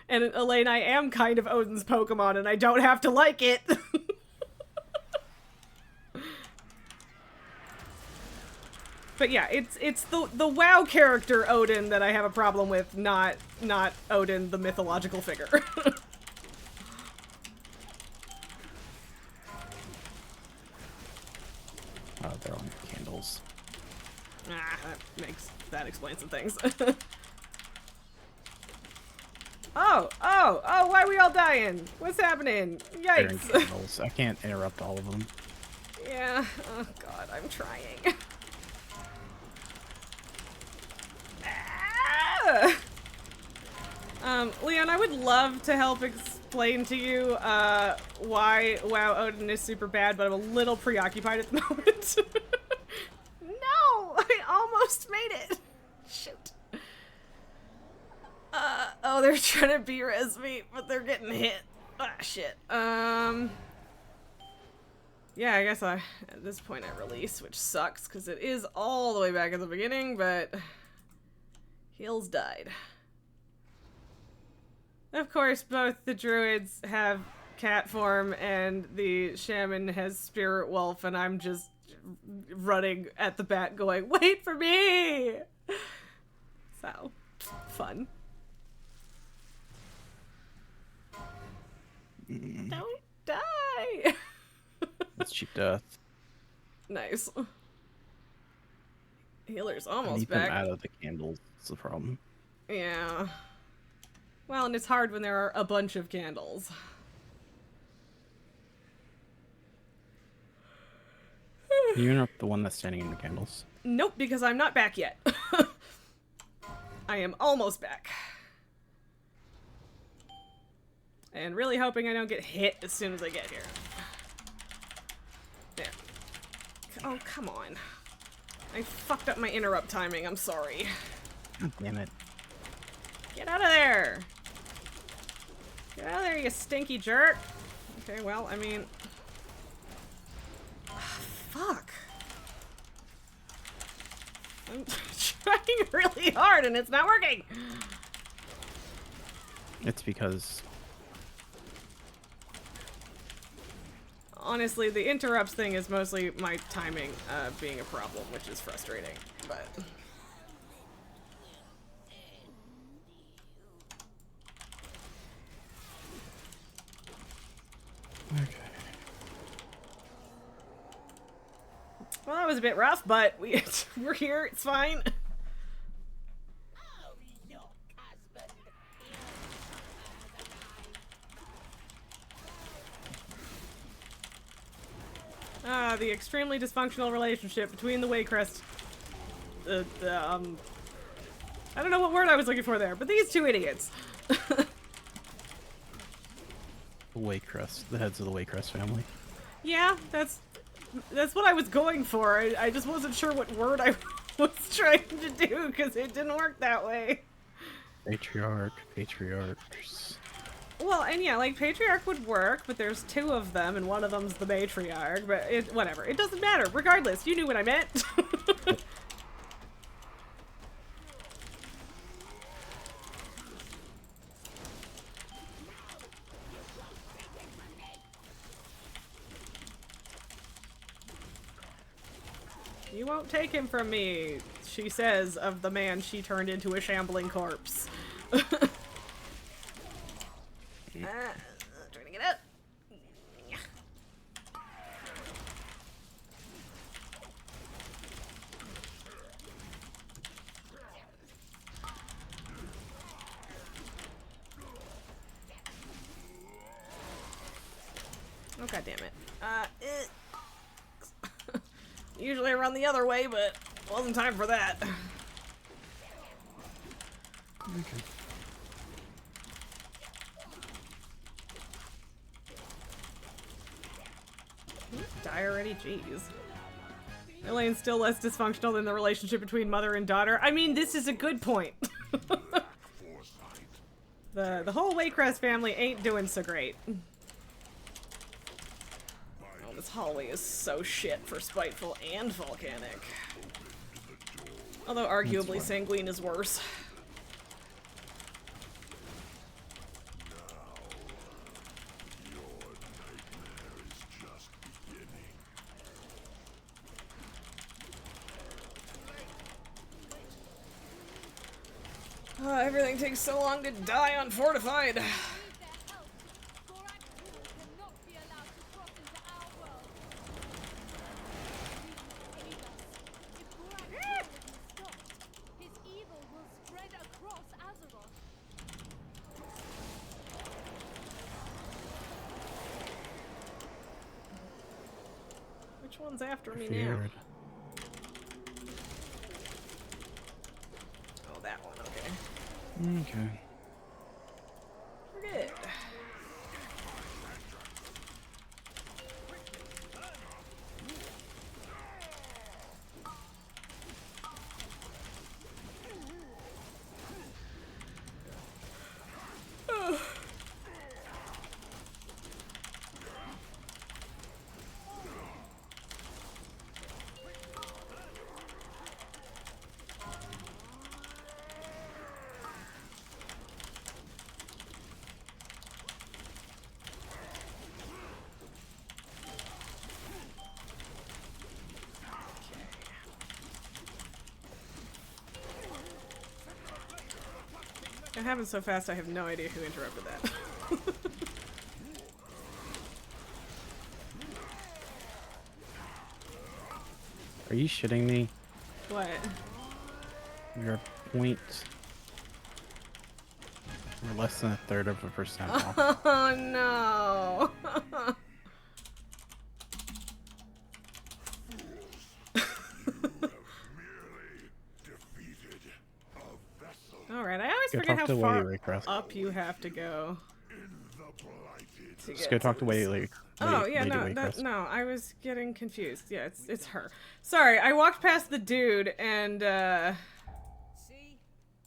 And Elaine, I am kind of Odin's Pokemon, and I don't have to like it. But yeah, it's the WoW character Odin that I have a problem with, not Odin the mythological figure. They're on candles. That explains some things. Oh, why are we all dying? What's happening? They're in Yikes. candles. I can't interrupt all of them. Yeah, oh god, I'm trying. Leon, I would love to help explain to you why WoW Odin is super bad, but I'm a little preoccupied at the moment. No! I almost made it! Shoot. Oh, they're trying to B-res me, but they're getting hit. Ah, shit. Yeah, I guess at this point I release, which sucks, because it is all the way back at the beginning, but Heels died. Of course, both the druids have cat form and the shaman has spirit wolf, and I'm just running at the back going, wait for me! So, fun. Don't die! That's cheap death. Nice. Healer's I almost need back. them out of the candles. That's the problem. Yeah. Well, and it's hard when there are a bunch of candles. Can you interrupt the one that's standing in the candles? Nope, because I'm not back yet. I am almost back. And really hoping I don't get hit as soon as I get here. There. Oh, come on. I fucked up my interrupt timing, I'm sorry. God damn it. Get out of there! Get out of there, you stinky jerk! Okay, well, I mean... Fuck. I'm trying really hard and it's not working! It's because... Honestly, the interrupts thing is mostly my timing being a problem, which is frustrating, but... Okay. Well, that was a bit rough, but we're here, it's fine. The extremely dysfunctional relationship between the Waycrest... I don't know what word I was looking for there, but these two idiots. The Waycrest. The heads of the Waycrest family. Yeah, that's what I was going for. I just wasn't sure what word I was trying to do, because it didn't work that way. Patriarch. Patriarchs. Well, and yeah, like, Patriarch would work, but there's two of them, and one of them's the Matriarch, but whatever. It doesn't matter. Regardless, you knew what I meant. You won't take him from me, she says of the man she turned into a shambling corpse. Trying to get out. Oh, god damn it. Usually I run the other way, but it wasn't time for that. Okay. Die already? Jeez. Elaine's still less dysfunctional than the relationship between mother and daughter. I mean, this is a good point. The whole Waycrest family ain't doing so great. Oh, this hallway is so shit for Spiteful and Volcanic. Although arguably Sanguine is worse. Everything takes so long to die unfortified. Which one's after me now? Feared. Oh, that one, okay. Okay. We're good. It happened so fast I have no idea who interrupted that. Are you shitting me? What? You're a point. We're less than 1/3% off. Oh no. Defeated a vessel Alright, I always Go forget talk how to far Lady Raycrest. up you have to go. in the blighted. To Let's get go talk to this. Lady Oh yeah, Lady no, Waycrest. no, I was getting confused. Yeah, it's her. Sorry, I walked past the dude and See?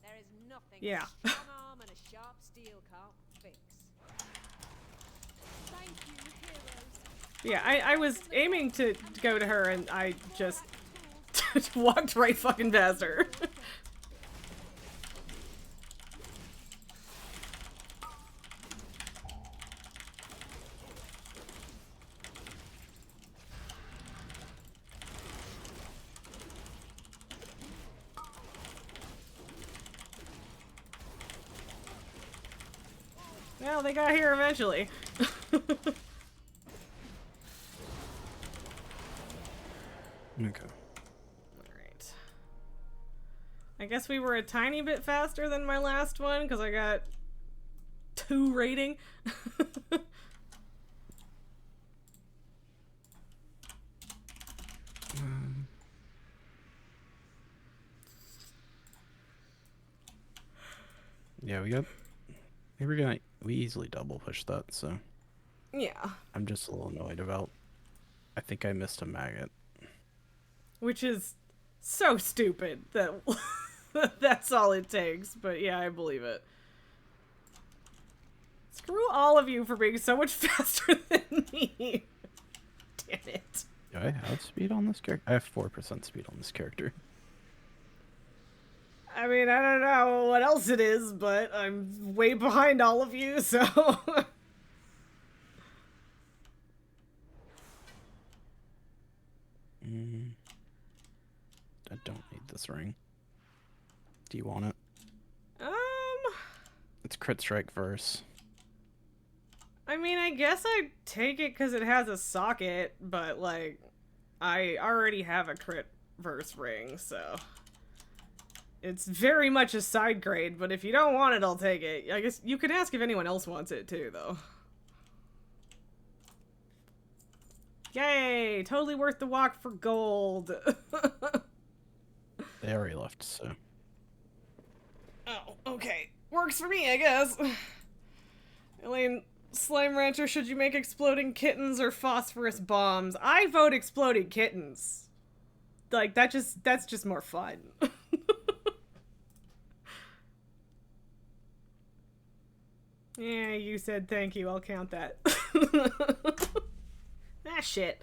There is nothing Yeah. a strong arm and a sharp steel can't fix. Thank you, heroes. yeah, I was aiming to go to her and I just walked right fucking past her. Well, they got here eventually. Okay. Alright. I guess we were a tiny bit faster than my last one because I got 2 rating. Yeah, we easily double push that, so Yeah. I'm just a little annoyed about. I think I missed a maggot. Which is so stupid that that's all it takes. But yeah, I believe it. Screw all of you for being so much faster than me. Damn it. Do I have speed on this character? I have 4% speed on this character. I mean, I don't know what else it is, but I'm way behind all of you, so... I don't need this ring. Do you want it? It's crit strike verse. I mean, I guess I'd take it because it has a socket, but, like, I already have a crit verse ring, so... It's very much a side grade, but if you don't want it, I'll take it. I guess you could ask if anyone else wants it, too, though. Yay! Totally worth the walk for gold! They already left, so... Oh, okay. Works for me, I guess. Elaine, Slime Rancher, should you make exploding kittens or phosphorus bombs? I vote exploding kittens. Like, that's just more fun. Yeah, you said thank you, I'll count that. Ah, shit.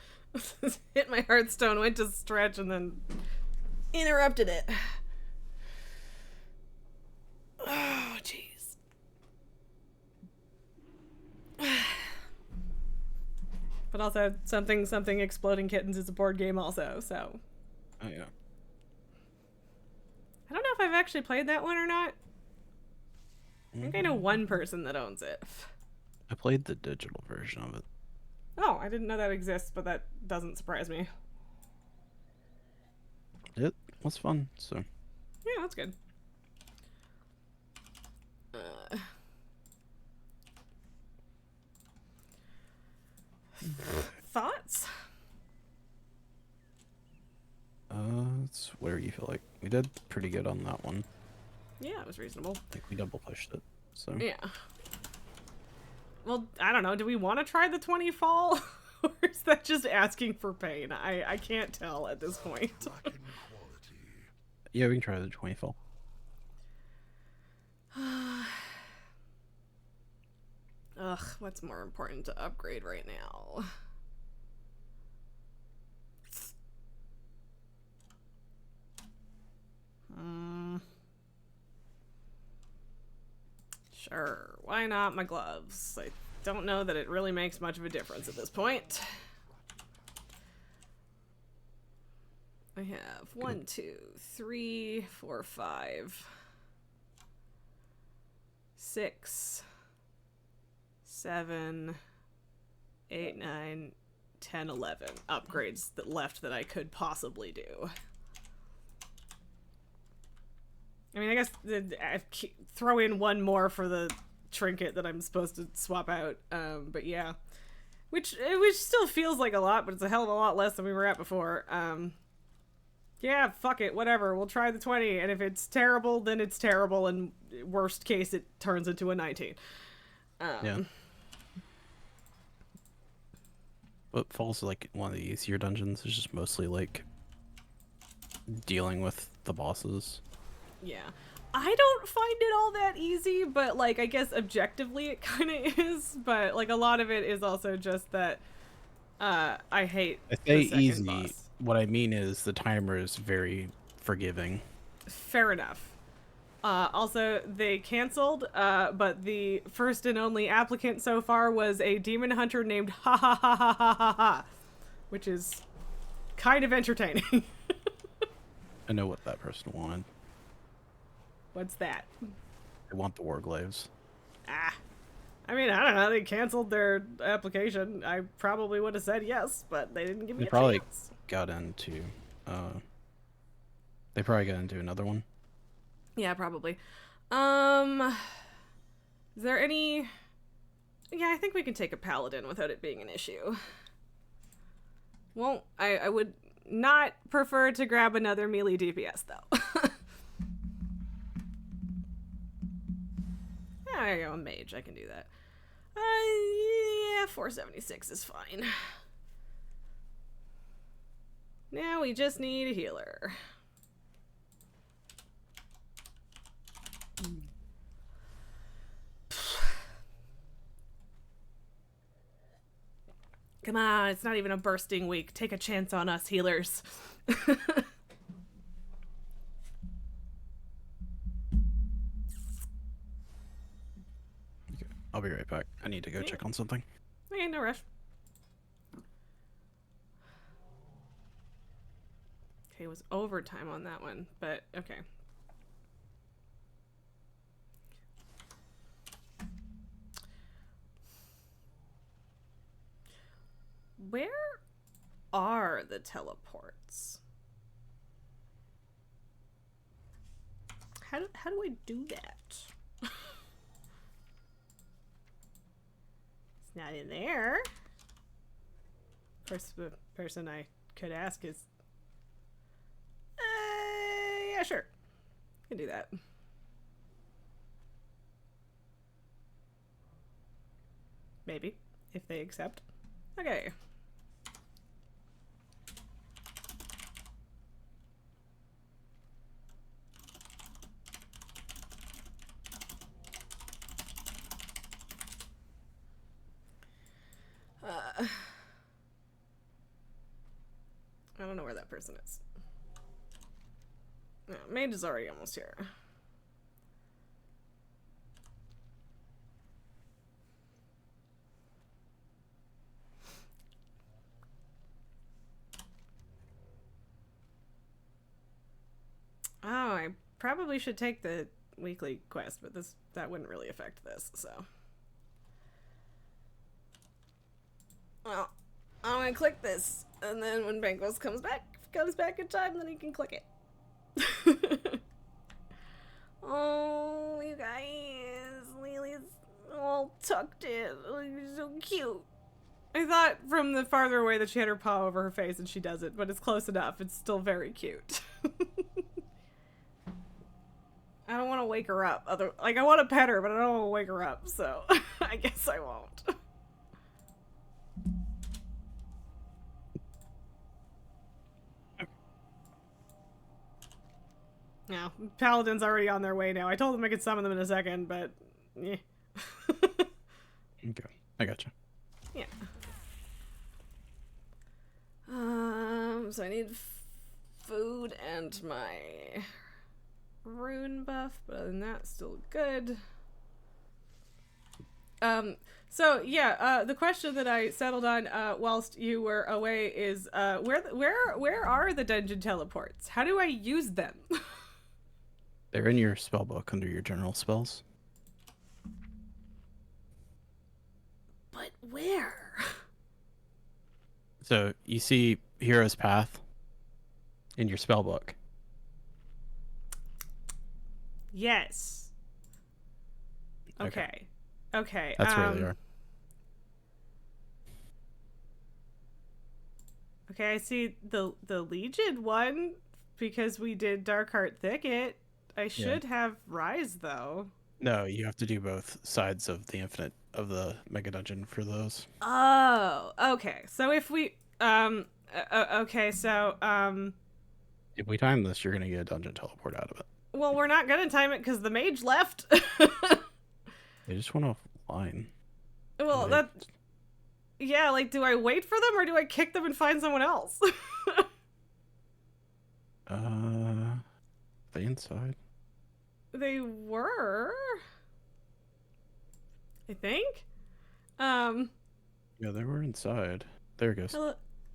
Hit my Hearthstone, went to stretch, and then interrupted it. Oh, jeez. But also, something Exploding Kittens is a board game also, so... Oh, yeah. I don't know if I've actually played that one or not. I think I know one person that owns it. I played the digital version of it. Oh, I didn't know that exists, but that doesn't surprise me. It was fun, so... Yeah, that's good. Thoughts? It's whatever you feel like. We did pretty good on that one. Yeah, it was reasonable. I think we double pushed it, so... Yeah. Well, I don't know. Do we want to try the 20 fall? Or is that just asking for pain? I can't tell at this point. Lacking quality. Yeah, we can try the 20 fall. Ugh, what's more important to upgrade right now? Sure, why not my gloves? I don't know that it really makes much of a difference at this point. I have 1, 2, 3, 4, 5, 6, 7, 8, 9, 10, 11 upgrades that left that I could possibly do. I mean, I guess throw in one more for the trinket that I'm supposed to swap out. But yeah, which still feels like a lot, but it's a hell of a lot less than we were at before. Yeah, fuck it, whatever. We'll try the 20, and if it's terrible, then it's terrible, and worst case, it turns into a 19. Yeah. What falls like one of the easier dungeons is just mostly like dealing with the bosses. Yeah. I don't find it all that easy, but like I guess objectively it kind of is, but like a lot of it is also just that I hate I say the second easy. boss. What I mean is the timer is very forgiving. Fair enough. Also, they canceled, but the first and only applicant so far was a demon hunter named Ha Ha Ha Ha Ha Ha Ha, which is kind of entertaining. I know what that person wanted. What's that? They want the warglaves. Ah. I mean, I don't know. They canceled their application. I probably would have said yes, but they didn't give me They a probably chance. got into. They probably got into another one. Yeah, probably. Is there any... Yeah, I think we can take a paladin without it being an issue. Won't... I would not prefer to grab another melee DPS, though. There you go, a mage. I can do that. Yeah, 476 is fine. Now we just need a healer. Come on, it's not even a bursting week. Take a chance on us, healers. Okay, I'll be right back. I need to go check on something. Okay, no rush. Okay, it was overtime on that one, but okay. Where are the teleports? How do I do that? It's not in there. Of course, the person I could ask is... yeah, sure. Can do that. Maybe, if they accept. Okay. I don't know where that person is. No, mage is already almost here. Oh, I probably should take the weekly quest, but that wouldn't really affect this, so. Well, I'm gonna click this, and then when Banquos comes back in time, then he can click it. Oh, you guys, Lily's all tucked in. Oh, you're so cute. I thought from the farther away that she had her paw over her face and she doesn't, but it's close enough. It's still very cute. I don't want to wake her up. I want to pet her, but I don't want to wake her up, so I guess I won't. No, Paladin's already on their way now. I told them I could summon them in a second, but... yeah. Okay, I gotcha. Yeah. So I need food and my rune buff, but other than that, still good. So yeah, the question that I settled on whilst you were away is where are the dungeon teleports? How do I use them? They're in your spell book under your general spells. But where? So you see Hero's Path in your spell book. Yes. Okay. Okay. That's where they are. Okay, I see the Legion one because we did Darkheart Thicket. I should have Rise though. No, you have to do both sides of the infinite of the mega dungeon for those. Oh, okay. So if we okay, so If we time this, you're gonna get a dungeon teleport out of it. well, we're not gonna time it because the mage left. They just went offline. Well, They- that yeah, like, do I wait for them or do I kick them and find someone else? They inside. They were, I think. Yeah, they were inside. There it goes.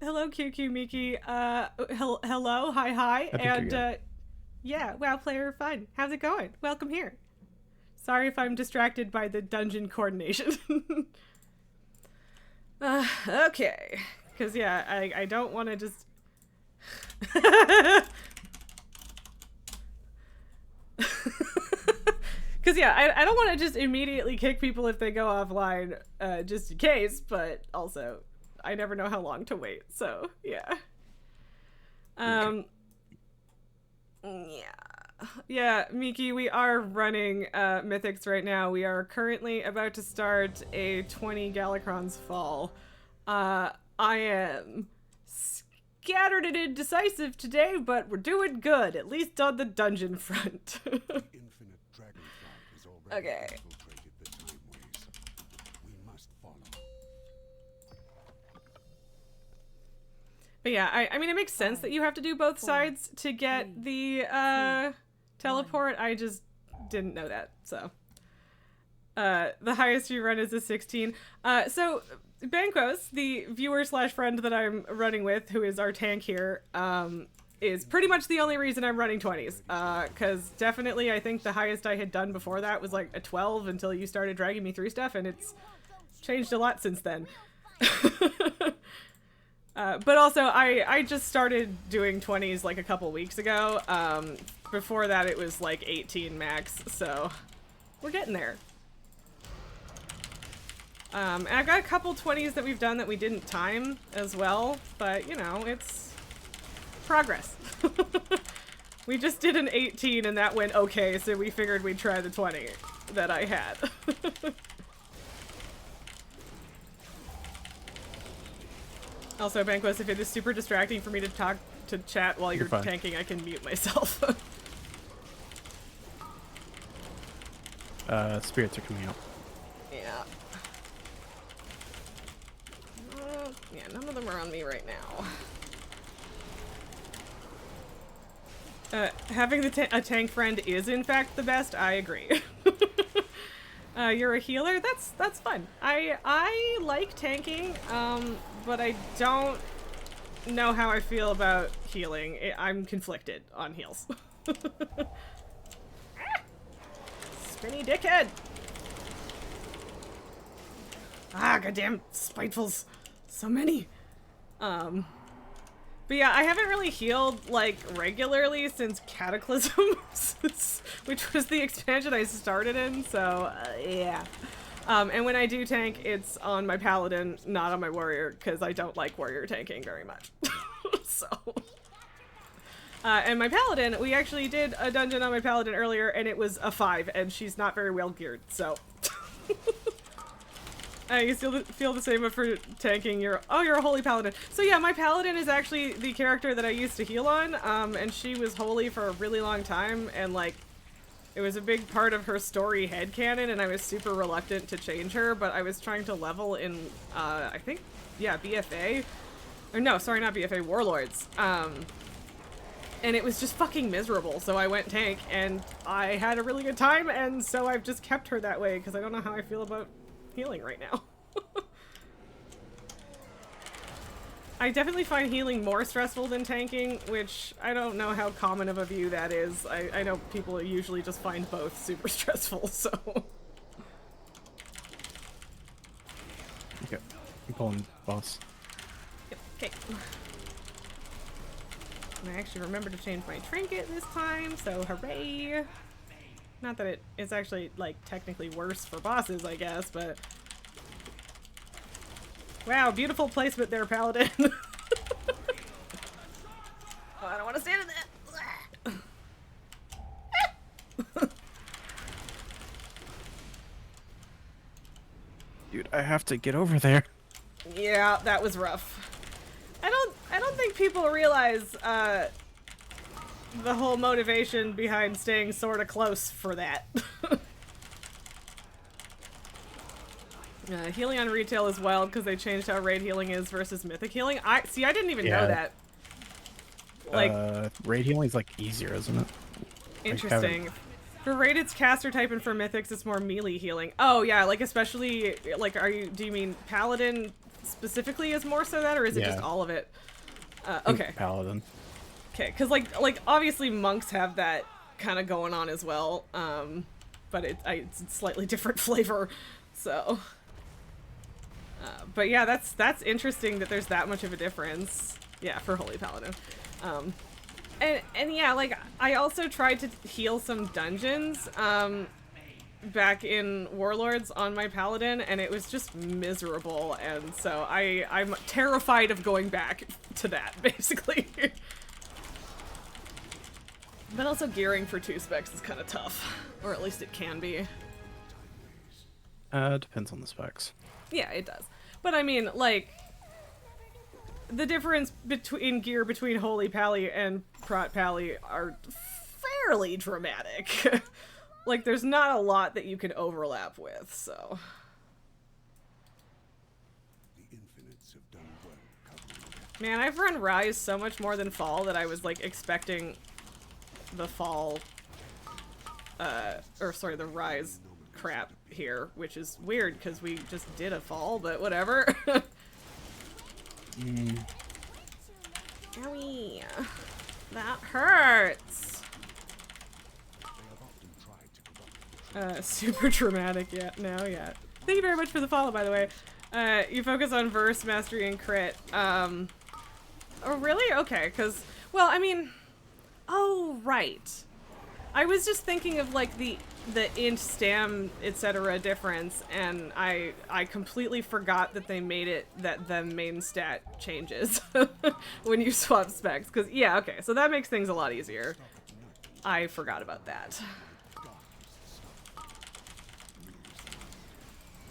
Hello, QQ Miki. Hello, hi, think and you're good. yeah, WoW player fun. How's it going? Welcome here. Sorry if I'm distracted by the dungeon coordination. Okay, because yeah, I don't want to just. Because yeah, I don't want to just immediately kick people if they go offline, just in case, but also I never know how long to wait, so yeah. Yeah, Miki, we are running Mythics right now. We are currently about to start a 20 Galacrons fall. I am scattered and indecisive today, but we're doing good, at least on the dungeon front. Infinite dragonflight has already Okay. infiltrated the time waves. We must follow. But yeah, I mean, it makes sense that you have to do both sides to get the teleport. I just didn't know that, so. The highest you run is a 16. So, Banquos, the viewer/friend that I'm running with, who is our tank here, is pretty much the only reason I'm running 20s. Because definitely I think the highest I had done before that was like a 12 until you started dragging me through stuff, and it's changed a lot since then. But also, I just started doing 20s like a couple weeks ago. Before that, it was like 18 max, so we're getting there. And I've got a couple 20s that we've done that we didn't time as well, but you know, it's progress. We just did an 18 and that went okay, so we figured we'd try the 20 that I had. Also, Banquos, if it is super distracting for me to chat while you're fine. tanking, I can mute myself. Spirits are coming out. Yeah. Yeah, none of them are on me right now. Having a tank friend is in fact the best. I agree. You're a healer. That's fun. I like tanking, but I don't know how I feel about healing. I'm conflicted on heals. Spinny dickhead. Ah, goddamn spitefuls. So many. But yeah, I haven't really healed, like, regularly since Cataclysm, which was the expansion I started in, so, yeah. And when I do tank, it's on my Paladin, not on my Warrior, because I don't like Warrior tanking very much. So. And my Paladin, we actually did a dungeon on my Paladin earlier, and it was a 5, and she's not very well geared, so. You still feel the same for tanking you're a holy paladin. So yeah, my paladin is actually the character that I used to heal on, and she was holy for a really long time, and like, it was a big part of her story headcanon, and I was super reluctant to change her, but I was trying to level in, I think, yeah, BFA. Or no, sorry, not BFA, Warlords. And it was just fucking miserable, so I went tank, and I had a really good time, and so I've just kept her that way, because I don't know how I feel about healing right now. I definitely find healing more stressful than tanking, which I don't know how common of a view that is. I know people usually just find both super stressful, so. Okay, I'm pulling boss. Yep, okay. And I actually remembered to change my trinket this time, so hooray! Not that it's actually, like, technically worse for bosses, I guess, but... Wow, beautiful placement there, Paladin. Oh, I don't want to stand in that. Dude, I have to get over there. Yeah, that was rough. I don't think people realize, the whole motivation behind staying sort of close for that. Healing on retail is wild because they changed how raid healing is versus mythic healing. I didn't even know that. Like, raid healing is like easier, isn't it? interesting. For raid, it's caster type, and for mythics, it's more melee healing. Oh yeah, like especially like, do you mean paladin specifically is more so that, or is it just all of it? Okay. Paladin. Okay, because like obviously monks have that kind of going on as well, but it's a slightly different flavor. So, but yeah, that's interesting that there's that much of a difference. Yeah, for Holy Paladin, and yeah, like I also tried to heal some dungeons back in Warlords on my Paladin, and it was just miserable, and so I'm terrified of going back to that basically. But also gearing for 2 specs is kind of tough. Or at least it can be. Depends on the specs. Yeah, it does. But I mean, like, the difference in gear between Holy Pally and Prot Pally are fairly dramatic. Like, there's not a lot that you can overlap with, so... The infinites have done well covering. Man, I've run Rise so much more than Fall that I was, like, expecting the Fall, the Rise crap here, which is weird because we just did a Fall, but whatever. Owie. That hurts. Super dramatic, yeah. No, yeah. Thank you very much for the follow, by the way. You focus on verse, mastery, and crit. Oh, really? Okay, because, well, I mean... Oh, right. I was just thinking of, like, the int, stam, etc. difference, and I completely forgot that they made it that the main stat changes when you swap specs. Because, yeah, okay, so that makes things a lot easier. I forgot about that.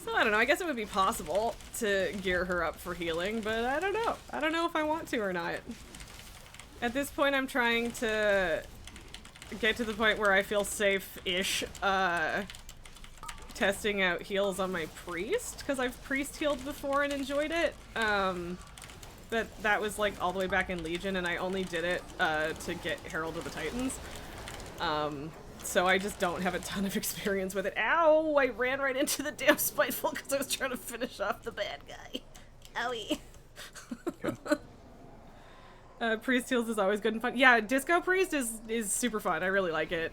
So, I don't know, I guess it would be possible to gear her up for healing, but I don't know. I don't know if I want to or not. At this point, I'm trying to get to the point where I feel safe-ish, testing out heals on my priest, because I've priest healed before and enjoyed it. But that was, like, all the way back in Legion, and I only did it, to get Herald of the Titans. So I just don't have a ton of experience with it. Ow! I ran right into the damn Spiteful because I was trying to finish off the bad guy. Owie. Priest heals is always good and fun. Yeah, Disco Priest is super fun. I really like it.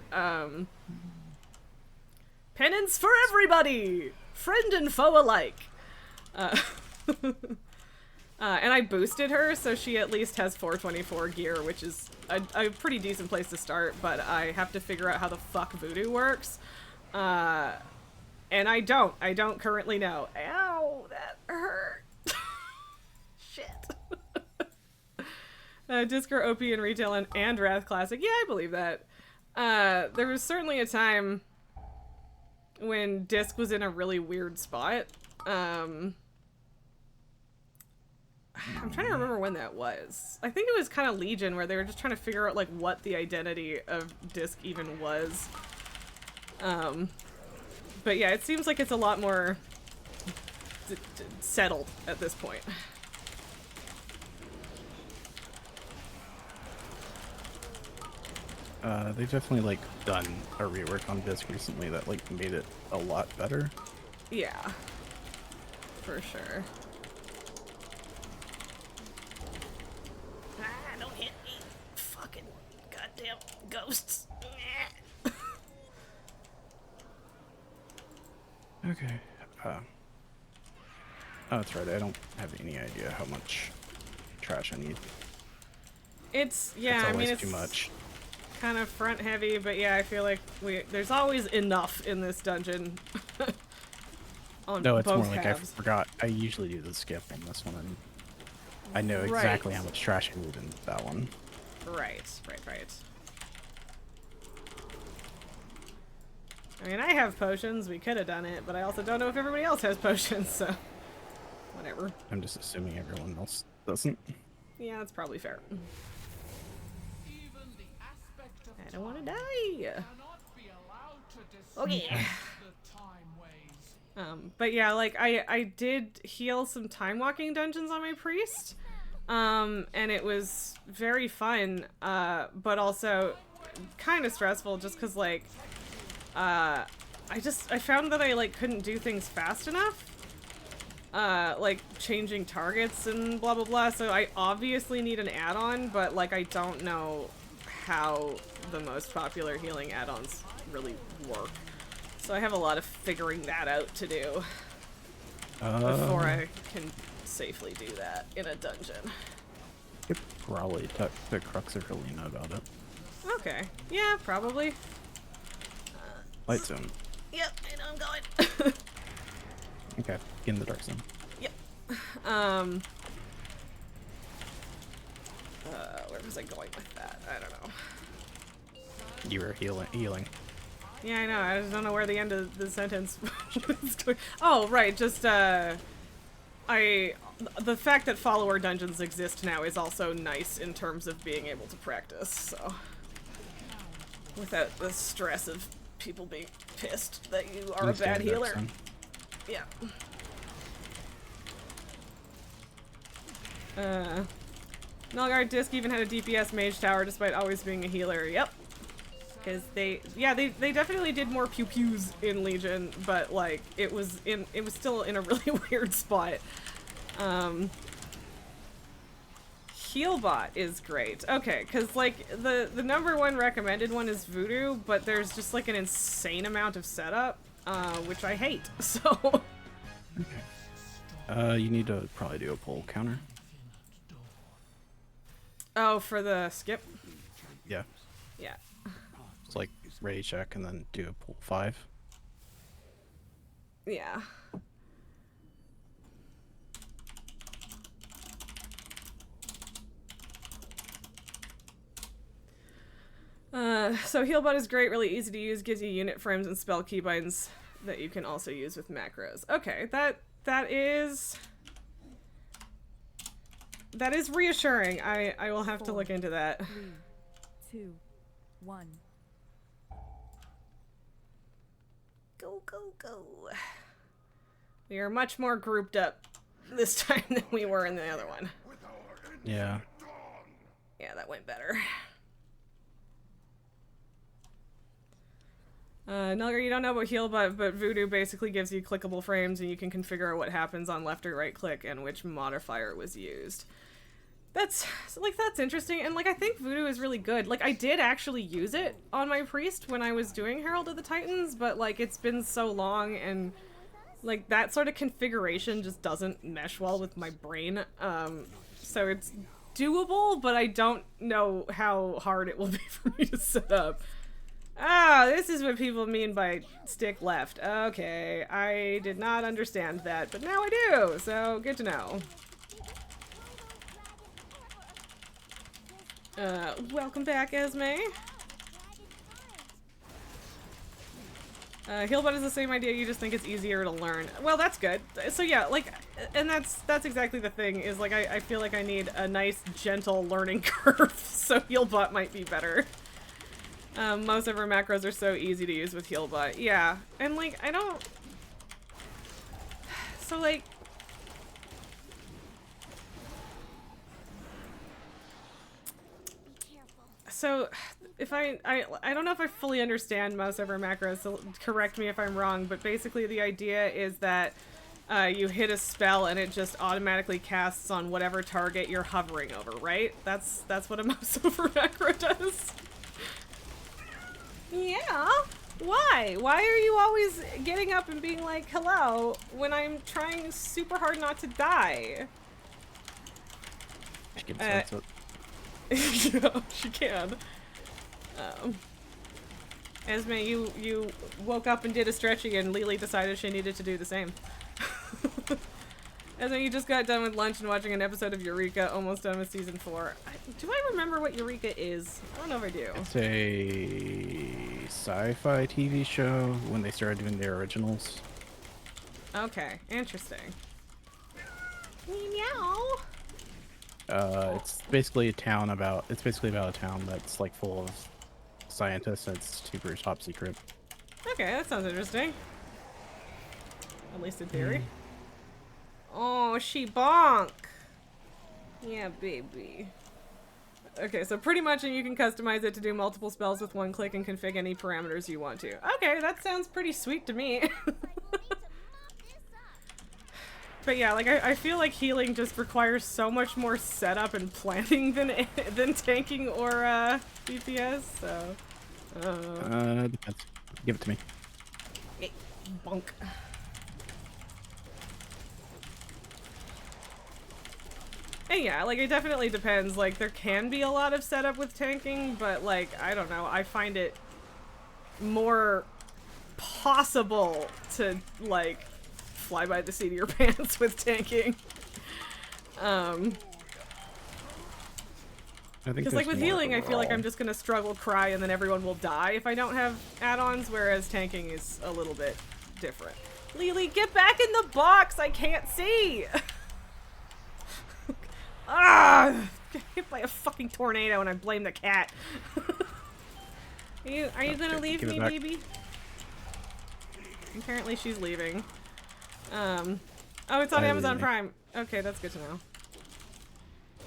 Penance for everybody! Friend and foe alike. And I boosted her, so she at least has 424 gear, which is a pretty decent place to start, but I have to figure out how the fuck voodoo works. And I don't currently know. Ow, that hurt. Shit. Disco OP in retail and Wrath Classic. Yeah, I believe that. There was certainly a time when Disc was in a really weird spot. I'm trying to remember when that was. I think it was kind of Legion, where they were just trying to figure out, like, what the identity of Disc even was. But yeah, it seems like it's a lot more settled at this point. They've definitely, like, done a rework on Disc recently that, like, made it a lot better. Yeah. For sure. Don't hit me. Fucking goddamn ghosts. Okay. Oh, that's right. I don't have any idea how much trash I need. It's, yeah, That's I always mean, it's too much. kind of front heavy, but yeah, I feel like there's always enough in this dungeon. On No, it's both more like halves. I forgot. I usually do the skip on this one, and I know exactly how much trash I need in that one. Right. I mean, I have potions. We could have done it, but I also don't know if everybody else has potions, so whatever. I'm just assuming everyone else doesn't. Yeah, that's probably fair. Even the aspect of I don't want to time die. cannot be allowed to Oh yeah. the time ways. But yeah, like I did heal some time walking dungeons on my priest, and it was very fun, but also kind of stressful just because like I found that I like couldn't do things fast enough, like changing targets and blah blah blah. So I obviously need an add-on, but like I don't know how the most popular healing add-ons really work. So I have a lot of figuring that out to do before I can safely do that in a dungeon. You could probably talk to Crux or Helena about it. Okay. Yeah, probably. Light zone. Yep, I know I'm going. Okay, get in the dark zone. Yep. Where was I going with that? I don't know. You were healing. Yeah, I know. I just don't know where the end of the sentence was going. Oh, right. Just, the fact that follower dungeons exist now is also nice in terms of being able to practice, so. Without the stress of people being pissed that you are a bad healer. Yeah. Nulguard Disc even had a DPS mage tower despite always being a healer. Yep. Because they definitely did more pew pews in Legion, but like it was still in a really weird spot. Healbot is great. Okay, because like the number one recommended one is Voodoo, but there's just like an insane amount of setup, which I hate. So. Okay. You need to probably do a pull counter. Oh, for the skip? Yeah. Yeah. It's like ready check and then do a pull 5. Yeah. So Healbot is great, really easy to use, gives you unit frames and spell keybinds that you can also use with macros. Okay, that is reassuring. I will have to look into that. 3, 2, 1. Go. We are much more grouped up this time than we were in the other one. Yeah. Yeah, that went better. Nulgar, you don't know about Healbot, but Voodoo basically gives you clickable frames and you can configure what happens on left or right click and which modifier was used. That's interesting, and like I think Voodoo is really good. Like I did actually use it on my priest when I was doing Herald of the Titans, but like it's been so long and like that sort of configuration just doesn't mesh well with my brain. So it's doable, but I don't know how hard it will be for me to set up. Ah, this is what people mean by stick left. Okay, I did not understand that, but now I do, so good to know. Welcome back, Esme. Healbot is the same idea, you just think it's easier to learn. Well, that's good. So yeah, like, and that's exactly the thing, is like, I feel like I need a nice, gentle learning curve, so Healbot might be better. Most of our macros are so easy to use with Healbot. Yeah, and like, I don't... So like... So, if I don't know if I fully understand most of our macros, so correct me if I'm wrong, but basically the idea is that you hit a spell and it just automatically casts on whatever target you're hovering over, right? That's what a mouse over macro does. Yeah? Why? Why are you always getting up and being like, hello, when I'm trying super hard not to die? She can sense it. Yeah, she can. Esme, you woke up and did a stretchy, and Lily decided she needed to do the same. Esme, you just got done with lunch and watching an episode of Eureka, almost done with season 4. Do I remember what Eureka is? I don't know if I do. It's a sci-fi TV show when they started doing their originals. Okay, interesting. Meow. It's basically a town about a town that's like full of scientists, and it's super top secret. Okay, that sounds interesting. At least in theory. Oh, she bonk. Yeah, baby. Okay, so pretty much you can customize it to do multiple spells with one click and config any parameters you want to. Okay, that sounds pretty sweet to me. But yeah, like I feel like healing just requires so much more setup and planning than tanking or DPS. So, Depends. Give it to me. hey, bonk. And yeah, like it definitely depends. Like there can be a lot of setup with tanking, but like I don't know, I find it more possible to like fly by the seat of your pants with tanking. Because like with healing, I feel like I'm just gonna struggle, cry, and then everyone will die if I don't have add-ons, whereas tanking is a little bit different. Lily, get back in the box! I can't see! Ah! Get hit by a fucking tornado and I blame the cat. Are you gonna leave me, baby? Apparently she's leaving. Oh, it's on Bye, Amazon Lily. Prime. Okay, that's good to know.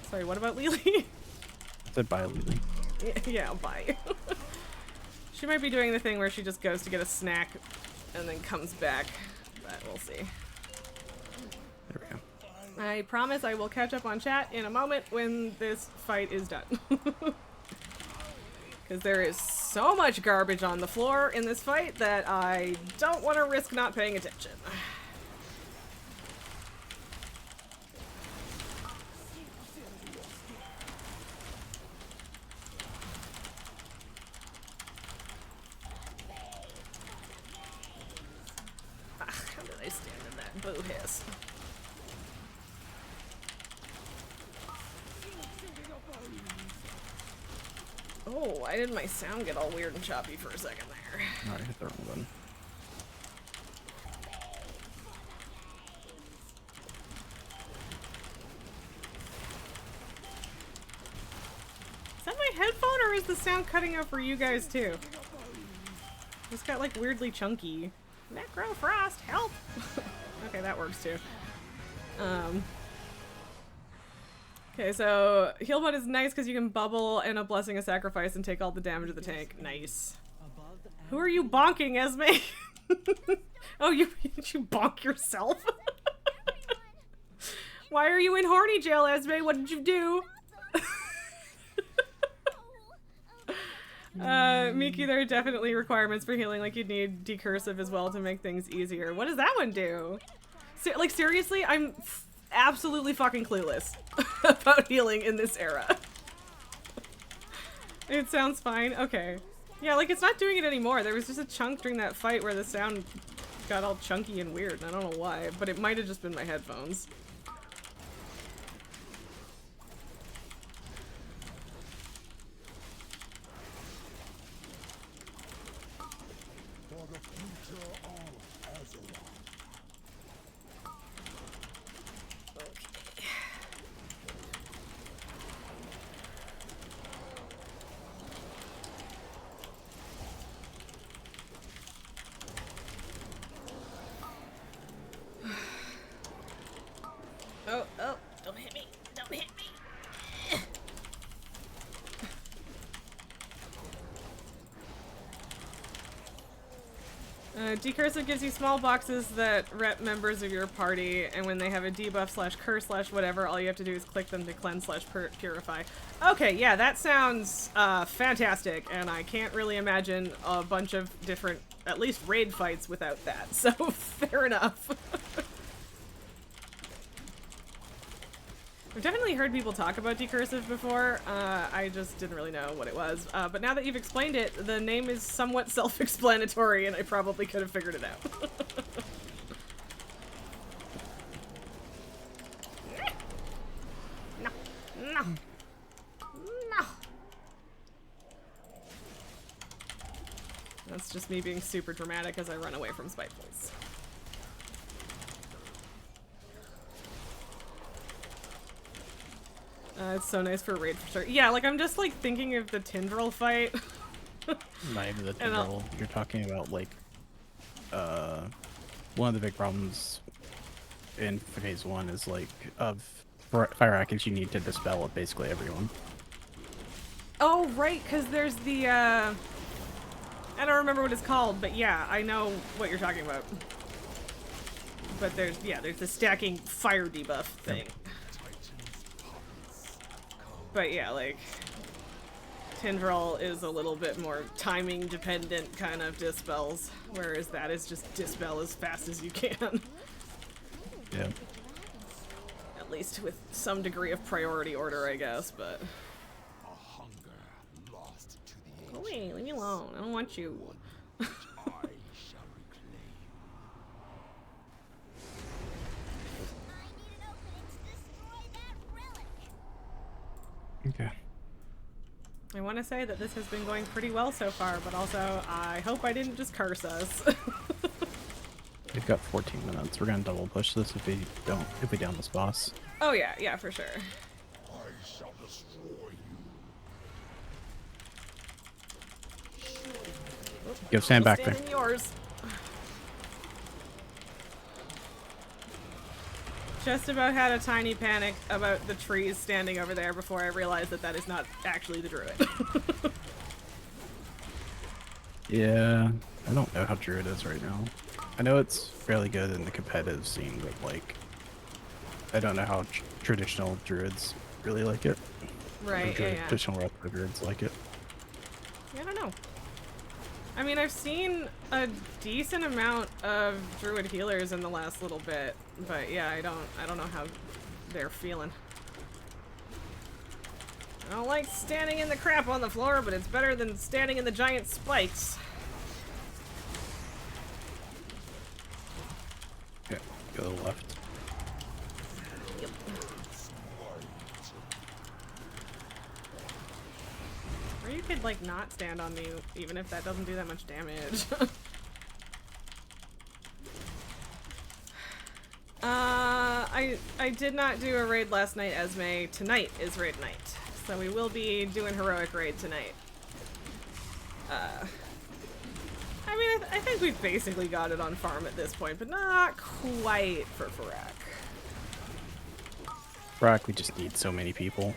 Sorry, what about Lily? Said bye, Lily. Yeah, bye. She might be doing the thing where she just goes to get a snack and then comes back, but we'll see. There we go. I promise I will catch up on chat in a moment when this fight is done. Because there is so much garbage on the floor in this fight that I don't want to risk not paying attention. How did I stand in that boo hiss? Oh, why did my sound get all weird and choppy for a second there? Alright, hit the wrong button. Is that my headphone or is the sound cutting out for you guys too? It's got like weirdly chunky. Necro Frost, help! Okay, that works too. Okay, so heal mode is nice because you can bubble and a blessing of sacrifice and take all the damage of the tank. Nice. Who are you bonking, Esme? Oh, you bonk yourself? Why are you in horny jail, Esme? What did you do? Miki, there are definitely requirements for healing, like you'd need decursive as well to make things easier. What does that one do? Like seriously, I'm absolutely fucking clueless about healing in this era. It sounds fine. Okay. Yeah, like it's not doing it anymore. There was just a chunk during that fight where the sound got all chunky and weird, and I don't know why, but it might have just been my headphones. For the future of Azeroth. Oh, don't hit me. Don't hit me. Decursive gives you small boxes that rep members of your party, and when they have a debuff slash curse slash whatever, all you have to do is click them to cleanse slash purify. Okay, yeah, that sounds fantastic, and I can't really imagine a bunch of different, at least raid fights without that, so fair enough. I've definitely heard people talk about decursive before. I just didn't really know what it was. But now that you've explained it, the name is somewhat self-explanatory, and I probably could have figured it out. No. No. No. That's just me being super dramatic as I run away from spitefuls. It's so nice for raid for sure. Yeah, like I'm just like thinking of the Tindril fight. Not even the Tindril. You're talking about like one of the big problems in phase 1 is like of fire actives you need to dispel basically everyone. Oh right, because there's the I don't remember what it's called, but yeah, I know what you're talking about. But there's the stacking fire debuff thing. But yeah, like, Tindril is a little bit more timing dependent kind of dispels, whereas that is just dispel as fast as you can. Yeah. At least with some degree of priority order, I guess, but... A hunger lost to the Go away, leave me alone, I don't want you. I shall reclaim. Okay. I want to say that this has been going pretty well so far, but also I hope I didn't just curse us. We've got 14 minutes. We're gonna double push this if we down this boss. Oh yeah, for sure. I shall destroy you. Go stand back Stand there. in yours. Just about had a tiny panic about the trees standing over there before I realized that that is not actually the druid. Yeah, I don't know how druid is right now. I know it's fairly good in the competitive scene, but like, I don't know how traditional druids really like it. Right, Or yeah. traditional retro druids like it. I don't know. I mean, I've seen a decent amount of druid healers in the last little bit, but yeah, I don't know how they're feeling. I don't like standing in the crap on the floor, but it's better than standing in the giant spikes. Okay, go to the left. Or you could, like, not stand on me, even if that doesn't do that much damage. I did not do a raid last night, Esme. Tonight is raid night. So we will be doing heroic raid tonight. I mean, I think we've basically got it on farm at this point, but not quite for Farak. Brock, we just need so many people.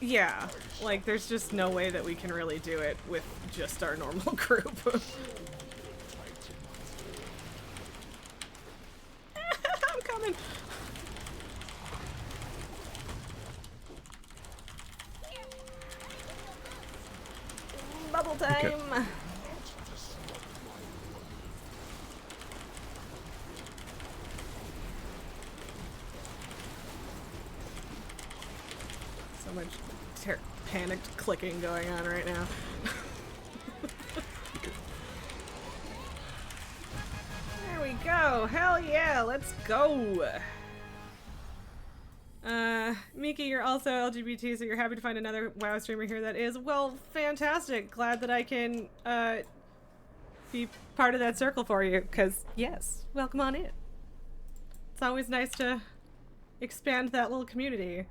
Yeah, like, there's just no way that we can really do it with just our normal group. I'm coming! Bubble time! Okay. So much panicked clicking going on right now. There we go! Hell yeah! Let's go! Miki, you're also LGBT, so you're happy to find another WoW streamer here that is. Well, fantastic! Glad that I can, be part of that circle for you, because, yes, welcome on in. It's always nice to expand that little community.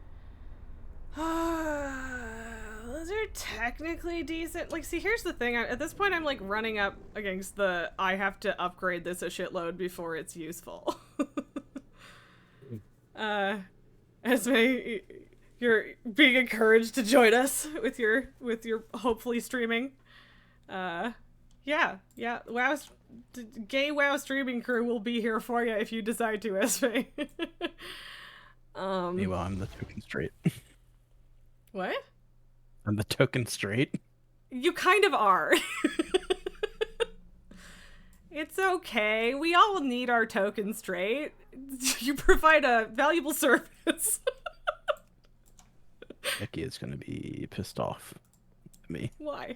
Those are technically decent. Like, see, here's the thing. At this point, I'm, like, running up against the I have to upgrade this a shitload before it's useful. Esme, you're being encouraged to join us with your hopefully streaming. Yeah. WoW, gay WoW streaming crew will be here for you if you decide to, Esme. Meanwhile, I'm the token straight. What? I'm the token straight. You kind of are. It's okay. We all need our token straight. You provide a valuable service. Becky is gonna be pissed off at me. Why?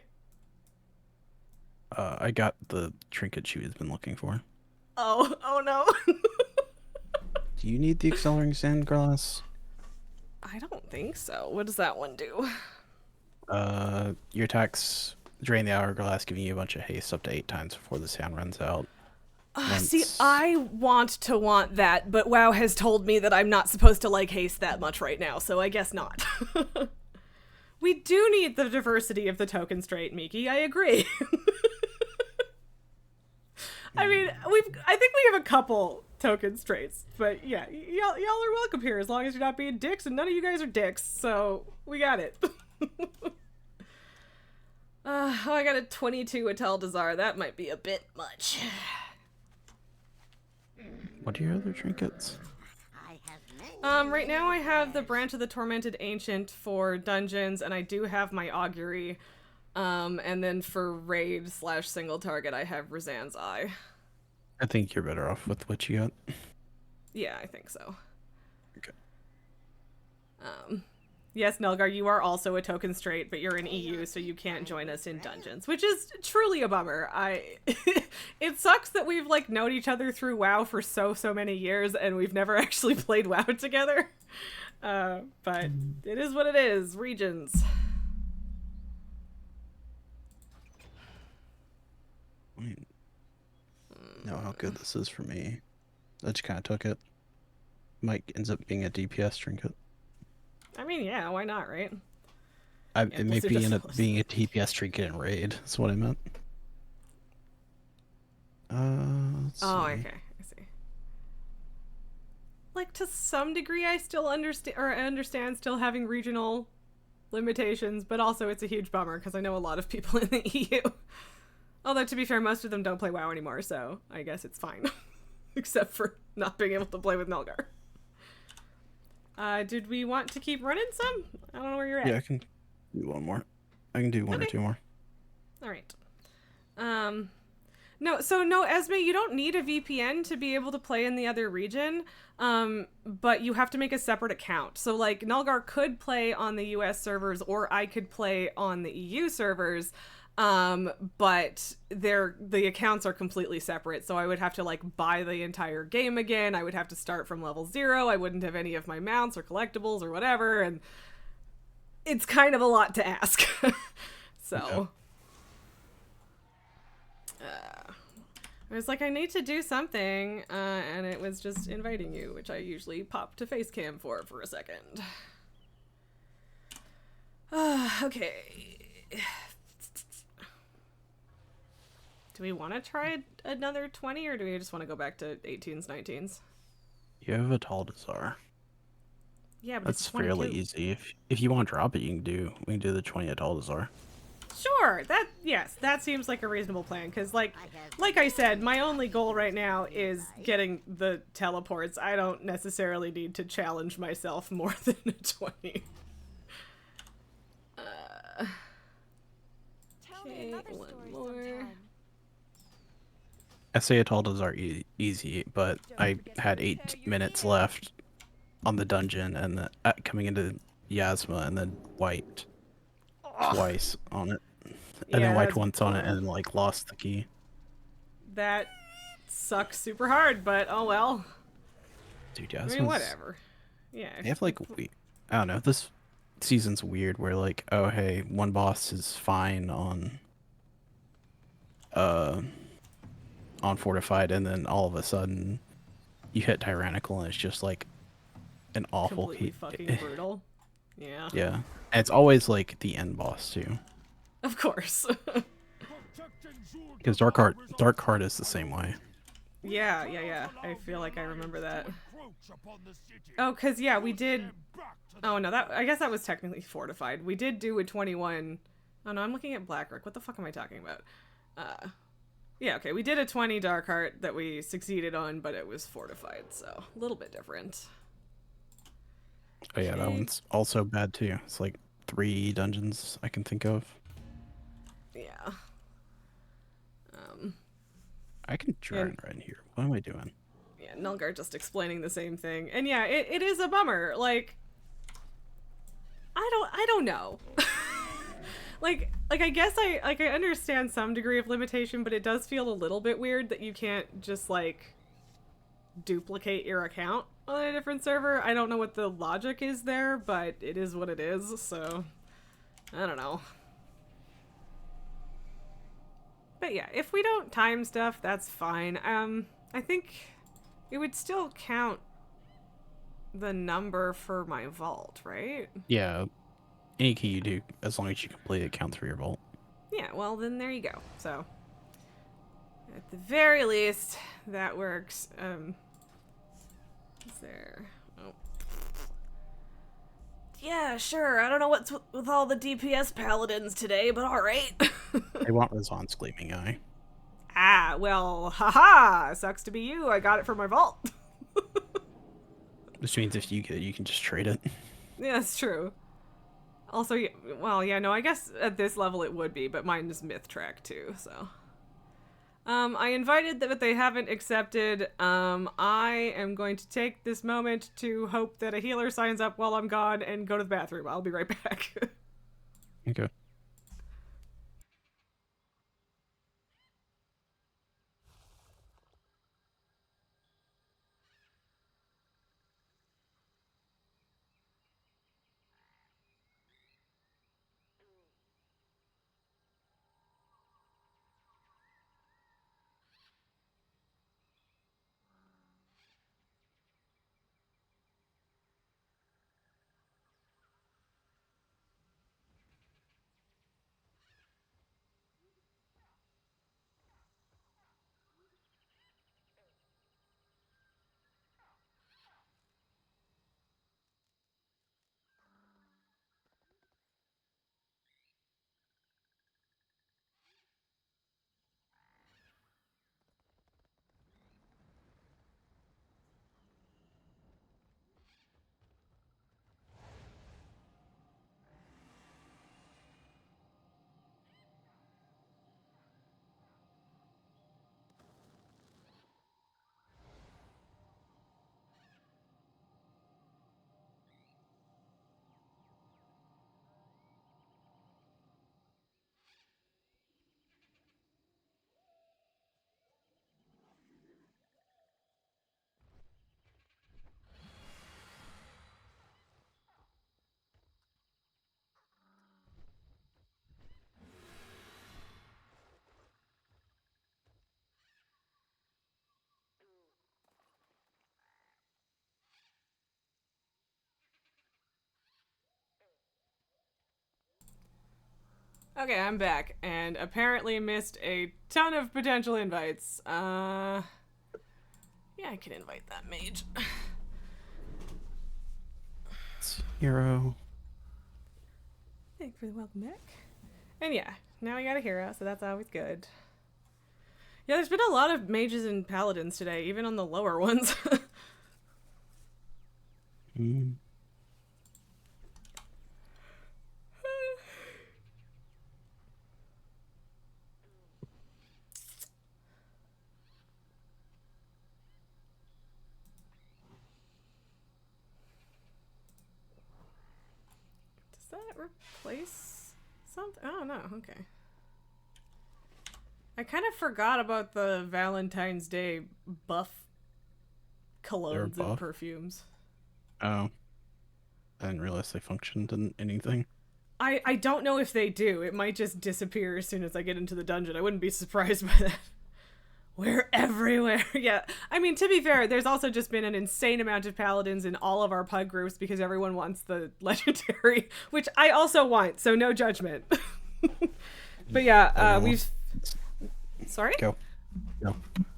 I got the trinket she has been looking for. Oh no. Do you need the accelerating sandglass? I don't think so. What does that one do? Your attacks drain the hourglass, giving you a bunch of haste up to 8 times before the sound runs out. See, I want that, but WoW has told me that I'm not supposed to like haste that much right now, so I guess not. We do need the diversity of the token straight, Miki. I agree. I mean, I think we have a couple token straights, but yeah, y'all are welcome here as long as you're not being dicks, and none of you guys are dicks, so we got it. Oh, I got a 22 Atel'Dazar. That might be a bit much. What are your other trinkets? Right now I have the Branch of the Tormented Ancient for dungeons, and I do have my Augury. And then for raid / single target, I have Razan's Eye. I think you're better off with what you got. Yeah, I think so. Okay. Yes, Nelgar, you are also a token straight, but you're in EU, so you can't join us in dungeons, which is truly a bummer. It sucks that we've, like, known each other through WoW for so many years, and we've never actually played WoW together. But it is what it is. Regions. Know how good this is for me. I just kind of took it. Might ends up being a DPS trinket. I mean, yeah, why not, right? It may end up being a DPS trinket in raid. That's what I meant. Let's see. Okay, I see. Like, to some degree, I still understand still having regional limitations, but also it's a huge bummer because I know a lot of people in the EU. Although, to be fair, most of them don't play WoW anymore, so I guess it's fine. Except for not being able to play with Nelgar. Did we want to keep running some? I don't know where you're at. Yeah, I can do one more. I can do one or two more. Alright. No, Esme, you don't need a VPN to be able to play in the other region, but you have to make a separate account. So, like, Nelgar could play on the US servers, or I could play on the EU servers, but the accounts are completely separate, so I would have to, like, buy the entire game again. I would have to start from level 0. I wouldn't have any of my mounts or collectibles or whatever, and it's kind of a lot to ask. So... I was like, I need to do something, and it was just inviting you, which I usually pop to Facecam for a second. Okay. Do we want to try another 20, or do we just want to go back to 18s, 19s? You have a Atel'Dazar. Yeah, but That's it's 22. fairly easy. If you want to drop it, we can do the 20 Atel'Dazar. Sure, that seems like a reasonable plan, because, like I said, my only goal right now is getting the teleports. I don't necessarily need to challenge myself more than a 20. Okay, one more. I say Atel'Dazar easy, but I had 8 minutes left on the dungeon, and coming into Yasma, and then wiped twice on it. And then wiped once on it, and then, like, lost the key. That sucks super hard, but oh well. Dude, Yasma's... I mean, whatever. Yeah. They have, like, I don't know, this season's weird, where, like, oh, hey, one boss is fine on Fortified, and then all of a sudden you hit Tyrannical, and it's just, like, an awful completely fucking brutal. Yeah. Yeah. And it's always, like, the end boss, too. Of course. Because Dark Heart is the same way. Yeah. I feel like I remember that. Oh, because, yeah, we did... Oh, no, I guess that was technically Fortified. We did do a 21... Oh, no, I'm looking at Blackrock. What the fuck am I talking about? Yeah, okay, we did a 20 Dark Heart that we succeeded on, but it was Fortified, so a little bit different. Oh, yeah, that one's also bad, too. It's, like, 3 dungeons I can think of. Yeah. I can try and run here. What am I doing? Yeah, Nelgar just explaining the same thing. And yeah, it is a bummer. Like, I I don't know. like I guess I understand some degree of limitation, but it does feel a little bit weird that you can't just like duplicate your account on a different server. I don't know what the logic is there, but it is what it is, so I don't know. But yeah, if we don't time stuff, that's fine. I think it would still count the number for my vault, right? Yeah, any key you do, as long as you complete it, counts for your vault. Yeah, well then there you go. So at the very least, that works. Is there? Oh. Yeah, sure. I don't know what's with all the DPS paladins today, but all right. I want Razan's Gleaming Eye. Ah, well, haha. Sucks to be you. I got it from my vault. Which means if you get it, you can just trade it. Yeah, that's true. Also, well, yeah, no, I guess at this level it would be, but mine is myth track too, so. I invited them, but they haven't accepted. I am going to take this moment to hope that a healer signs up while I'm gone and go to the bathroom. I'll be right back. Okay. Okay, I'm back, and apparently missed a ton of potential invites. Yeah, I can invite that mage. It's hero. Thanks for the welcome back. And yeah, now we got a hero, so that's always good. Yeah, there's been a lot of mages and paladins today, even on the lower ones. Mm. Does that replace something? Oh, no, okay. I kind of forgot about the Valentine's Day buff colognes and buff? perfumes. Oh. I didn't realize they functioned in anything. I don't know if they do. It might just disappear as soon as I get into the dungeon. I wouldn't be surprised by that. We're everywhere. Yeah. I mean, to be fair, there's also just been an insane amount of paladins in all of our pug groups because everyone wants the legendary, which I also want, so no judgment. But yeah, we've... Sorry? Go.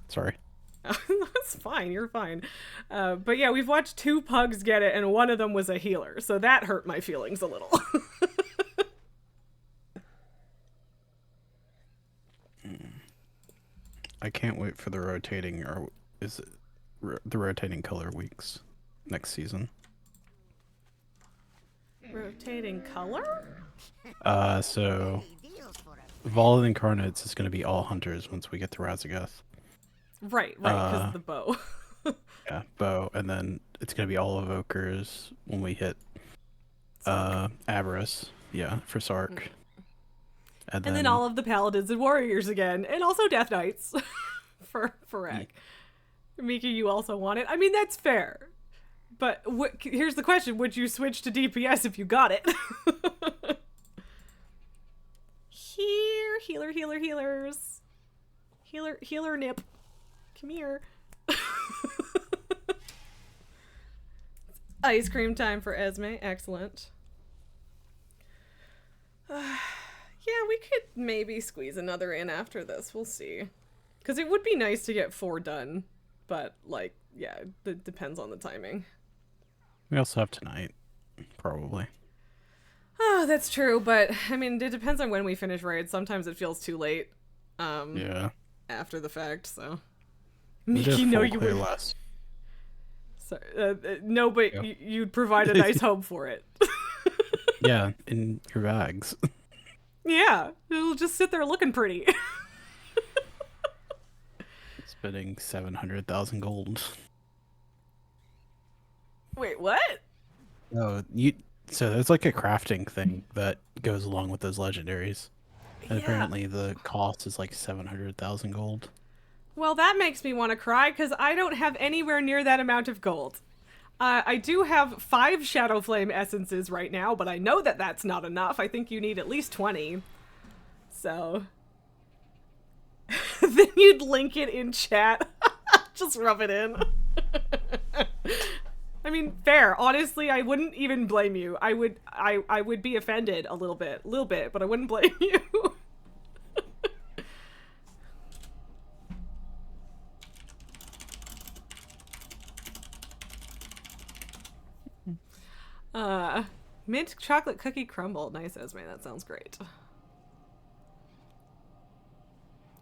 Sorry. That's fine. You're fine. But yeah, we've watched 2 pugs get it, and one of them was a healer, so that hurt my feelings a little. I can't wait for the rotating, or is it the rotating color weeks next season? Rotating color? So Vault Incarnates is going to be all hunters once we get to Razagath. Right, because of the bow. Yeah, bow, and then it's going to be all evokers when we hit Avarice, yeah, for Sark. And then all of the paladins and warriors again, and also Death Knights for Rag. Miki, you also want it? I mean, that's fair. But here's the question: would you switch to DPS if you got it? Healers. Healer nip. Come here. Ice cream time for Esme. Excellent. Yeah, we could maybe squeeze another in after this. We'll see. Because it would be nice to get 4 done. But, like, yeah, it depends on the timing. We also have tonight, probably. Oh, that's true, but, I mean, it depends on when we finish raids. Sometimes it feels too late. Yeah. After the fact, so. We did Miki, no, you clear were... last. Sorry, no, but Yeah. you'd provide a nice home for it. Yeah, in your bags. Yeah, it'll just sit there looking pretty. Spending 700,000 gold. Wait, what? Oh, so there's like a crafting thing that goes along with those legendaries. And Yeah. apparently the cost is like 700,000 gold. Well, that makes me want to cry, because I don't have anywhere near that amount of gold. I do have 5 Shadow Flame essences right now, but I know that that's not enough. I think you need at least 20. So... then you'd link it in chat. Just rub it in. I mean, fair. Honestly, I wouldn't even blame you. I would be offended a little bit, but I wouldn't blame you. Mint chocolate cookie crumble. Nice, Esme. That sounds great.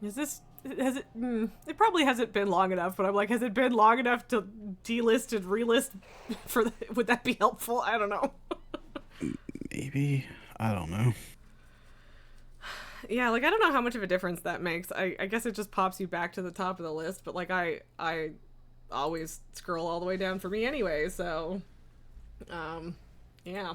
Is this... has it... it probably hasn't been long enough, but I'm like, has it been long enough to delist and relist for the... Would that be helpful? I don't know. Maybe? I don't know. Yeah, like, I don't know how much of a difference that makes. I guess it just pops you back to the top of the list, but, like, I always scroll all the way down for me anyway, so... yeah.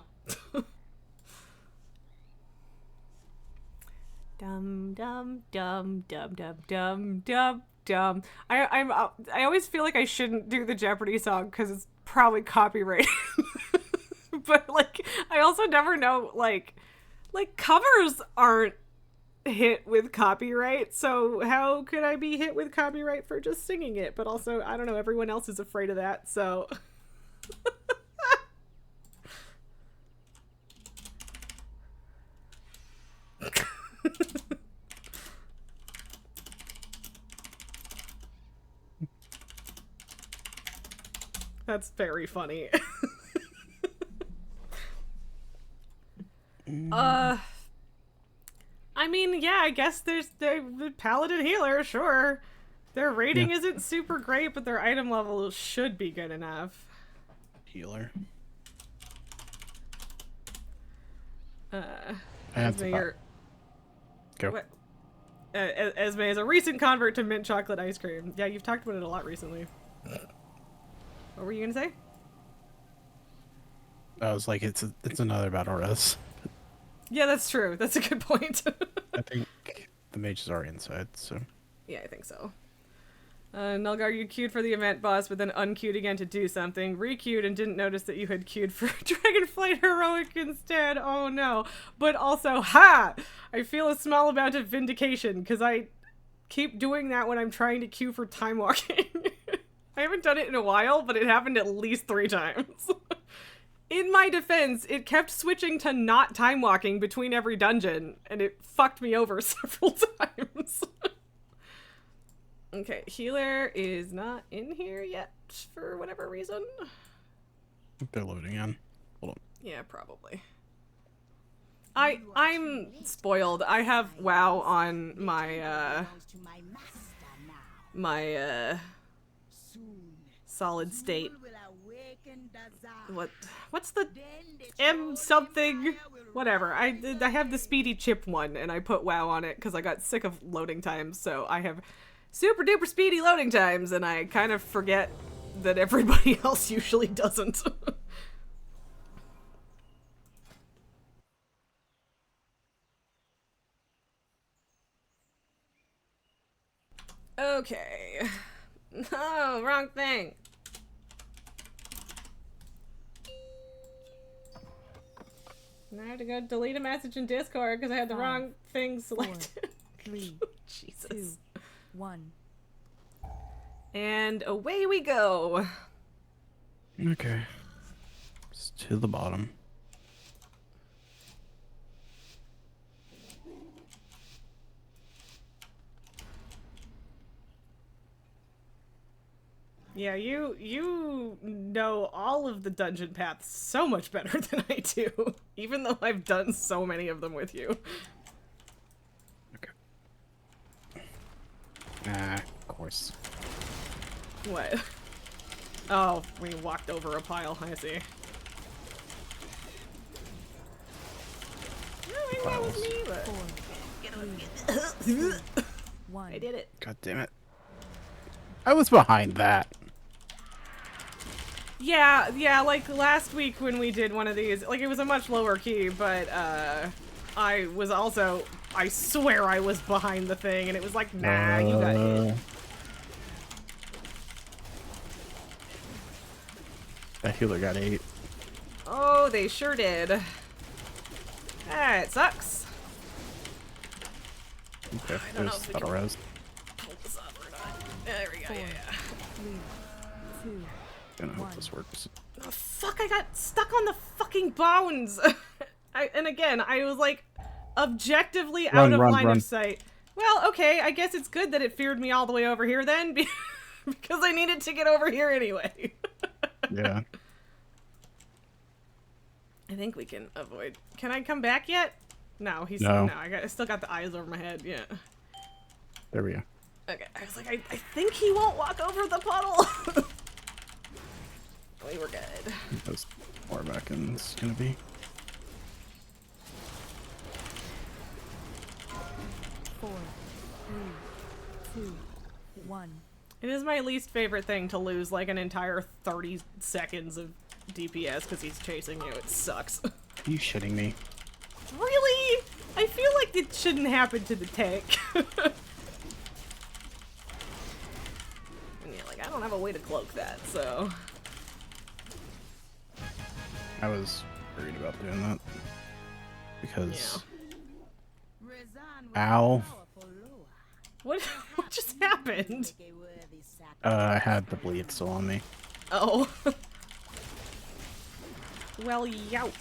Dum dum dum dum dum dum dum dum. I always feel like I shouldn't do the Jeopardy song because it's probably copyrighted. But like I also never know like covers aren't hit with copyright, so how could I be hit with copyright for just singing it? But also I don't know, everyone else is afraid of that, so that's very funny. I mean, yeah, I guess there's the paladin healer, sure. Their rating isn't super great, but their item level should be good enough. Healer. Esme, you're... Go. What? Esme is a recent convert to mint chocolate ice cream. Yeah, you've talked about it a lot recently. What were you gonna say? I was like, it's another battle res. Yeah, that's true. That's a good point. I think the mages are inside, so. Yeah, I think so. Nulgar, you queued for the event boss, but then unqueued again to do something. Requeued and didn't notice that you had queued for Dragonflight Heroic instead. Oh no. But also, ha! I feel a small amount of vindication, because I keep doing that when I'm trying to queue for time walking. I haven't done it in a while, but it happened at least 3 times. In my defense, it kept switching to not time walking between every dungeon, and it fucked me over several times. Okay, healer is not in here yet for whatever reason. They're loading in. Hold on. Yeah, probably. I'm spoiled. I have WoW on my solid state. What's the M something? Whatever. I have the speedy chip one, and I put WoW on it because I got sick of loading times, so I have super duper speedy loading times, and I kind of forget that everybody else usually doesn't. Okay. Oh, wrong thing. Now I have to go delete a message in Discord because I had the 5, wrong thing selected. 3, Jesus. 2, 1. And away we go. Okay. It's to the bottom. Yeah, you know all of the dungeon paths so much better than I do, even though I've done so many of them with you. Okay. Ah, of course. What? Oh, we walked over a pile, I see. No, maybe that was me, but... 4, 3, 2, 1. I did it. God damn it. I was behind that. Yeah, like last week when we did one of these, like it was a much lower key, but I was also, I swear I was behind the thing, and it was like, nah, you got hit. That healer got 8. Oh, they sure did. Ah, it sucks. Okay, I don't know there's if we can- auto-res. Pull this up or not. There we go, 4, yeah. 3, 2, Gonna hope 1. this works. Oh, fuck, I got stuck on the fucking bones! And again, I was like, objectively out of line of sight. Well, okay, I guess it's good that it feared me all the way over here then, because I needed to get over here anyway. Yeah. I think we can avoid. Can I come back yet? No, he's No. no. I still got the eyes over my head. Yeah. There we go. Okay. I was like, I think he won't walk over the puddle. We were good. Those far back in this is gonna be. 4, 3, 2, 1. It is my least favorite thing to lose like an entire 30 seconds of DPS because he's chasing you. It sucks. Are you shitting me? Really? I feel like it shouldn't happen to the tank. And yeah, like I don't have a way to cloak that, so. I was worried about doing that. Because... Ow. What just happened? I had the bleed still on me. Oh. Well, youch.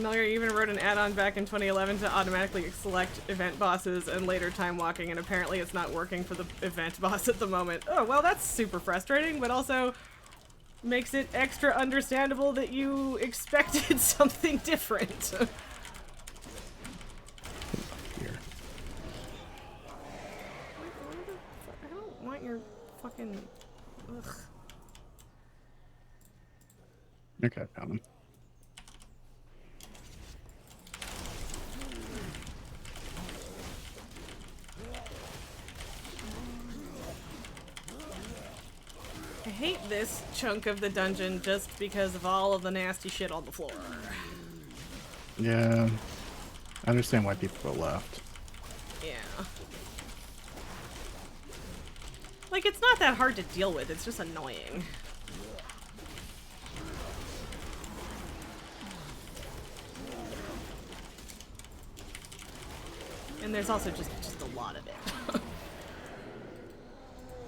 Miller even wrote an add-on back in 2011 to automatically select event bosses and later time walking, and apparently it's not working for the event boss at the moment. Oh, well, that's super frustrating, but also makes it extra understandable that you expected something different. Here. I don't want your fucking... Ugh. Okay, found him. I hate this chunk of the dungeon just because of all of the nasty shit on the floor. Yeah. I understand why people go left. Yeah. Like, it's not that hard to deal with, it's just annoying. And there's also just a lot of it.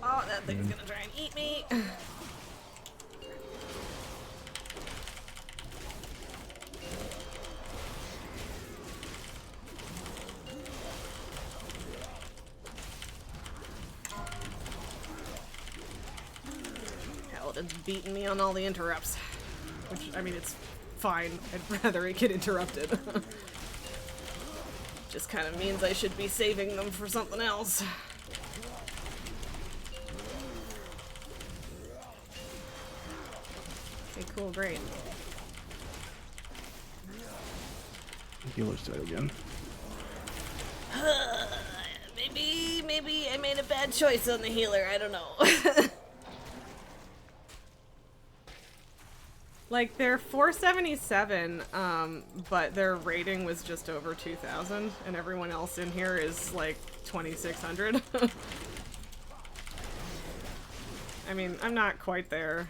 Oh, that thing's gonna try and eat me. Hell, it's beating me on all the interrupts. Which, I mean, it's fine. I'd rather it get interrupted. Just kind of means I should be saving them for something else. Okay, cool, great. Healer's dead again. Maybe I made a bad choice on the healer. I don't know. Like, they're 477, but their rating was just over 2,000, and everyone else in here is, like, 2,600. I mean, I'm not quite there,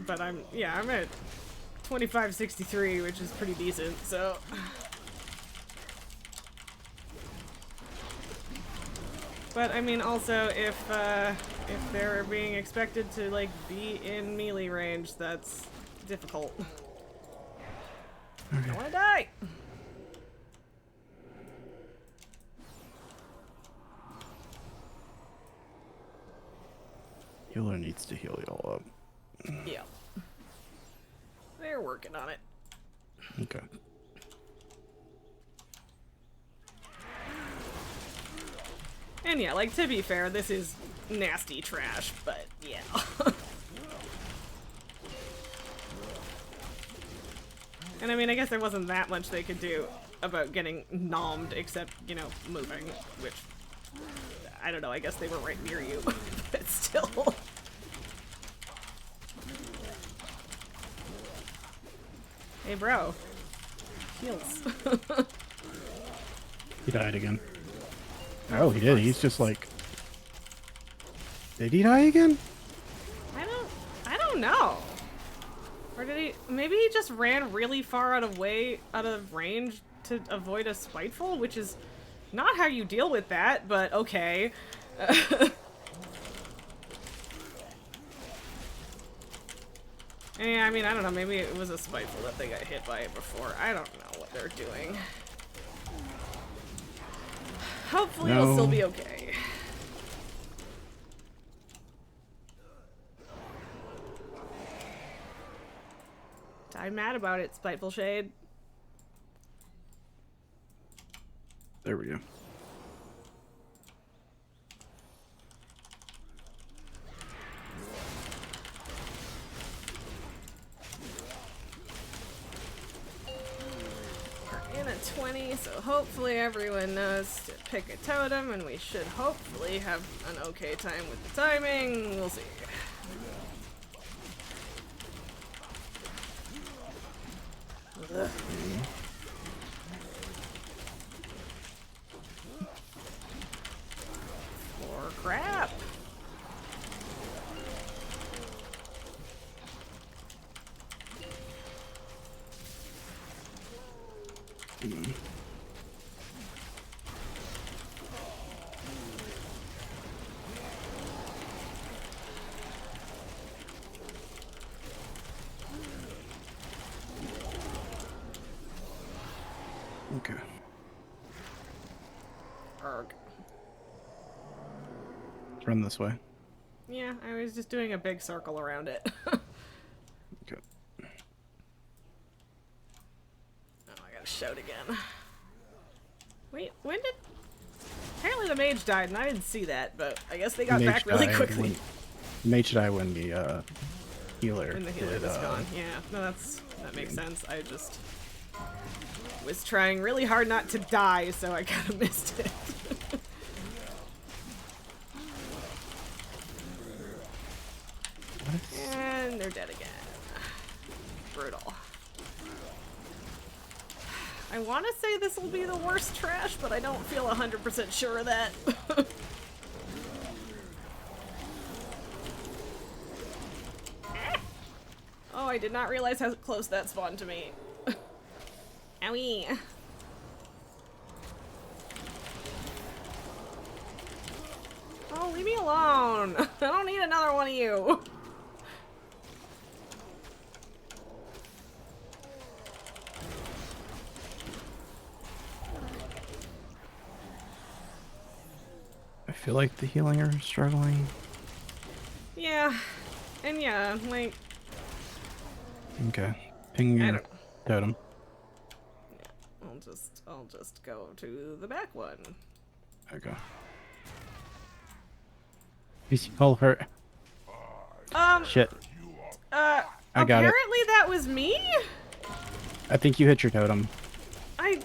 but I'm at 2563, which is pretty decent, so... But, I mean, also, if they're being expected to, like, be in melee range, that's difficult. I don't wanna die! Healer needs to heal y'all up. Yeah. They're working on it. Okay. And yeah, like, to be fair, this is nasty trash, but yeah. And I mean, I guess there wasn't that much they could do about getting nommed, except, you know, moving, which, I don't know, I guess they were right near you, but still. Hey, bro. Heals. He died again. Oh, he did. He's just like... Did he die again? I don't know. Or did he... Maybe he just ran really far out of range to avoid a spiteful, which is not how you deal with that, but okay. Yeah, I mean, I don't know. Maybe it was a spiteful that they got hit by it before. I don't know what they're doing. Hopefully it'll still be okay. I'm mad about it, Spiteful Shade. There we go. We're in a 20, so hopefully everyone knows to pick a totem, and we should hopefully have an okay time with the timing. We'll see. Ugh. More crap. Okay. Arg. Let's run this way. Yeah, I was just doing a big circle around it. Okay. Oh, I gotta shout again. Wait, when did... Apparently the mage died, and I didn't see that, but I guess they got Mage back really died quickly. Mage died when the healer When the healer did, was gone. Yeah, no, that makes sense. I just was trying really hard not to die, so I kind of missed it. And they're dead again. Brutal. I want to say this will be the worst trash, but I don't feel 100% sure of that. Oh, I did not realize how close that spawned to me. Owie. Oh, leave me alone. I don't need another one of you. I feel like the healing are struggling. Yeah. And yeah, like... Okay. Ping I your don't... totem. I'll just go to the back one. Okay. He's all hurt. Um, Shit. I got it. Apparently that was me? I think you hit your totem. I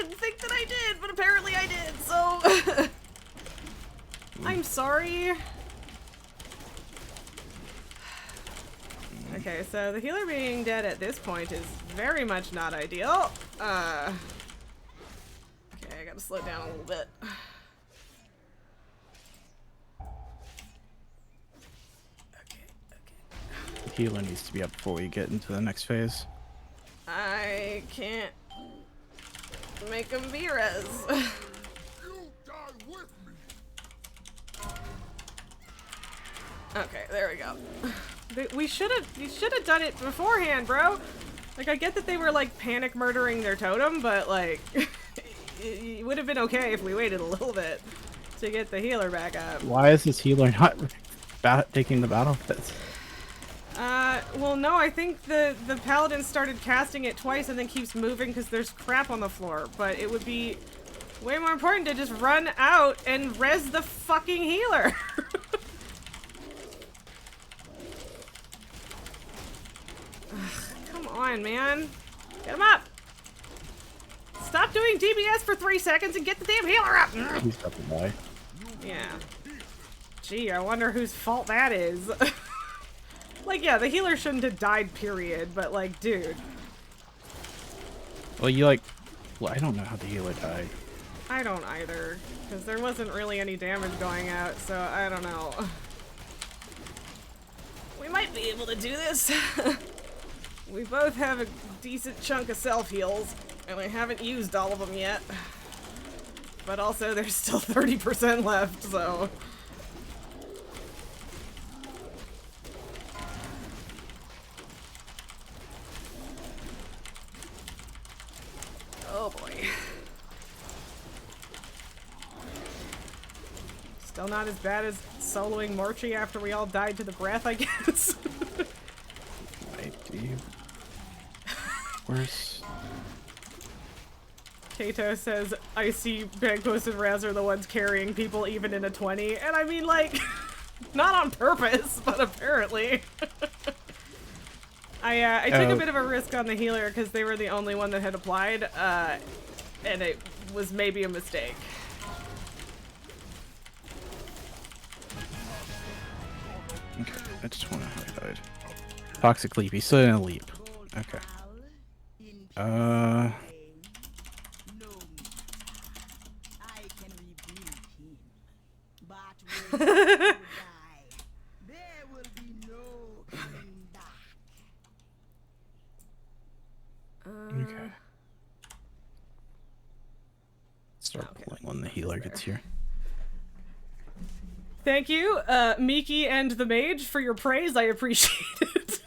didn't think that I did, but apparently I did, so... I'm sorry. Okay, so the healer being dead at this point is very much not ideal. Okay, I gotta slow down a little bit. The healer needs to be up before we get into the next phase. I can't make him be res. Okay, there we go. You should have done it beforehand, bro. Like, I get that they were like panic murdering their totem, but like, it would have been okay if we waited a little bit to get the healer back up. Why is this healer not taking the battle pits? Well, no, I think the paladin started casting it twice and then keeps moving because there's crap on the floor. But it would be way more important to just run out and res the fucking healer. Come on, man. Get him up. Stop doing DBS for 3 seconds and get the damn healer up. He's about to die. Yeah. Gee, I wonder whose fault that is. Like, yeah, the healer shouldn't have died, period, but like, dude. Well, you like... Well, I don't know how the healer died. I don't either, because there wasn't really any damage going out, so I don't know. We might be able to do this. We both have a decent chunk of self-heals, and I haven't used all of them yet. But also, there's still 30% left, so... Oh boy. Still not as bad as soloing Morchi after we all died to the breath, I guess. Wait, do you... Where's... Kato says, I see Bagpost and Raz are the ones carrying people even in a 20. And I mean, like, not on purpose, but apparently. I took a bit of a risk on the healer because they were the only one that had applied, and it was maybe a mistake. Okay, I just want to highlight. Toxic leap, he's still in a leap. Okay. Okay. Start pulling when the healer gets here. Thank you, Miki and the Mage, for your praise. I appreciate it.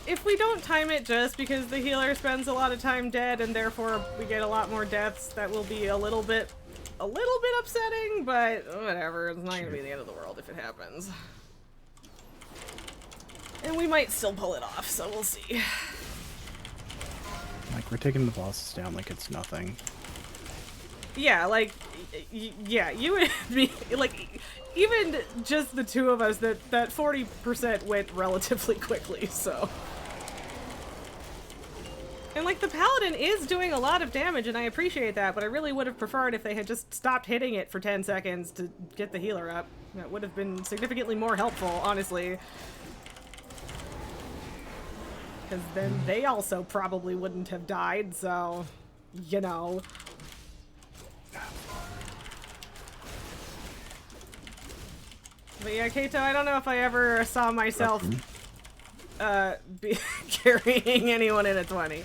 If we don't time it just because the healer spends a lot of time dead and therefore we get a lot more deaths, that will be a little bit upsetting, but whatever. It's not gonna be the end of the world if it happens. And we might still pull it off, so we'll see. Like, we're taking the bosses down like it's nothing. Yeah, like, yeah, you and me, like, even just the two of us, that 40% went relatively quickly, so. And, like, the Paladin is doing a lot of damage, and I appreciate that, but I really would have preferred if they had just stopped hitting it for 10 seconds to get the healer up. That would have been significantly more helpful, honestly. Because then they also probably wouldn't have died, so, you know. But yeah, Kato, I don't know if I ever saw myself carrying anyone in a 20.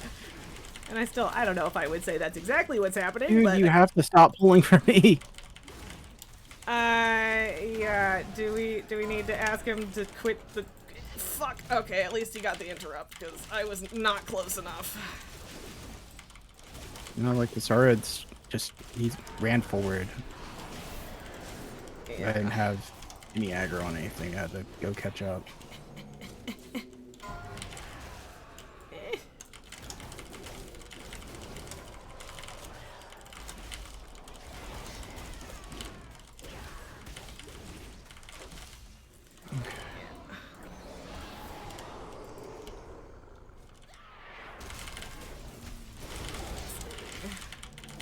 And I don't know if I would say that's exactly what's happening, Dude, but... you have to stop pulling for me! Yeah, do we need to ask him to quit the... Fuck, okay, at least he got the interrupt, because I was not close enough. You know, like, the Saurod's just, he ran forward. Yeah. I didn't have any aggro on anything, I had to go catch up.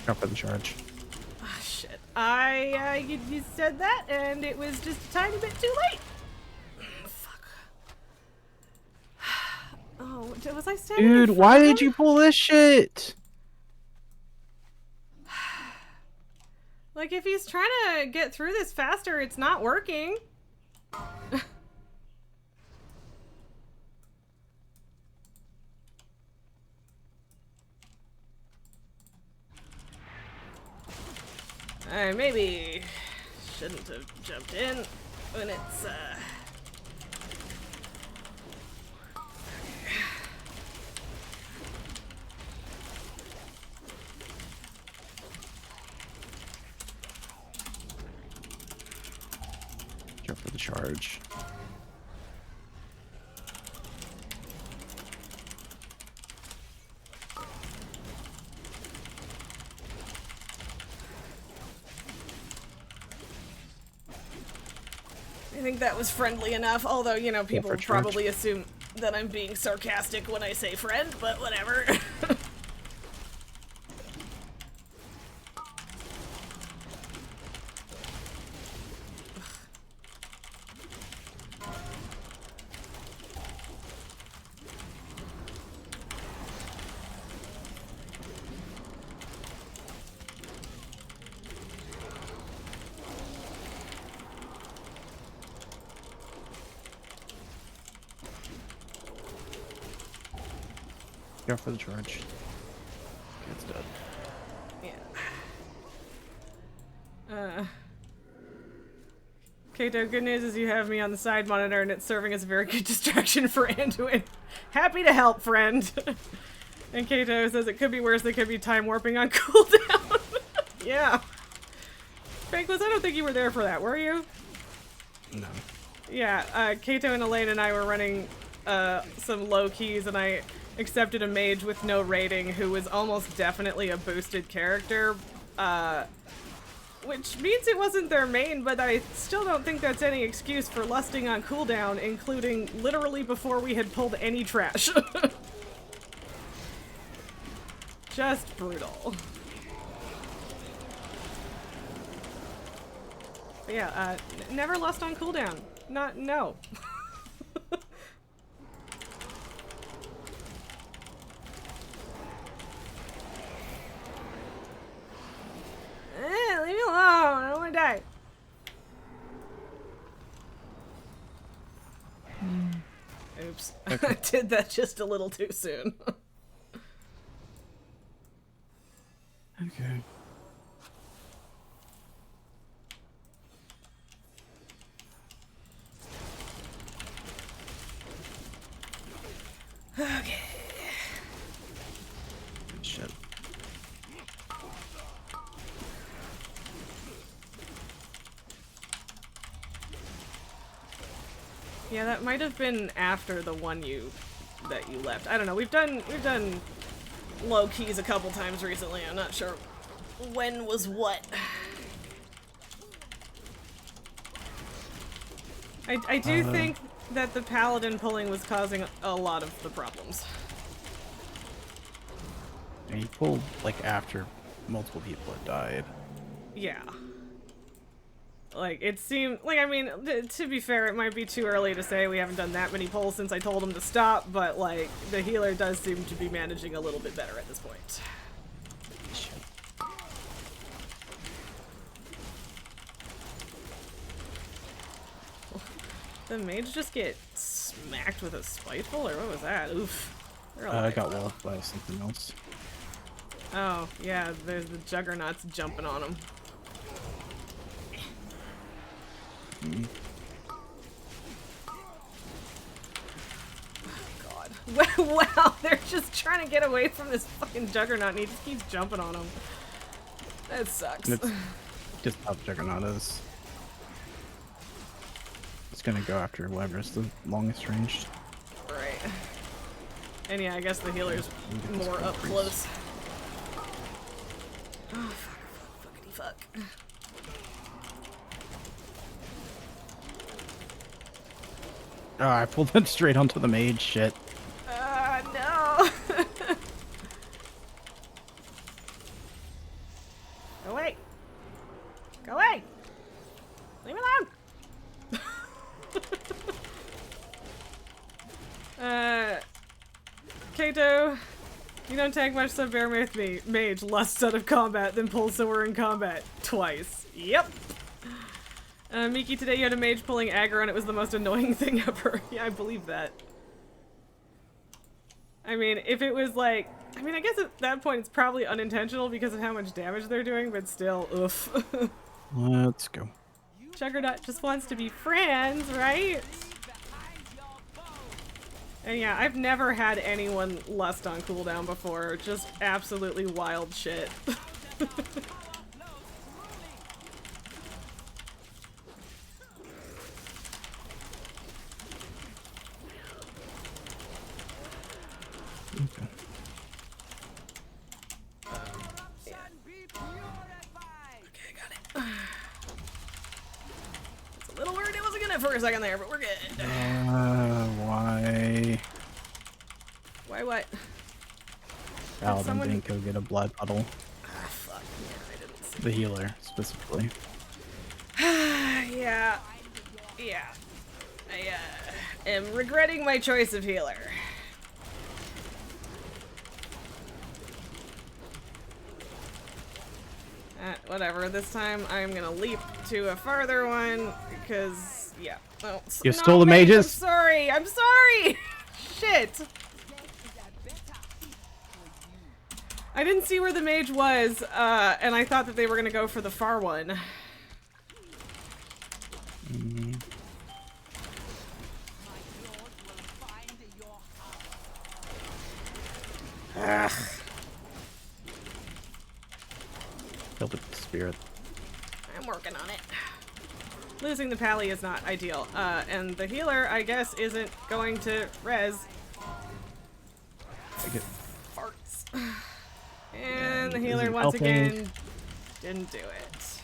Go for the charge. Ah, shit. You said that, and it was just a tiny bit too late. Fuck. Oh, was I standing in Dude, front why of did him? you pull this shit? Like, if he's trying to get through this faster, it's not working. I maybe shouldn't have jumped in when it's, Go for the charge. I think that was friendly enough, although, you know, people for charge. probably assume that I'm being sarcastic when I say friend, but whatever. Go for the charge. It's dead. Yeah. Kato, good news is you have me on the side monitor and it's serving as a very good distraction for Anduin. Happy to help, friend. And Kato says it could be worse, they could be time warping on cooldown. Yeah. Franklin, I don't think you were there for that, were you? No. Yeah, Kato and Elaine and I were running some low keys and I accepted a mage with no rating who was almost definitely a boosted character, which means it wasn't their main, but I still don't think that's any excuse for lusting on cooldown, including literally before we had pulled any trash. Just brutal. But yeah, never lust on cooldown. No. Leave me alone. I don't want to die. Oops. I did that just a little too soon. Okay. Okay. Shit. Yeah, that might have been after the one that you left. I don't know. We've done low keys a couple times recently. I'm not sure when was what. I do think that the paladin pulling was causing a lot of the problems. And he pulled like after multiple people had died. Yeah. Like, it seemed, like, I mean, to be fair, it might be too early to say we haven't done that many pulls since I told him to stop, but, like, the healer does seem to be managing a little bit better at this point. Shit. The mage just get smacked with a spiteful, or what was that? Oof. They're I alive, got though. walled by something else. Oh, yeah, there's the juggernauts jumping on him. God. Wow, they're just trying to get away from this fucking juggernaut and he just keeps jumping on him. That sucks. And it's just how the Juggernaut is. It's gonna go after whoever's the longest ranged. Right. And yeah, I guess the healer's this more full up freeze. close. Oh, fuckity fuck. Oh, I pulled it straight onto the mage. Shit. No. Kato, you don't tank much, so bear with me. Mage, lust out of combat, then pull so we're in combat. Twice. Yep. Miki, today you had a mage pulling aggro and it was the most annoying thing ever. Yeah, I believe that. I mean, if it was like... I mean, I guess at that point it's probably unintentional because of how much damage they're doing, but still, oof. Let's go. Juggernaut just wants to be friends, right? And yeah, I've never had anyone lust on cooldown before. Just absolutely wild shit. Okay. Okay, got it. It's a little worried it wasn't gonna for a second there, but we're good. Why? Why what? Paladin someone- didn't go get a blood puddle. Ah, fuck. Yeah, I didn't see. The healer, specifically. Yeah. Yeah. I, am regretting my choice of healer. Whatever, this time I'm gonna leap to a farther one, because, yeah. Oh, You stole the mages? I'm sorry! Shit! I didn't see where the mage was, and I thought that they were gonna go for the far one. Ugh. Killed the spirit. I'm working on it. Losing the pally is not ideal, and the healer, I guess, isn't going to res. I get Farts. And the Isn't healer, once helping. again, didn't do it.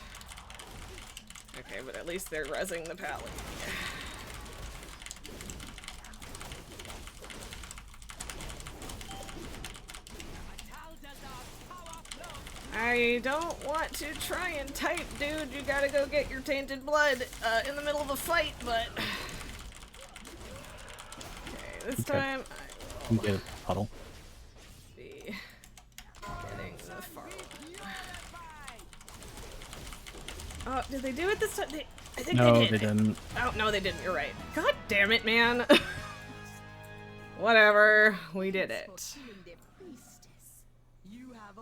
Okay, but at least they're resing the pally. I don't want to try and type, dude. You gotta go get your tainted blood in the middle of a fight, but... Okay, this Okay. time I You will get a puddle. be getting the far one. Oh, did they do it this time? I think No, they did. they didn't. Oh, no, they didn't. You're right. God damn it, man. Whatever. We did it.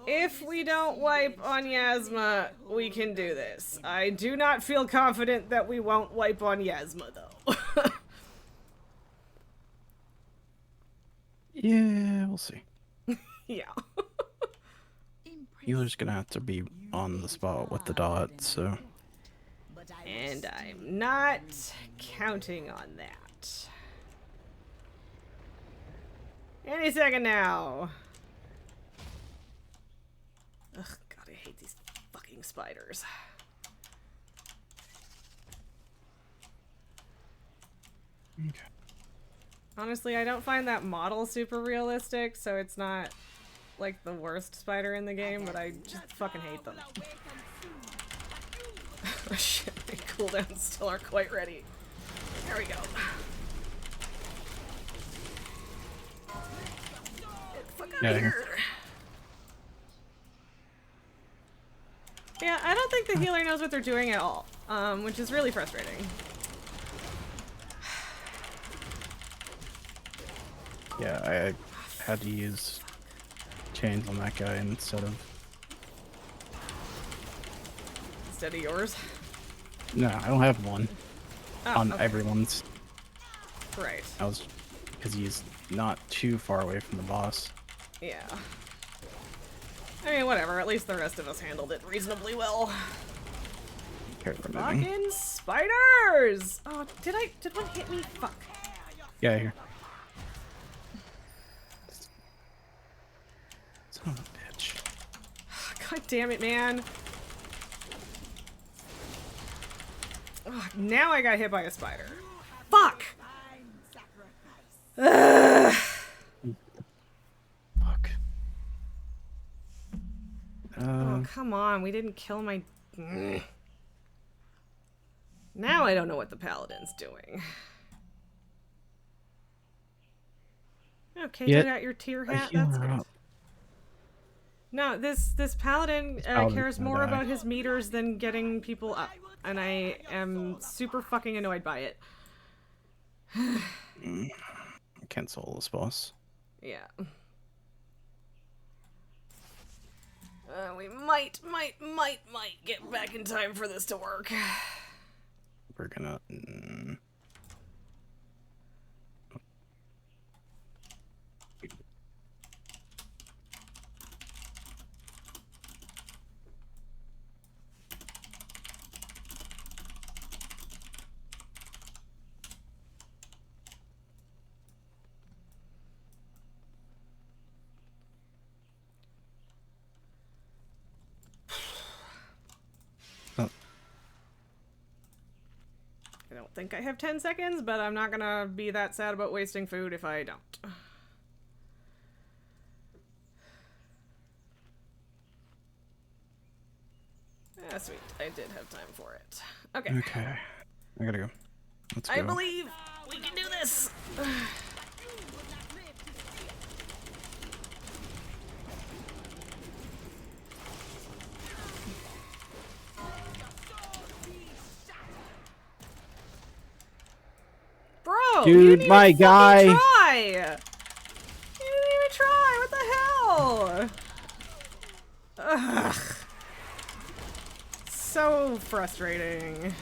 If we don't wipe on Yasma, we can do this. I do not feel confident that we won't wipe on Yasma, though. Yeah, we'll see. Yeah. Healer's gonna have to be on the spot with the dot, so... And I'm not counting on that. Any second now. Ugh, God, I hate these fucking spiders. Okay. Honestly, I don't find that model super realistic, so it's not like the worst spider in the game, but I just fucking hate them. Oh shit, my cooldowns still aren't quite ready. There we go. Get the fuck out Yeah, of here. Yeah, I don't think the healer knows what they're doing at all, which is really frustrating. Yeah, I had to use chains on that guy instead of... Instead of yours. No, I don't have one. Oh, On okay. everyone's. Right. I was... Because he's not too far away from the boss. Yeah. I mean, whatever. At least the rest of us handled it reasonably well. Careful moving. Fucking spiders! Oh, did one hit me? Fuck. Yeah, here. Son of a bitch. God damn it, man. Ugh, now I got hit by a spider. Fuck! Ugh. Fuck. Oh, come on. We didn't kill my... Now I don't know what the paladin's doing. Okay, Get you got your tier a hat. That's healer good. up. No, this paladin paladin's cares gonna more die. about his meters than getting people up, and I am super fucking annoyed by it. I can't solo this boss. Yeah. We might get back in time for this to work. We're gonna. Oh, I don't think I have 10 seconds, but I'm not gonna be that sad about wasting food if I don't. Ah, sweet. I did have time for it. Okay. okay. I gotta go. Let's go. I believe we can do this! Bro, Dude, you didn't my even guy. fucking try! You didn't even try! What the hell? Ugh. So frustrating.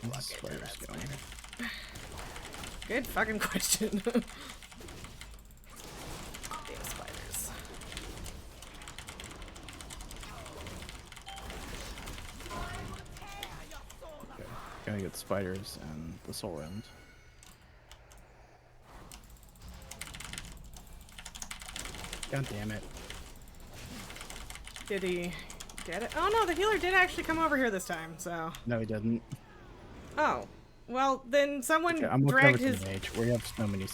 Where's the spiders going? Good fucking question. Damn spiders. Okay. Gotta get spiders and the soul end. God damn it. Did he get it? Oh no, the healer did actually come over here this time, so. No, he didn't. Oh. Well, then someone Okay, I'm looking over dragged to his the mage. We have so many.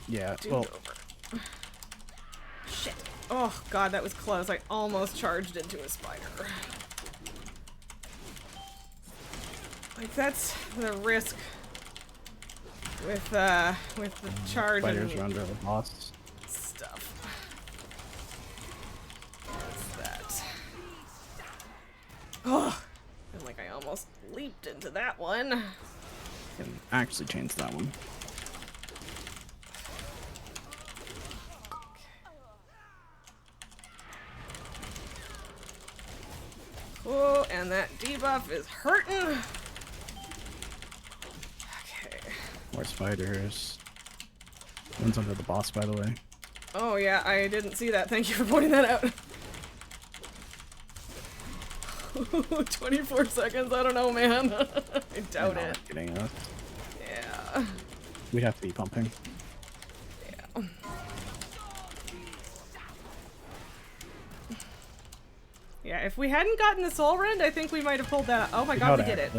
Yeah, dude well, over. Shit. Oh god, that was close. I almost charged into a spider. Like, that's the risk with the charge spiders and are under the boss. stuff. What's that? Oh, and like I almost leaped into that one. Can actually change that one. Oh, and that debuff is hurting. Okay. More spiders. One's under the boss, by the way. Oh yeah, I didn't see that. Thank you for pointing that out. 24 seconds, I don't know, man. I doubt They're it. not getting us. Yeah. We'd have to be pumping. Yeah. Yeah, if we hadn't gotten the soul rend, I think we might have pulled that out. Oh my god, we did it.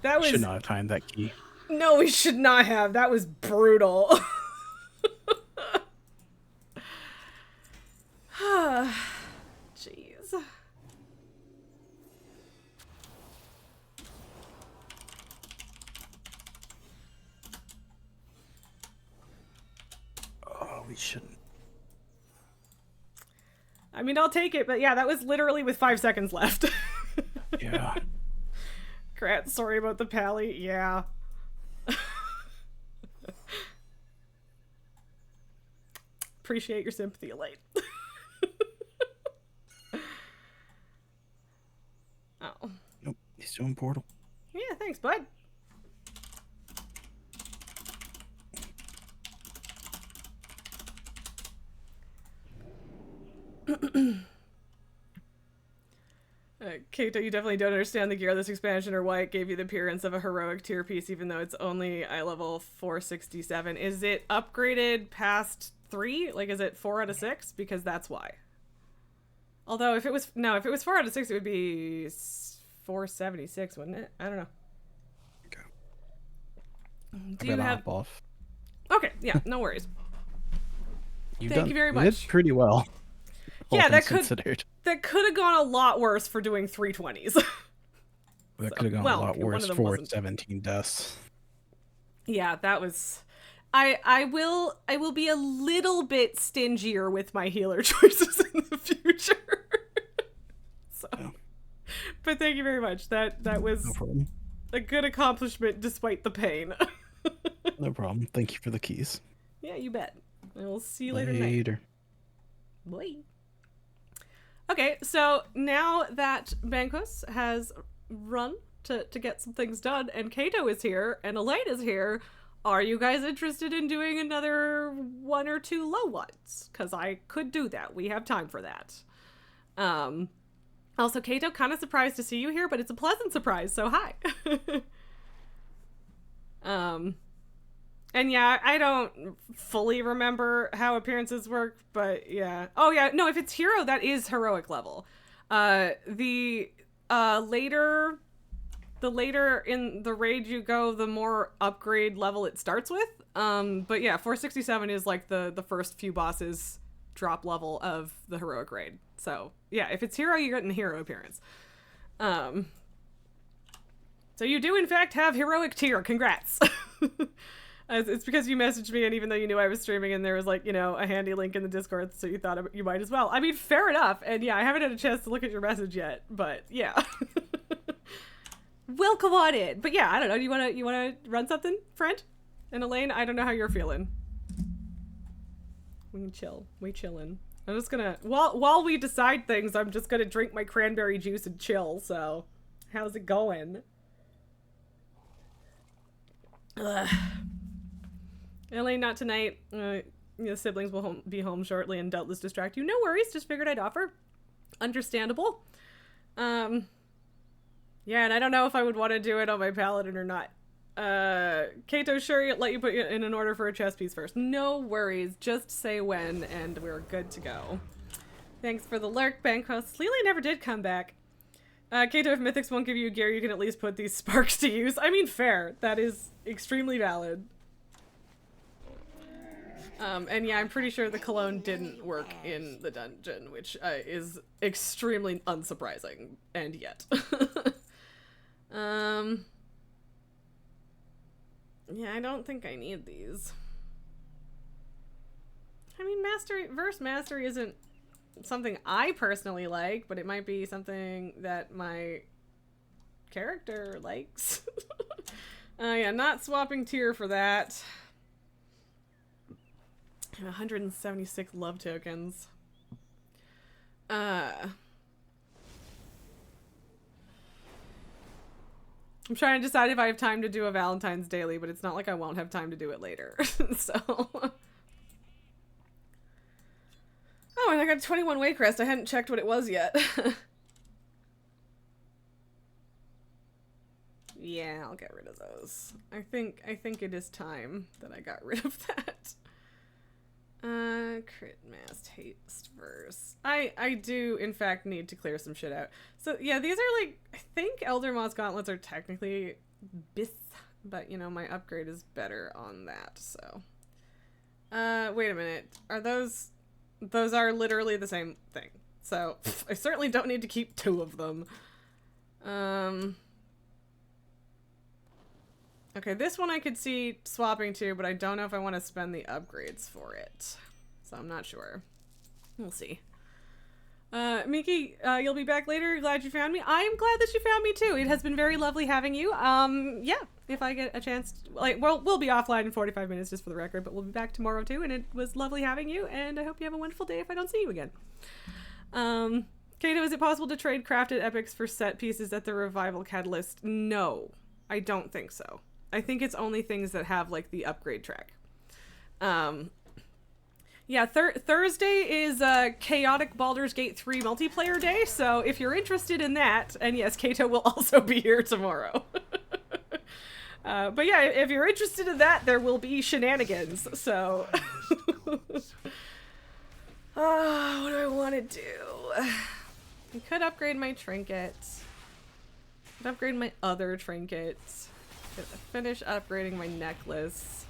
That was... Should not have timed that key. No, we should not have. That was brutal. Jeez. Oh, we shouldn't. I mean, I'll take it, but yeah, that was literally with 5 seconds left. Yeah. Krat, sorry about the pally. Yeah. Appreciate your sympathy, Elaine. Oh. Nope. He's doing portal. Yeah, thanks, bud. Kato, you definitely don't understand the gear of this expansion or why it gave you the appearance of a heroic tier piece even though it's only eye level 467. Is it upgraded past 3? Like, is it 4 out of 6? Because that's why. Although, if it was... No, if it was 4 out of 6, it would be 476, wouldn't it? I don't know. Okay. Do you have... Hop off. Okay, yeah, no worries. Thank you very You much. did pretty well. all Yeah, things considered. that could have gone a lot worse for doing 320s. That could have gone well, a lot one worse of them for wasn't. 17 deaths. Yeah, that was. I will be a little bit stingier with my healer choices in the future. So, Yeah. but thank you very much. That was No problem. a good accomplishment despite the pain. No problem. Thank you for the keys. Yeah, you bet. I will see you later tonight. Later. Boy. Okay, so now that Banquos has run to get some things done, and Kato is here, and Elaine is here, are you guys interested in doing another 1 or 2 low ones? Because I could do that. We have time for that. Also, Kato, kind of surprised to see you here, but it's a pleasant surprise, so hi. And yeah, I don't fully remember how appearances work, but yeah. Oh yeah, no, if it's hero, that is heroic level. The later in the raid you go, the more upgrade level it starts with. But yeah, 467 is like the first few bosses drop level of the heroic raid. So yeah, if it's hero, you get an hero appearance. So you do in fact have heroic tier. Congrats. It's because you messaged me, and even though you knew I was streaming, and there was like, you know, a handy link in the Discord, so you thought you might as well. I mean, fair enough. And yeah, I haven't had a chance to look at your message yet, but yeah. Welcome on in. But yeah, I don't know. You wanna run something, friend? And Elaine, I don't know how you're feeling. We can chill. We chillin'. I'm just gonna while we decide things, I'm just gonna drink my cranberry juice and chill. So, how's it going? Ugh. Elaine, not tonight. The siblings will be home shortly and doubtless distract you. No worries, just figured I'd offer. Understandable. Yeah, and I don't know if I would want to do it on my paladin or not. Kato, sure, let you put you in an order for a chess piece first. No worries, just say when and we're good to go. Thanks for the lurk, Bankhouse. Lily never did come back. Kato, if Mythics won't give you gear, you can at least put these sparks to use. I mean, fair. That is extremely valid. And yeah, I'm pretty sure the cologne didn't work in the dungeon, which is extremely unsurprising, and yet. Yeah, I don't think I need these. I mean, verse mastery isn't something I personally like, but it might be something that my character likes. Yeah, not swapping tier for that. 176 love tokens. I'm trying to decide if I have time to do a Valentine's daily, but it's not like I won't have time to do it later. So. Oh, and I got a 21 Waycrest. I hadn't checked what it was yet. Yeah, I'll get rid of those. I think it is time that I got rid of that. Crit mass haste verse. I do in fact need to clear some shit out. So yeah, these are like, I think Elder Moss gauntlets are technically Bith, but you know, my upgrade is better on that, so. Wait a minute. Are those are literally the same thing. So I certainly don't need to keep 2 of them. Okay, this one I could see swapping to, but I don't know if I want to spend the upgrades for it. So I'm not sure. We'll see. Miki, you'll be back later. Glad you found me. I am glad that you found me too. It has been very lovely having you. Yeah, if I get a chance, we'll be offline in 45 minutes just for the record, but we'll be back tomorrow too, and it was lovely having you, and I hope you have a wonderful day if I don't see you again. Kato, is it possible to trade crafted epics for set pieces at the Revival Catalyst? No, I don't think so. I think it's only things that have, like, the upgrade track. Yeah, Thursday is Chaotic Baldur's Gate 3 multiplayer day, so if you're interested in that, and yes, Kato will also be here tomorrow. But yeah, if you're interested in that, there will be shenanigans, so... Oh, what do I want to do? I could upgrade my trinket. I could upgrade my other trinkets. Finish upgrading my necklace.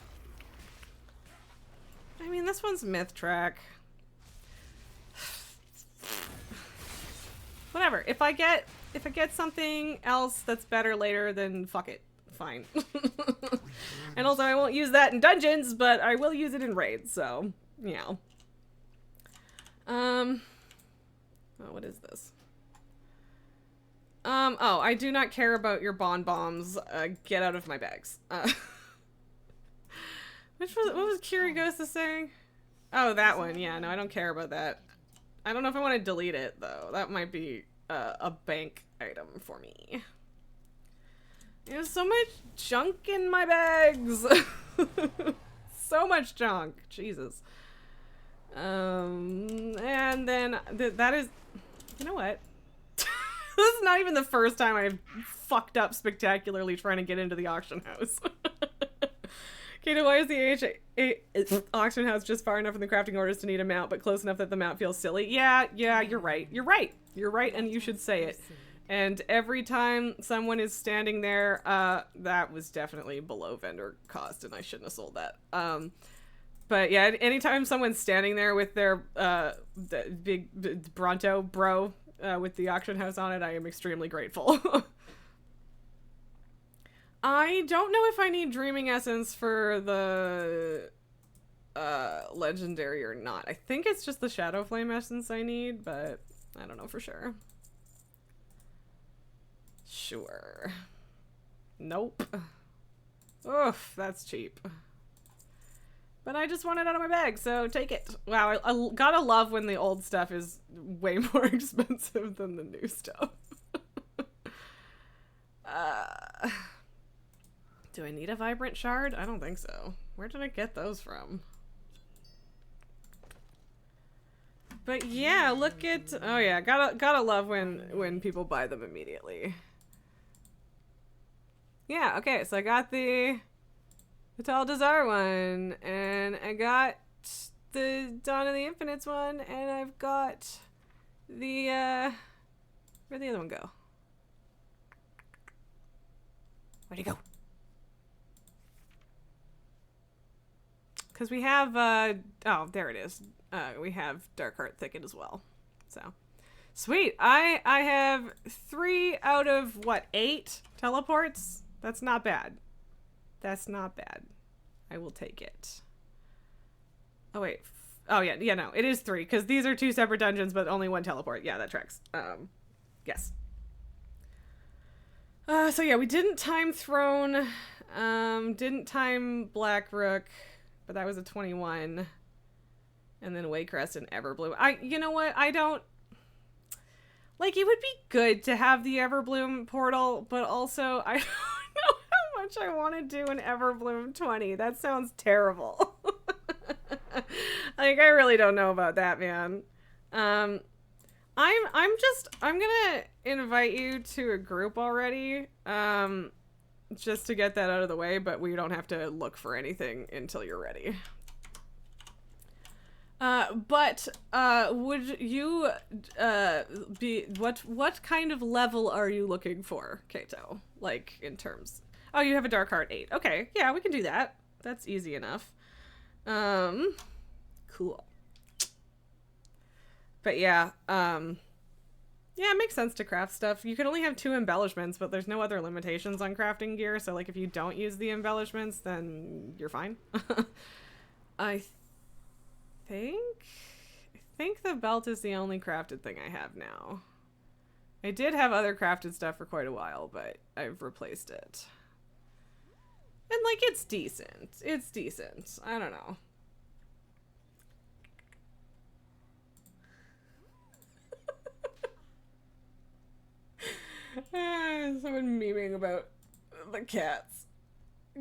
I mean, this one's myth track. Whatever. If I get something else that's better later, then fuck it. Fine. And also, I won't use that in dungeons, but I will use it in raids. So, yeah. Oh, what is this? Oh, I do not care about your bonbons. Get out of my bags. What was Kirigosa saying? Oh, that one. Yeah, no, I don't care about that. I don't know if I want to delete it, though. That might be a bank item for me. There's so much junk in my bags. So much junk. Jesus. And then that is... You know what? This is not even the first time I've fucked up spectacularly trying to get into the auction house. Kato, why is the auction house just far enough in the crafting orders to need a mount, but close enough that the mount feels silly? Yeah, you're right. You're right. You're right, and you should say it. And every time someone is standing there, that was definitely below vendor cost, and I shouldn't have sold that. But yeah, anytime someone's standing there with their the big Bronto bro with the auction house on it, I am extremely grateful. I don't know if I need Dreaming Essence for the Legendary or not. I think it's just the Shadow Flame Essence I need, but I don't know for sure. Sure. Nope. Oof, that's cheap. But I just want it out of my bag, so take it. Wow, I gotta love when the old stuff is way more expensive than the new stuff. Do I need a Vibrant Shard? I don't think so. Where did I get those from? But yeah, look at... Oh yeah, gotta love when people buy them immediately. Yeah, okay, so I got the Vital Desire one, and I got the Dawn of the Infinites one, and I've got the, where'd the other one go? Where'd it go? Because we have, oh, there it is. We have Darkheart Thicket as well. So, sweet. I have 3 out of, what, 8 teleports? That's not bad. That's not bad. I will take it. Oh, wait. Oh, yeah, no. It is 3, because these are 2 separate dungeons, but only 1 teleport. Yeah, that tracks. Yes. So, yeah, we didn't time Throne. Didn't time Black Rook. But that was a 21. And then Waycrest and Everbloom. You know what? I don't... Like, it would be good to have the Everbloom portal, but also I don't know how much I want to do an Everbloom 20. That sounds terrible. Like, I really don't know about that, man. I'm gonna invite you to a group already. Just to get that out of the way, but we don't have to look for anything until you're ready. Would you, what kind of level are you looking for, Kato? Like, in terms... Oh, you have a Darkheart 8. Okay, yeah, we can do that. That's easy enough. Cool. But yeah, yeah, it makes sense to craft stuff. You can only have 2 embellishments, but there's no other limitations on crafting gear, so like if you don't use the embellishments, then you're fine. I think the belt is the only crafted thing I have now. I did have other crafted stuff for quite a while, but I've replaced it. And like, it's decent. It's decent. I don't know. Someone memeing about the cats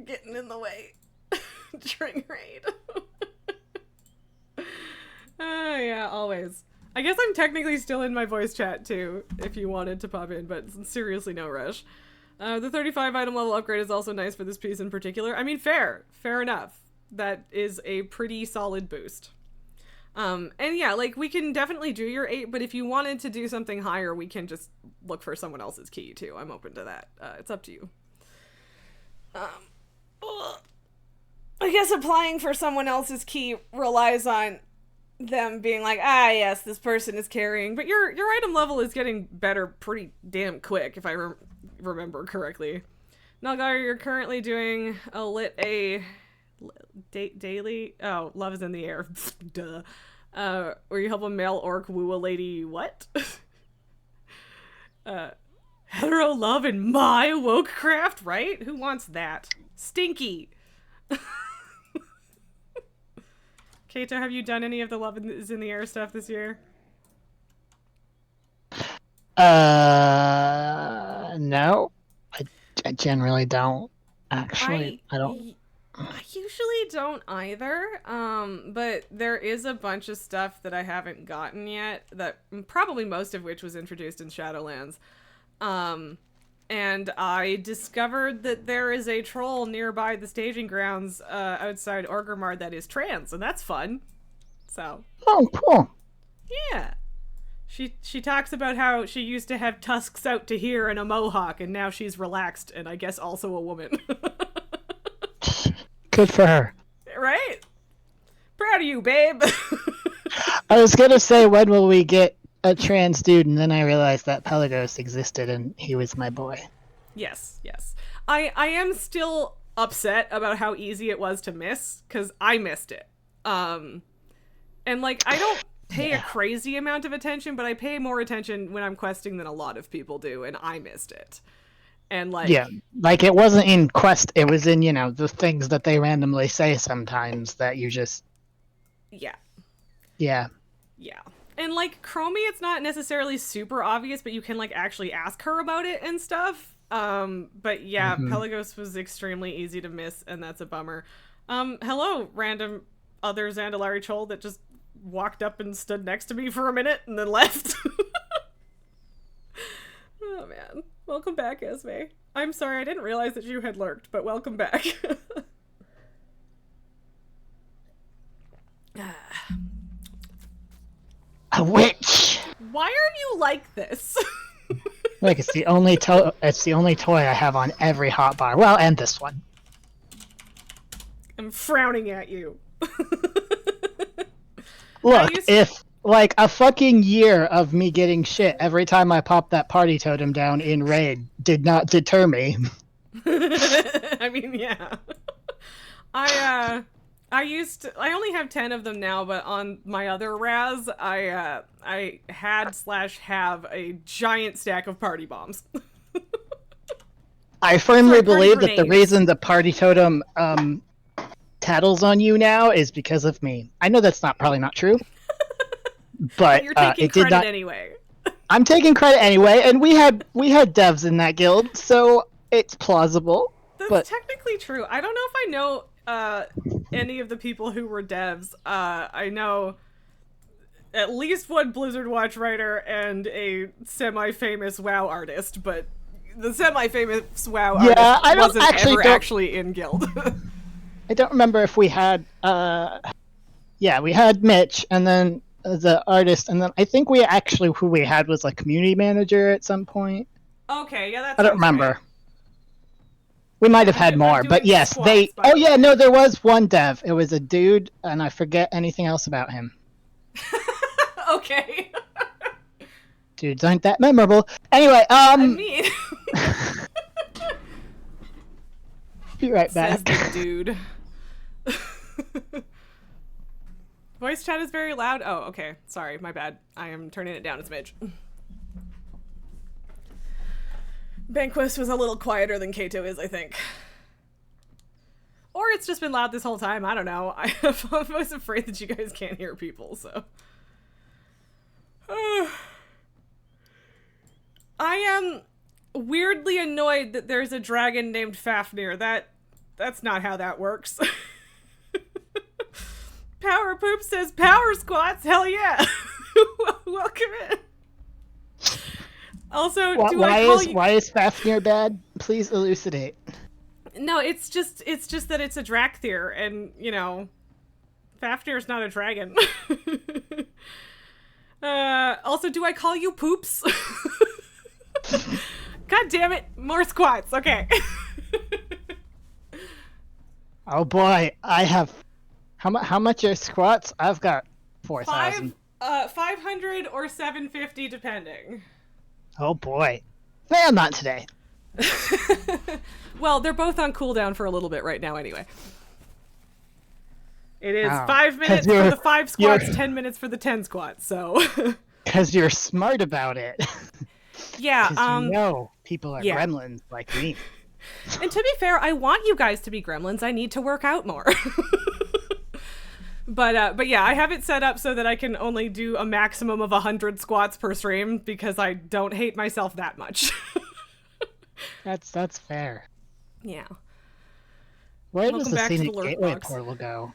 getting in the way during raid. Yeah, always. I guess I'm technically still in my voice chat too, if you wanted to pop in, but seriously no rush. The 35 item level upgrade is also nice for this piece in particular. I mean, fair enough. That is a pretty solid boost. And yeah, like, we can definitely do your 8, but if you wanted to do something higher, we can just look for someone else's key, too. I'm open to that. It's up to you. I guess applying for someone else's key relies on them being like, ah, yes, this person is carrying, but your item level is getting better pretty damn quick, if I remember correctly. Nalgar, you're currently doing a daily. Oh, love is in the air. Duh. Where you help a male orc woo a lady. What? Hetero love in my wokecraft, right? Who wants that? Stinky. Kato, have you done any of the love is in the air stuff this year? No. I generally don't. Actually, I don't. I usually don't either, but there is a bunch of stuff that I haven't gotten yet, that probably most of which was introduced in Shadowlands. And I discovered that there is a troll nearby the staging grounds outside Orgrimmar that is trans, and that's fun. So. Oh, cool. Yeah. She talks about how she used to have tusks out to here and a mohawk, and now she's relaxed, and I guess also a woman. Good for her. Right? Proud of you, babe. I was gonna say, when will we get a trans dude, and then I realized that Pelagos existed, and he was my boy. Yes. I am still upset about how easy it was to miss, because I missed it. And, like, I don't pay a crazy amount of attention, but I pay more attention when I'm questing than a lot of people do, and I missed it. And, like... Yeah, like, it wasn't in quest, it was in, the things that they randomly say sometimes that you just... Yeah. And, like, Chromie, it's not necessarily super obvious, but you can, like, actually ask her about it and stuff. But yeah, Pelagos was extremely easy to miss, and that's a bummer. Hello, random other Zandalari troll that just walked up and stood next to me for a minute and then left. Oh, man. Welcome back, Esme. I'm sorry, I didn't realize that you had lurked, but welcome back. A witch! Why are you like this? Look, it's the only toy I have on every hotbar. Well, and this one. I'm frowning at you. Look, if like a fucking year of me getting shit every time I pop that party totem down in raid did not deter me. I mean, yeah. I only have 10 of them now, but on my other Raz, I had/have a giant stack of party bombs. I firmly believe that the reason the party totem tattles on you now is because of me. I know that's probably not true, but you're taking it did credit not. Anyway. I'm taking credit anyway, and we had devs in that guild, so it's plausible. That's technically true. I don't know if I know any of the people who were devs. I know at least one Blizzard Watch writer and a semi-famous WoW artist, but the semi-famous WoW artist wasn't actually in guild. I don't remember if we had we had Mitch, and then the artist, and then I think who we had was a community manager at some point. Okay, yeah, that's I don't remember. Right. We might have had more, but yes, there was one dev. It was a dude, and I forget anything else about him. Okay. Dudes aren't that memorable. Anyway, I mean... Be right back. Says the dude. Voice chat is very loud. Oh, okay. Sorry, my bad. I am turning it down a smidge. Banquist was a little quieter than Kato is, I think. Or it's just been loud this whole time. I don't know. I'm always afraid that you guys can't hear people, so. I am weirdly annoyed that there's a dragon named Fafnir. That's not how that works. Power Poop says power squats. Hell yeah. Welcome in. Also, why is Fafnir bad? Please elucidate. No, it's just that it's a Drakthir, and Fafnir's not a dragon. Also, do I call you Poops? God damn it! More squats. Okay. Oh boy, I have. How much are squats? I've got 4,000. 500 or 750 depending. Oh boy. Well, not today. Well, they're both on cooldown for a little bit right now anyway. It is Oh, 5 minutes for the 5 squats, 10 minutes for the 10 squats, so. Because you're smart about it. Yeah, 'Cause you know people are yeah. gremlins like me. And to be fair, I want you guys to be gremlins. I need to work out more. But yeah, I have it set up so that I can only do a maximum of 100 squats per stream because I don't hate myself that much. That's fair. Yeah. Where Welcome does the back to scenic the lurk gateway box. portal go?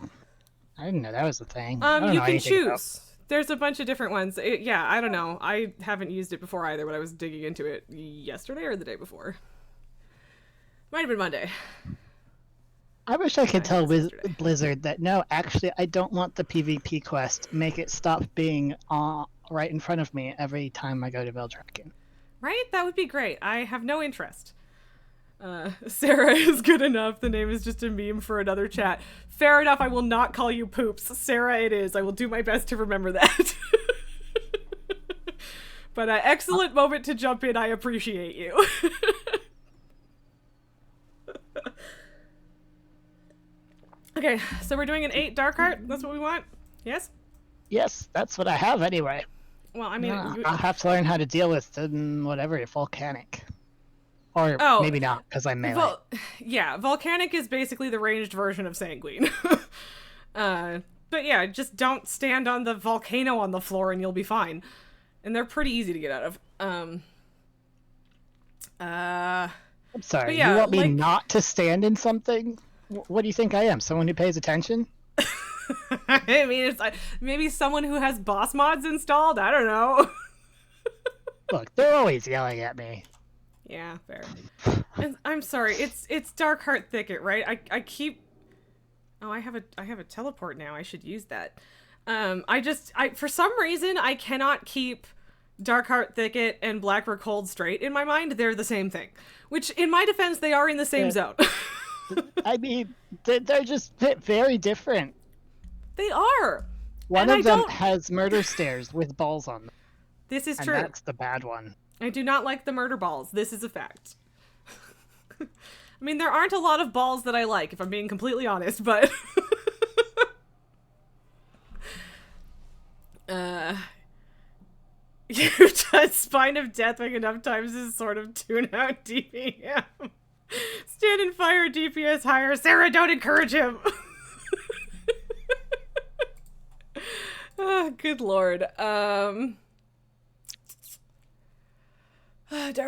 I didn't know that was a thing. I don't You know can anything about- choose. There's a bunch of different ones. Yeah, I don't know. I haven't used it before either, but I was digging into it yesterday or the day before. Might have been Monday. I wish I could tell yesterday. Blizzard that no, actually, I don't want the PvP quest. Make it stop being right in front of me every time I go to Veldraken. Right? That would be great. I have no interest. Sarah is good enough. The name is just a meme for another chat. Fair enough, I will not call you Poops. Sarah it is. I will do my best to remember that. But excellent moment to jump in. I appreciate you. Okay, so we're doing an 8 Dark Heart? That's what we want? Yes? Yes, that's what I have anyway. Well, I mean... I'll have to learn how to deal with whatever, volcanic. Or Oh, maybe not, because I'm melee. Yeah, Volcanic is basically the ranged version of Sanguine. But yeah, just don't stand on the volcano on the floor and you'll be fine. And they're pretty easy to get out of. I'm sorry, yeah, you want me like- not to stand in something? What do you think I am? Someone who pays attention? I mean, it's maybe someone who has boss mods installed? I don't know. Look, they're always yelling at me. Yeah, fair. And I'm sorry, it's Dark Heart Thicket, right? I keep... Oh, I have a teleport now. I should use that. I for some reason I cannot keep Dark Heart Thicket and Blackrock Hold straight in my mind. They're the same thing. Which, in my defense, they are in the same zone. I mean, they're just very different. They are. One And of them has murder stairs with balls on them. This is And true. that's the bad one. I do not like the murder balls. This is a fact. I mean, there aren't a lot of balls that I like, if I'm being completely honest, but... You've done Spine of Deathwing enough times to sort of tune out DPM. Stand and fire DPS higher. Sarah, don't encourage him! Oh, good lord. Dark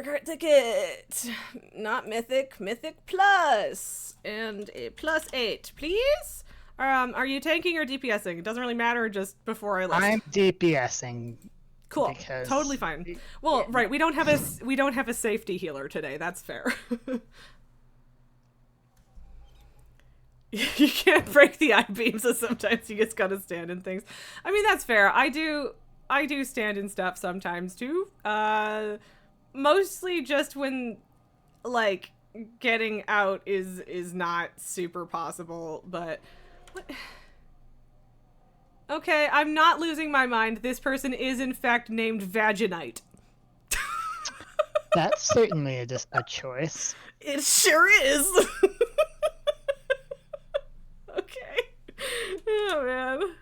Heart Ticket. Not Mythic. Mythic Plus. And a +8, please? Are you tanking or DPSing? It doesn't really matter, just before I list. I'm DPSing. Cool. because- Totally fine. Well, right, we don't have a safety healer today. That's fair. You can't break the I-beam, so sometimes you just gotta stand in things. I mean, that's fair. I do stand in stuff sometimes too. Mostly just when, like, getting out is not super possible, but... What? Okay, I'm not losing my mind. This person is, in fact, named Vaginite. That's certainly a choice. It sure is! Okay. Oh,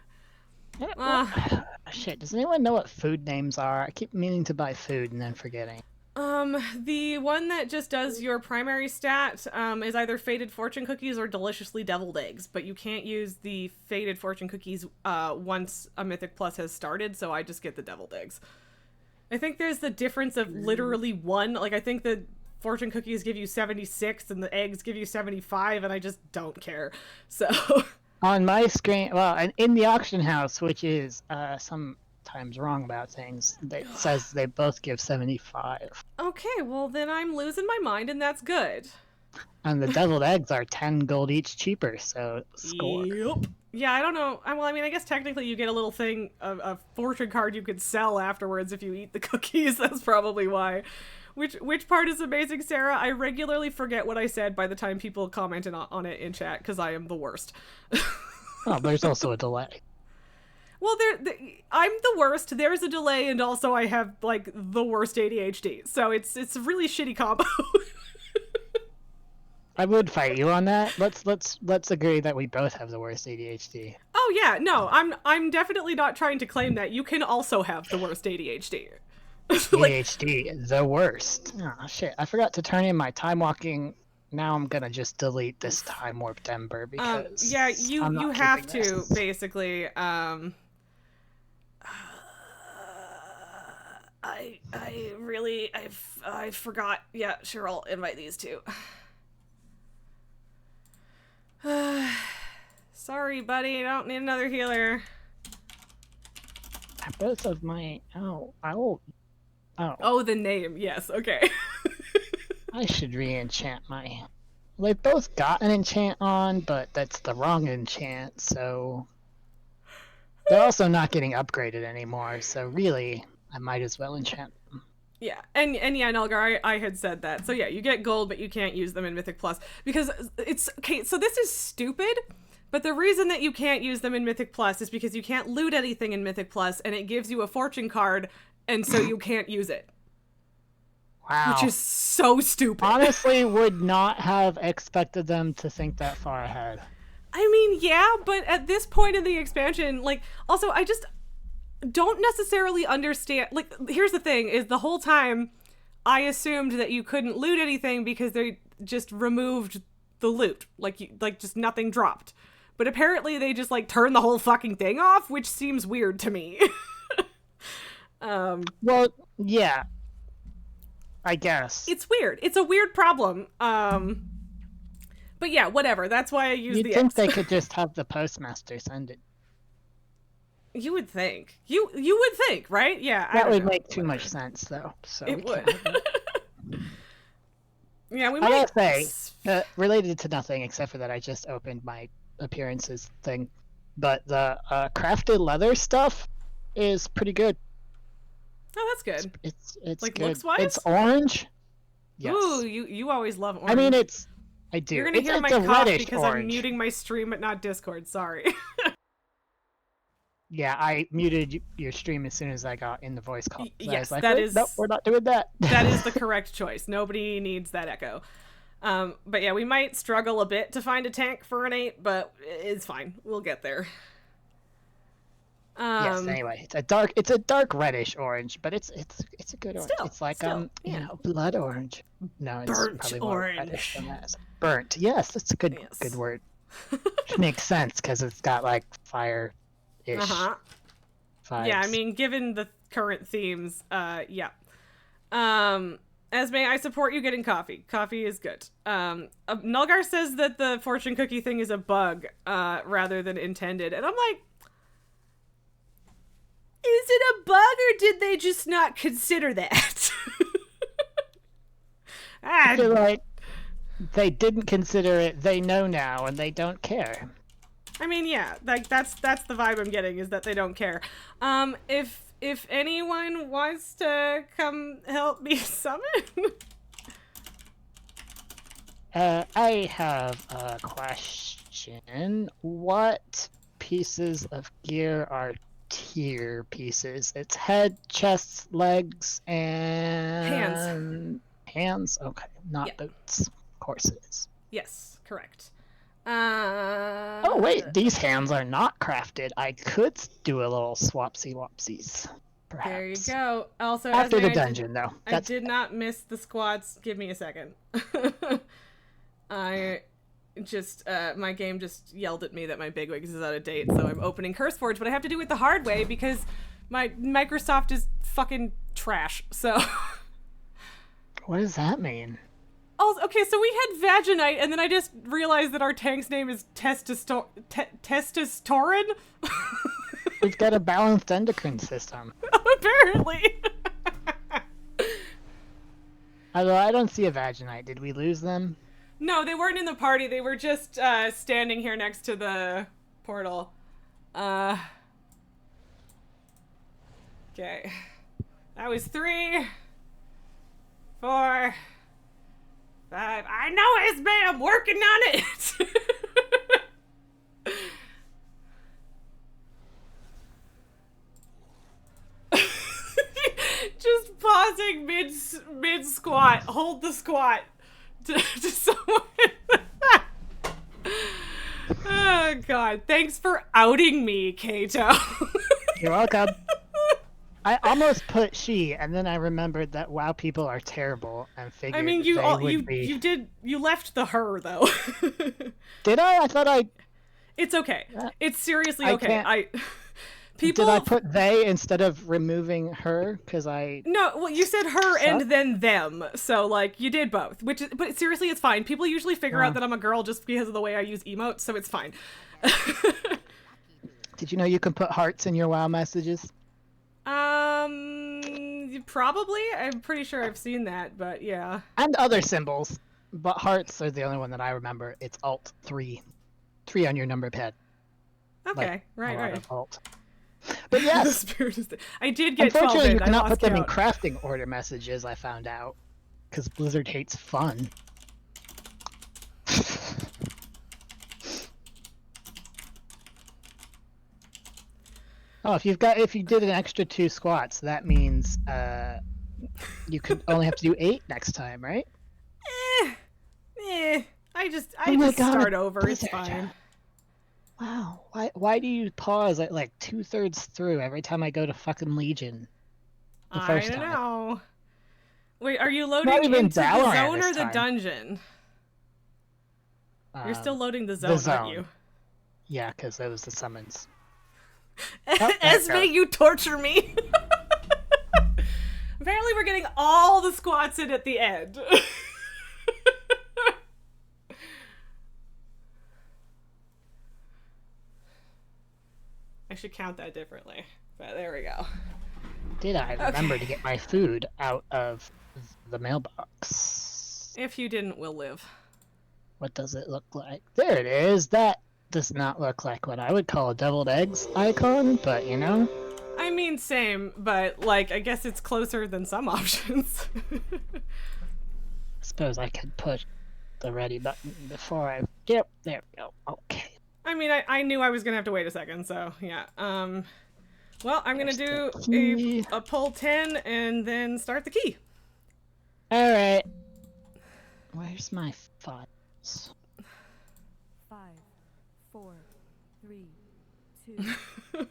man. Shit, does anyone know what food names are? I keep meaning to buy food and then forgetting. The one that just does your primary stat, is either Fated Fortune Cookies or Deliciously Deviled Eggs, but you can't use the Fated Fortune Cookies, once a Mythic Plus has started, so I just get the Deviled Eggs. I think there's the difference of literally 1, like, I think the Fortune Cookies give you 76 and the eggs give you 75, and I just don't care, so... On my screen, well, and in the auction house, which is, sometimes wrong about things, it says they both give 75. Okay, well then I'm losing my mind, and that's good. And the deviled eggs are 10 gold each cheaper, so score. Yep. Yeah, I don't know. Well, I mean, I guess technically you get a little thing, a fortune card you could sell afterwards if you eat the cookies. That's probably why. Which part is amazing, Sarah? I regularly forget what I said by the time people comment on it in chat because I am the worst. Oh, there's also a delay. Well, I'm the worst. There's a delay, and also I have like the worst ADHD. So it's a really shitty combo. I would fight you on that. Let's agree that we both have the worst ADHD. Oh yeah, no, I'm definitely not trying to claim that. You can also have the worst ADHD. ADHD, the worst. Oh shit! I forgot to turn in my time walking. Now I'm gonna just delete this time warp Ember because yeah, you have to this. basically. I really I forgot. Yeah, sure, I'll invite these two. Sorry, buddy. I don't need another healer. Both of my oh. Oh, the name. Yes. Okay. I should re-enchant my. They've both got an enchant on, but that's the wrong enchant, so they're also not getting upgraded anymore. So really, I might as well enchant them. Yeah, and yeah, Nulgar, I had said that. So yeah, you get gold, but you can't use them in Mythic Plus because it's okay. So this is stupid, but the reason that you can't use them in Mythic Plus is because you can't loot anything in Mythic Plus, and it gives you a fortune card, and so you can't use it. Wow. Which is so stupid. Honestly, would not have expected them to think that far ahead. I mean, yeah, but at this point in the expansion, like, also, I just don't necessarily understand. Like, here's the thing, is the whole time I assumed that you couldn't loot anything because they just removed the loot. Like just nothing dropped. But apparently they just, like, turned the whole fucking thing off, which seems weird to me. Well, yeah. I guess. It's weird. It's a weird problem. But yeah, whatever. That's why I use You'd the think X. they could just have the postmaster send it. You would think. You would think, right? Yeah. That would make too much sense, though. So It would. Yeah, we I might gotta say, related to nothing except for that I just opened my appearances thing, but the crafted leather stuff is pretty good. Oh, that's good. It's Like, good. looks-wise? It's orange. Yes. Ooh, you always love orange. I mean, I do. You're gonna it's hear my a cough reddish because orange. I'm muting my stream but not Discord. Sorry. Yeah, I muted your stream as soon as I got in the voice call. So I Yes, was like, that "Wait, is- nope, we're not doing that. That is the correct choice. Nobody needs that echo. But yeah, we might struggle a bit to find a tank for an 8, but it's fine. We'll get there. Yes. Anyway, it's a dark reddish orange, but it's a good orange. Still, it's like yeah. you know, blood orange. No, it's Burnt probably more orange. reddish than that. Burnt. Yes, that's a good Yes. word. Which makes sense because it's got like fire-ish Uh-huh. vibes. Yeah, I mean, given the current themes, yeah. Esme, I support you getting coffee. Coffee is good. Nulgar says that the fortune cookie thing is a bug, rather than intended. And I'm like, is it a bug or did they just not consider that? I feel like they didn't consider it. They know now, and they don't care. I mean, yeah, like that's the vibe I'm getting, is that they don't care. If anyone wants to come help me summon. I have a question. What pieces of gear are tier pieces? It's head, chest, legs, and hands. Okay, not boots. Of course it is. Yes, correct. Oh wait, these hands are not crafted. I could do a little swapsy wopsies. Perhaps. There you go. Also, After Esme, the dungeon, though. I did not miss the squats. Give me a second. I just, my game just yelled at me that my bigwigs is out of date, so I'm opening CurseForge, but I have to do it the hard way because my Microsoft is fucking trash, so. What does that mean? Oh, okay, so we had Vaginite, and then I just realized that our tank's name is Testosteron. We've got a balanced endocrine system. Apparently. Although I don't see a Vaginite. Did we lose them? No, they weren't in the party. They were just standing here next to the portal. Okay. That was 3, 4, 5. I know, Esme, I'm working on it. Just pausing mid squat. Hold the squat to someone. Oh god, thanks for outing me, Kato. You're welcome. I almost put she, and then I remembered that WoW people are terrible, and figured I mean, you left the her though. Did I? I thought I. It's okay. It's seriously I okay. can't- People. Did I put they instead of removing her? Because I. No, well, you said her and then them, so like you did both. But seriously, it's fine. People usually figure out that I'm a girl just because of the way I use emotes, so it's fine. Did you know you can put hearts in your WoW messages? Probably. I'm pretty sure I've seen that, but yeah. And other symbols, but hearts are the only one that I remember. It's Alt 3, 3 on your number pad. Okay, Like, right. Alt. But yes, I did get 12 unfortunately, in. you I cannot lost put them in count. crafting order messages. I found out because Blizzard hates fun. Oh, if you did an extra 2 squats, that means you could only have to do 8 next time, right? I just Oh my God, start over. It's Blizzard. fine. Wow, why do you pause at like 2/3 through every time I go to fucking Legion? The I first don't time. know. Wait, are you loading even into the Valorant zone or this the time. dungeon? You're still loading the zone, the aren't zone. you? Yeah, because that was the summons. Esme, you torture me. Apparently we're getting all the squats in at the end. I should count that differently, but there we go. Did I remember to get my food out of the mailbox? If you didn't, we'll live. What does it look like? There it is. That does not look like what I would call a deviled eggs icon, but you know. I mean, same, but like, I guess it's closer than some options. Suppose I could push the ready button before I. Yep, there we go. Okay. I mean, I knew I was gonna have to wait a second, so yeah. Well, I'm gonna do key. a pull 10 and then start the key. All right. Where's my files? 5, 4, 3, 2.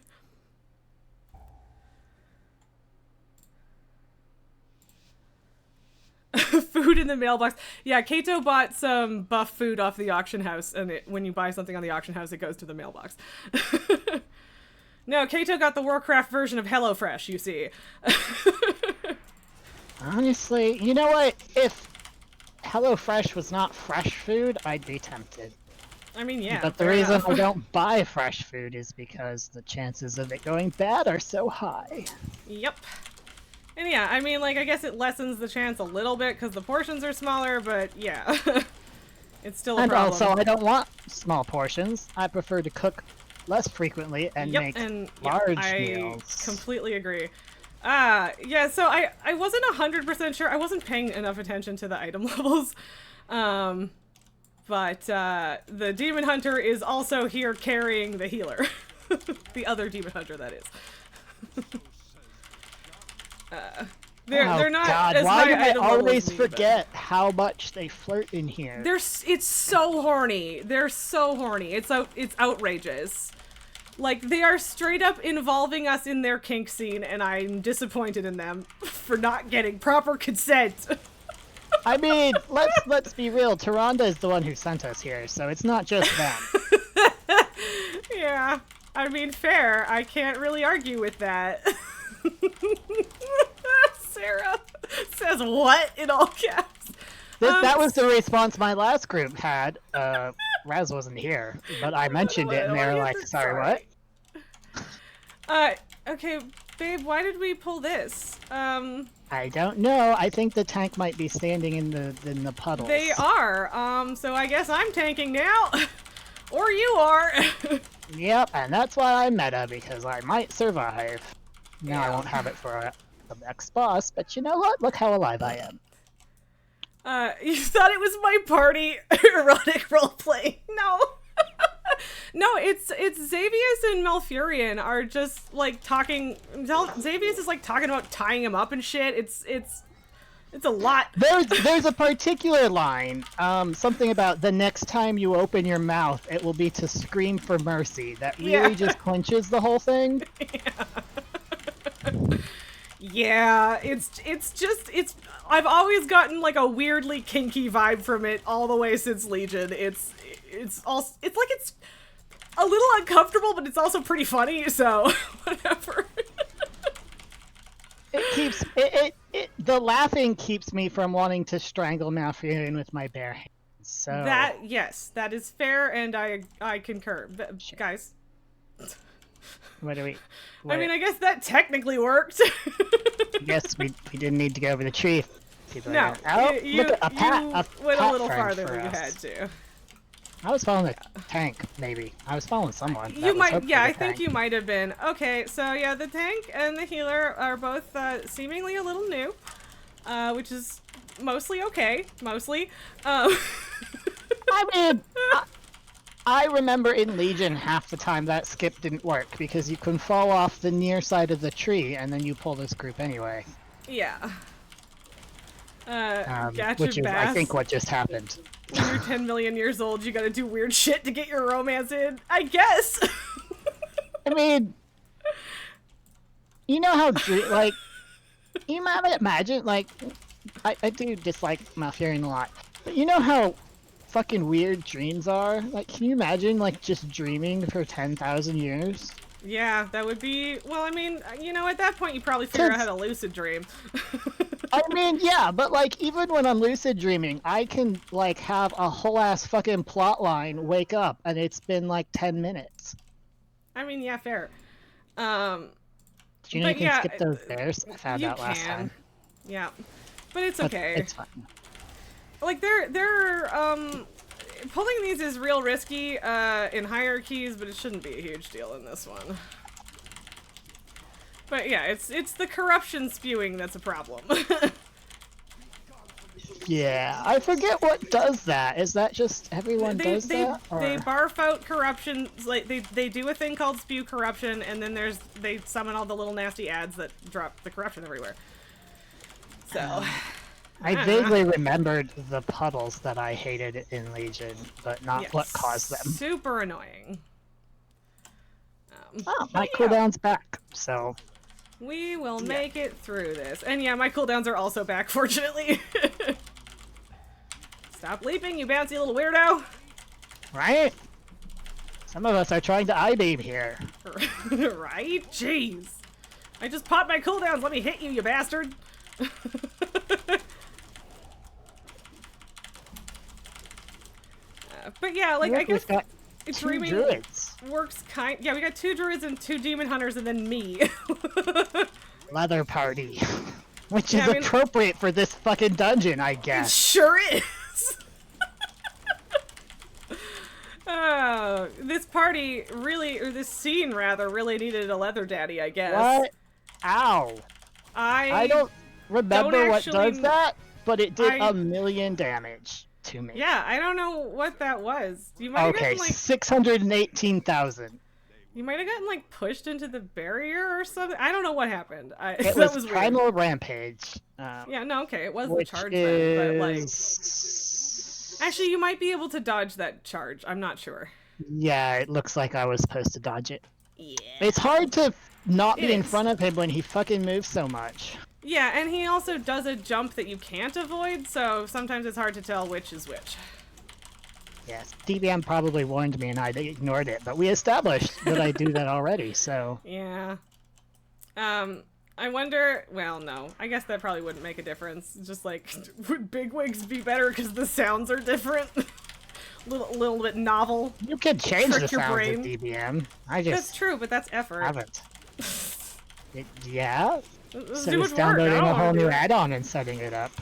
Food in the mailbox. Yeah, Kato bought some buff food off the auction house, and when you buy something on the auction house, it goes to the mailbox. No, Kato got the Warcraft version of HelloFresh, you see. Honestly, you know what? If HelloFresh was not fresh food, I'd be tempted. I mean, yeah. But the fair reason enough. I don't buy fresh food is because the chances of it going bad are so high. Yep. And yeah, I mean, like, I guess it lessens the chance a little bit because the portions are smaller, but yeah. It's still a And problem. also, I don't want small portions. I prefer to cook less frequently and Yep, make and large I meals. completely agree. Yeah, so I wasn't 100% sure. I wasn't paying enough attention to the item levels. But the Demon Hunter is also here carrying the healer. The other Demon Hunter, that is. They're not God, as why high do I item level as always me, but- forget how much they flirt in here? It's so horny. They're so horny. It's outrageous. Like, they are straight up involving us in their kink scene, and I'm disappointed in them for not getting proper consent. I mean, let's be real. Tyrande is the one who sent us here, so it's not just them. Yeah, I mean, fair. I can't really argue with that. Sarah says what in all caps? That was the response my last group had. Raz wasn't here, but I mentioned it, and they were like, "Sorry, what?" Okay, babe, why did we pull this? I don't know. I think the tank might be standing in the puddles. They are. So I guess I'm tanking now, or you are. Yep, and that's why I meta, because I might survive. Now I won't have it for the next boss, but you know what? Look how alive I am. You thought it was my party erotic roleplay. No. No, it's Xavius and Malfurion are just like talking. Xavius is like talking about tying him up and shit. It's a lot. There's a particular line, something about the next time you open your mouth, it will be to scream for mercy. That really just clinches the whole thing. Yeah, it's I've always gotten like a weirdly kinky vibe from it all the way since Legion. It's like it's a little uncomfortable, but it's also pretty funny, so whatever. The laughing keeps me from wanting to strangle Malfurion with my bare hands. So Yes, that is fair, and I concur. Guys. What do we? I mean, I guess that technically worked. Yes, we didn't need to go over the tree. No, you went a little farther than you had to. I was following the tank, maybe. I was following someone. You might, yeah, I think you might have been. Okay, so yeah, the tank and the healer are both seemingly a little new, which is mostly okay, mostly. I mean, I remember in Legion half the time that skip didn't work because you can fall off the near side of the tree and then you pull this group anyway. Yeah. Which is, I think, what just happened. When you're 10 million years old, you gotta do weird shit to get your romance in. I guess! I mean... You know how, like... You might imagine, like... I do dislike Malfurion a lot. But you know how fucking weird dreams are? Like, can you imagine, like, just dreaming for 10,000 years? Yeah, that would be... Well, I mean, you know, at that point you probably figure out how to lucid dream. I mean, yeah, but like, even when I'm lucid dreaming, I can like have a whole ass fucking plot line, wake up, and it's been like 10 minutes. I mean, yeah, fair. Do you know you can skip those bears? I found out last time. Yeah, but it's okay. It's fine. Like, they're pulling these is real risky in hierarchies, but it shouldn't be a huge deal in this one. But yeah, it's the corruption spewing that's a problem. Yeah, I forget what does that. Is that just everyone does that? Or? They barf out corruption. Like they do a thing called spew corruption, and then they summon all the little nasty ads that drop the corruption everywhere. So I vaguely remembered the puddles that I hated in Legion, but not what caused them. Super annoying. My cooldown's back, so... We will make it through this. And yeah, my cooldowns are also back, fortunately. Stop leaping, you bouncy little weirdo! Right? Some of us are trying to I-beam here. Right? Jeez. I just popped my cooldowns, let me hit you, you bastard! But yeah, like, I guess dreaming works yeah, we got 2 druids and 2 demon hunters and then me. Leather party. Which is appropriate for this fucking dungeon, I guess. It sure is! This party really, or this scene rather, really needed a leather daddy, I guess. What? Ow. I don't remember what does that, but it did a million damage to me. Yeah, I don't know what that was. You might have gotten, like... 618,000. You might have gotten, like, pushed into the barrier or something. I don't know what happened. It was Primal weird. Rampage. Yeah, no, okay, it was the charge then, but, like... Actually, you might be able to dodge that charge. I'm not sure. Yeah, it looks like I was supposed to dodge it. Yeah. It's hard to not be in front of him when he fucking moves so much. Yeah, and he also does a jump that you can't avoid, so sometimes it's hard to tell which is which. Yes, DBM probably warned me and I ignored it, but we established that I do that already, so... Yeah. I wonder... Well, no. I guess that probably wouldn't make a difference. Just like, would bigwigs be better because the sounds are different? little bit novel. You could change the sounds of DBM. That's true, but that's effort. Haven't. Yeah? So it's downloading a whole new add-on and setting it up.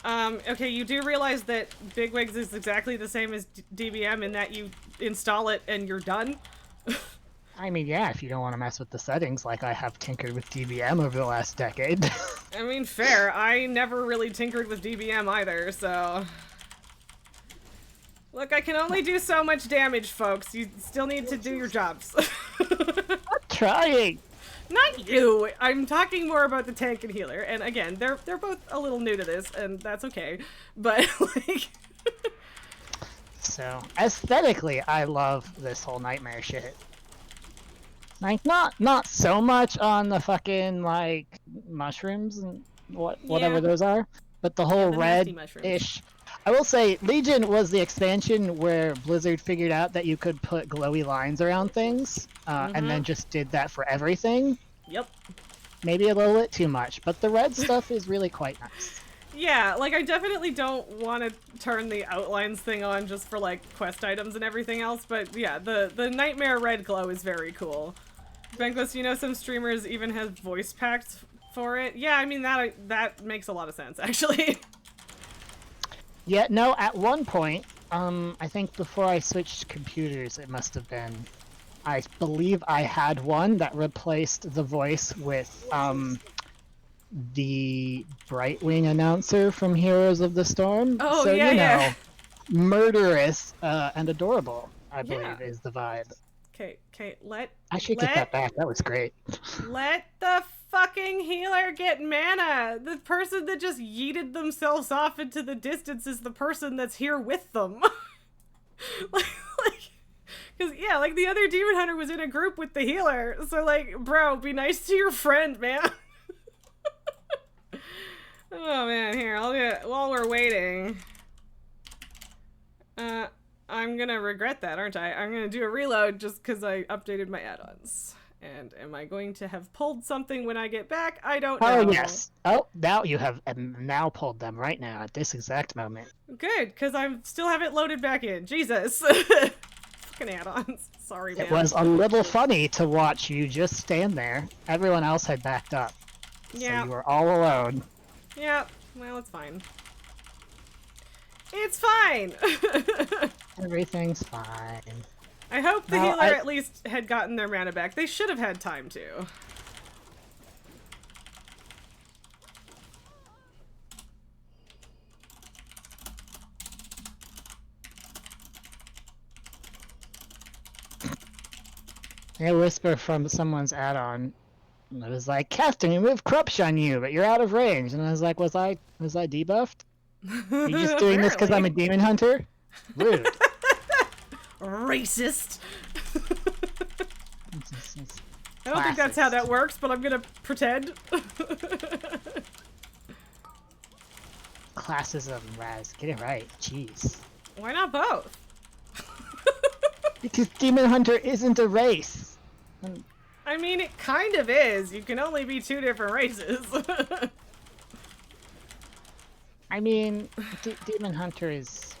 Okay, you do realize that bigwigs is exactly the same as DBM in that you install it and you're done? I mean, yeah, if you don't want to mess with the settings like I have tinkered with DBM over the last decade. I mean, fair. I never really tinkered with DBM either, so... Look, I can only do so much damage, folks. You still need to do your jobs. I'm trying! Not you! I'm talking more about the tank and healer, and again, they're both a little new to this, and that's okay. But, like... So, aesthetically, I love this whole nightmare shit. Like, not so much on the fucking, like, mushrooms and whatever those are, but the whole the nasty mushrooms. red-ish... I will say, Legion was the expansion where Blizzard figured out that you could put glowy lines around things, and then just did that for everything. Yep. Maybe a little bit too much, but the red stuff is really quite nice. Yeah, like, I definitely don't want to turn the outlines thing on just for, like, quest items and everything else, but yeah, the Nightmare Red Glow is very cool. Benquist, you know some streamers even have voice packs for it? Yeah, I mean, that makes a lot of sense, actually. Yeah, no, at one point, I think before I switched computers, it must have been, I believe I had one that replaced the voice with, the Brightwing announcer from Heroes of the Storm. Oh, so, yeah, you know, yeah. Murderous, and adorable, I believe, is the vibe. Okay, let... I should get that back, that was great. Let the fucking healer get mana! The person that just yeeted themselves off into the distance is the person that's here with them. Cause yeah, like the other demon hunter was in a group with the healer, so like, bro, be nice to your friend, man. Oh man, here, I'll get, while we're waiting. I'm gonna regret that, aren't I? I'm gonna do a reload just because I updated my add-ons. And am I going to have pulled something when I get back? I don't know. Oh, yes. Oh, now you have now pulled them right now at this exact moment. Good, because I still haven't loaded back in. Jesus. Fucking add-ons. Sorry, man. It was a little funny to watch you just stand there. Everyone else had backed up. Yeah. So you were all alone. Yeah, well, it's fine. It's fine! Everything's fine. I hope the Now, healer at least had gotten their mana back. They should have had time to. A whisper from someone's add-on. It was like, casting remove corruption on you, but you're out of range. And I was like, was I debuffed? Are you just doing this because I'm a demon hunter? Rude. Racist. I don't think that's how that works, but I'm gonna pretend. Classism, Raz. Get it right. Jeez. Why not both? Because demon hunter isn't a race. I mean, it kind of is. You can only be two different races. I mean, demon hunter is...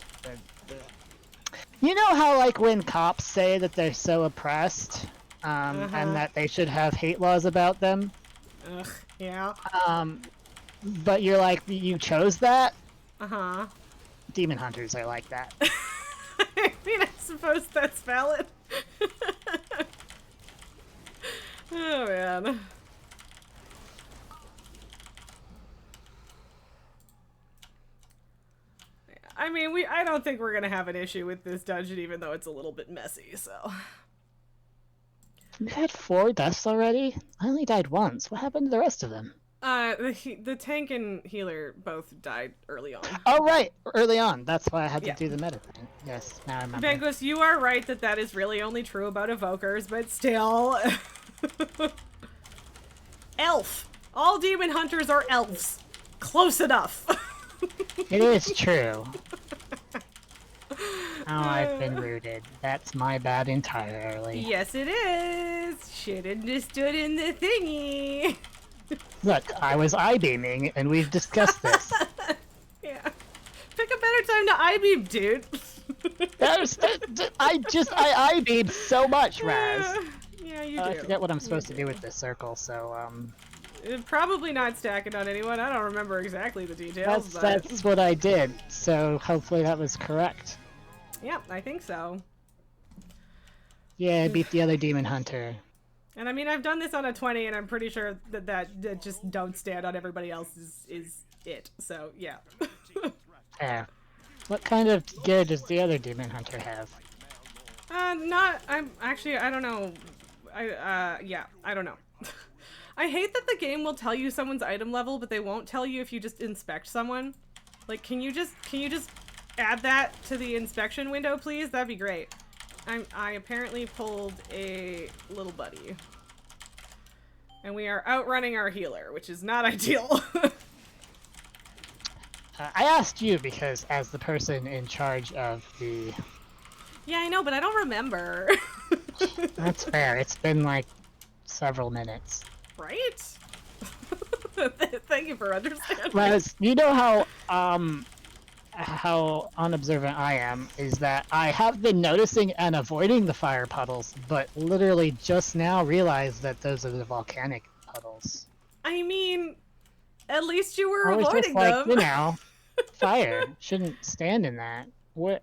You know how, like, when cops say that they're so oppressed, and that they should have hate laws about them? Ugh, yeah. But you're like, you chose that? Uh-huh. Demon hunters are like that. I mean, I suppose that's valid. Oh, man. I mean, I don't think we're gonna have an issue with this dungeon, even though it's a little bit messy, so. You had 4 deaths already? I only died once. What happened to the rest of them? The tank and healer both died early on. Oh, right! Early on. That's why I had to do the meta thing. Yes, now I remember. Vanquist, you are right that is really only true about evokers, but still. Elf! All demon hunters are elves. Close enough. It is true. Oh, I've been rooted. That's my bad entirely. Yes, it is. Shouldn't have stood in the thingy. Look, I was I-beaming, and we've discussed this. Yeah. Pick a better time to I-beam, dude. I I-beamed so much, Raz. Yeah, you do. I forget what I'm supposed to do with this circle, so, Probably not stacking on anyone. I don't remember exactly the details, That's what I did, so hopefully that was correct. Yeah, I think so. Yeah, beat the other demon hunter. And I mean, I've done this on a 20, and I'm pretty sure that just don't stand on everybody else is it. So, yeah. Yeah. What kind of gear does the other demon hunter have? I don't know. Yeah, I don't know. I hate that the game will tell you someone's item level, but they won't tell you if you just inspect someone. Like, can you just add that to the inspection window, please? That'd be great. I apparently pulled a little buddy. And we are outrunning our healer, which is not ideal. I asked you because as the person in charge of the... Yeah, I know, but I don't remember. That's fair. It's been like several minutes. Right? Thank you for understanding. Whereas, you know how unobservant I am is that I have been noticing and avoiding the fire puddles, but literally just now realized that those are the volcanic puddles. I mean, at least you were I was avoiding just like, them. you know, fire shouldn't stand in that.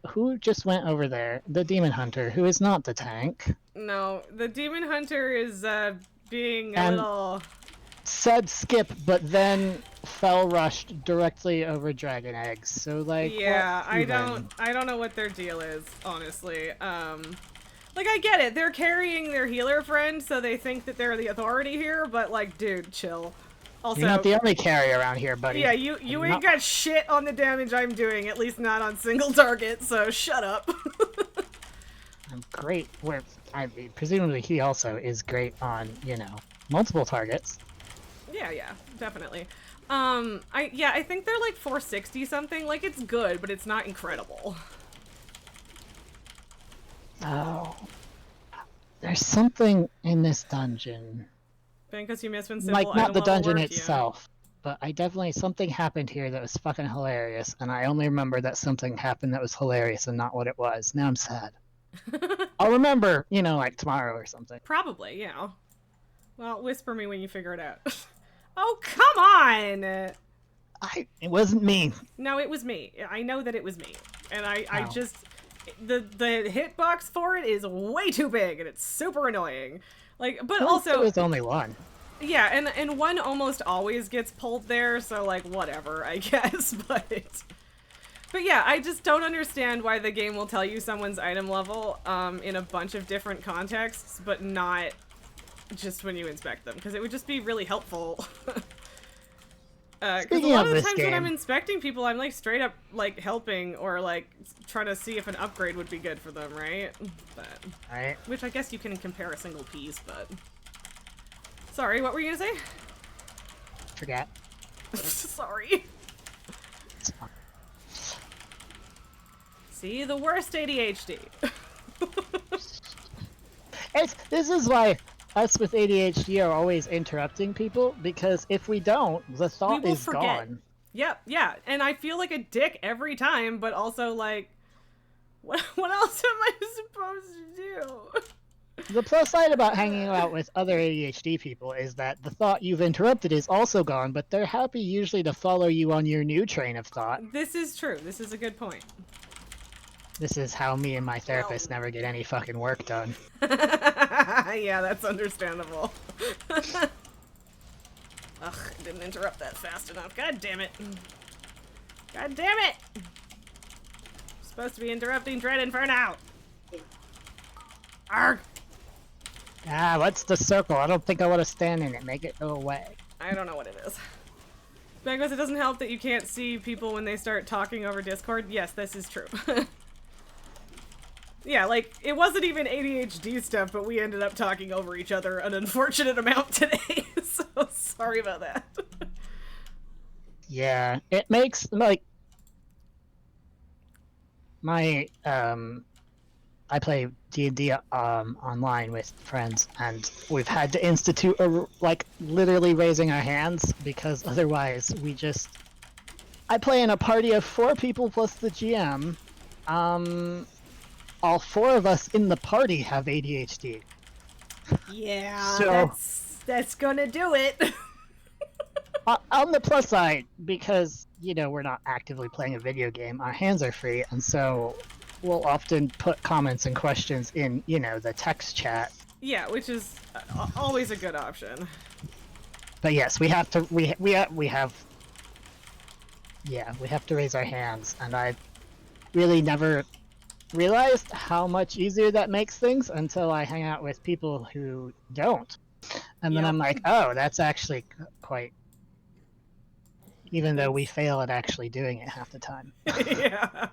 Who just went over there? The demon hunter, who is not the tank. No, the demon hunter is being a And- little... Said skip, but then fell rushed directly over dragon eggs. So like, Yeah, what I even? don't know what their deal is, honestly. Like, I get it. They're carrying their healer friend, so they think that they're the authority here, but like, dude, chill. Also, You're not the only carrier around here, buddy. yeah, you I'm ain't not- got shit on the damage I'm doing, at least not on single target, so shut up. I'm great. I mean, presumably he also is great on, you know, multiple targets. Yeah, definitely. I think they're like 460 something. Like, it's good, but it's not incredible. Oh. There's something in this dungeon. Because you missed when simple Like, not item the level dungeon worked, yeah. itself, but something happened here that was fucking hilarious, and I only remember that something happened that was hilarious and not what it was. Now I'm sad. I'll remember, you know, like tomorrow or something. Probably, yeah. Well, whisper me when you figure it out. Oh, come on! It wasn't me. No, it was me. I know that it was me. And I Oh. just... The hitbox for it is way too big, and it's super annoying. Like, but also... There was only one. Yeah, and one almost always gets pulled there, so, like, whatever, I guess, but... But yeah, I just don't understand why the game will tell you someone's item level, in a bunch of different contexts, but not just when you inspect them, because it would just be really helpful. Because a Speaking lot of of the this times when I'm game- inspecting people, I'm, like, straight up, like, helping, or, like, trying to see if an upgrade would be good for them, right? But... Right? Which I guess you can compare a single piece, but... Sorry, what were you gonna say? Forget. Sorry. It's fine. See, the worst ADHD. This is why us with ADHD are always interrupting people, because if we don't, the thought will is forget. gone. Yep, yeah, and I feel like a dick every time, but also, like, what else am I supposed to do? The plus side about hanging out with other ADHD people is that the thought you've interrupted is also gone, but they're happy usually to follow you on your new train of thought. This is true. This is a good point. This is how me and my therapist never get any fucking work done. Yeah, that's understandable. Ugh, I didn't interrupt that fast enough. God damn it. God damn it! Supposed to be interrupting Dread Inferno! Arg! Ah, what's the circle? I don't think I want to stand in it. Make it go away. I don't know what it is. Because it doesn't help that you can't see people when they start talking over Discord. Yes, this is true. Yeah, like, it wasn't even ADHD stuff, but we ended up talking over each other an unfortunate amount today, so sorry about that. Yeah, it makes, like, my, I play D&D, online with friends, and we've had to institute, like, literally raising our hands, because otherwise I play in a party of 4 people plus the GM, all 4 of us in the party have ADHD. Yeah, So- that's gonna do it. On the plus side, because, you know, we're not actively playing a video game, our hands are free, and so will often put comments and questions in, you know, the text chat. Yeah, which is always a good option. But yes, we have to we have to raise our hands, and I really never realized how much easier that makes things until I hang out with people who don't. And then Yep. I'm like, oh, that's actually quite, even though we fail at actually doing it half the time. Yeah.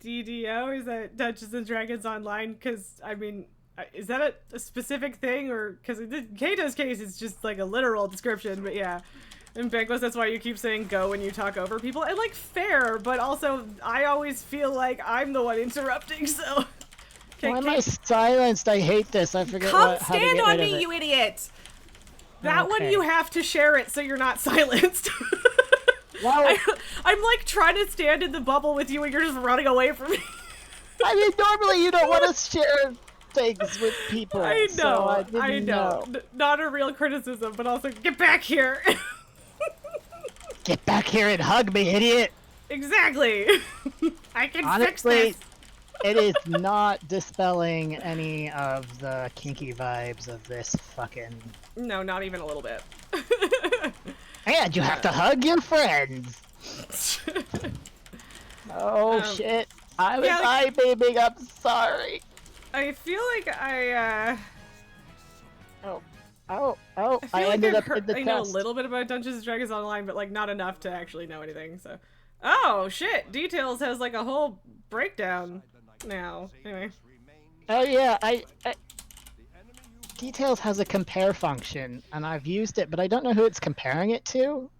DDO, is that Dungeons and Dragons Online? Because, I mean, is that a specific thing? Or, because in Kato's case, it's just like a literal description, but yeah. In Bankless, that's why you keep saying go when you talk over people. And, like, fair, but also, I always feel like I'm the one interrupting, so... Why am I silenced? I hate this. I forget Come how to stand get on rid of me, it. you idiot! That one Okay. you have to share it so you're not silenced. Well, I'm like trying to stand in the bubble with you and you're just running away from me. I mean, normally you don't want to share things with people. I know, So I, I didn't know. Not a real criticism, but also get back here. Get back here and hug me, idiot! Exactly. I can fix Honestly, this. it is not dispelling any of the kinky vibes of this fucking... No, not even a little bit. And you have to hug your friends! Oh shit. I was yeah, like- eye-babying, I'm sorry. I feel like I Oh, feel I like ended I've up in the I know a test. little bit about Dungeons and Dragons Online, but like not enough to actually know anything, so. Oh shit, Details has like a whole breakdown now. Anyway. Oh yeah, Details has a compare function, and I've used it, but I don't know who it's comparing it to.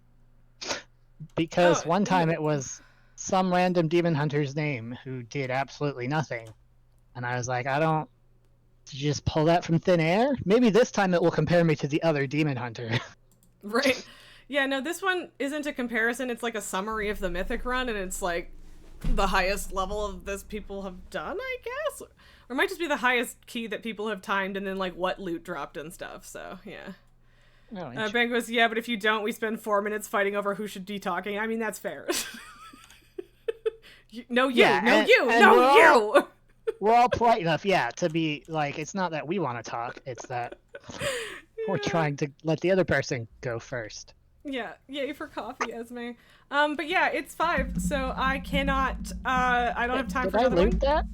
Because Oh, one time it was some random demon hunter's name who did absolutely nothing. And I was like, did you just pull that from thin air? Maybe this time it will compare me to the other demon hunter. Right. Yeah, no, this one isn't a comparison. It's like a summary of the Mythic run, and it's like the highest level of this people have done, I guess? Or it might just be the highest key that people have timed, and then like what loot dropped and stuff, so yeah. Oh, Bang goes, yeah, but if you don't, we spend 4 minutes fighting over who should be talking. I mean, that's fair. No, you! Yeah, No, and- you! and No, we're you! We're all polite enough, yeah, to be like, it's not that we want to talk, it's that we're trying to let the other person go first. Yeah, yay for coffee, Esme. But yeah, it's 5, so I cannot, I don't have time Did for I another loot one. that?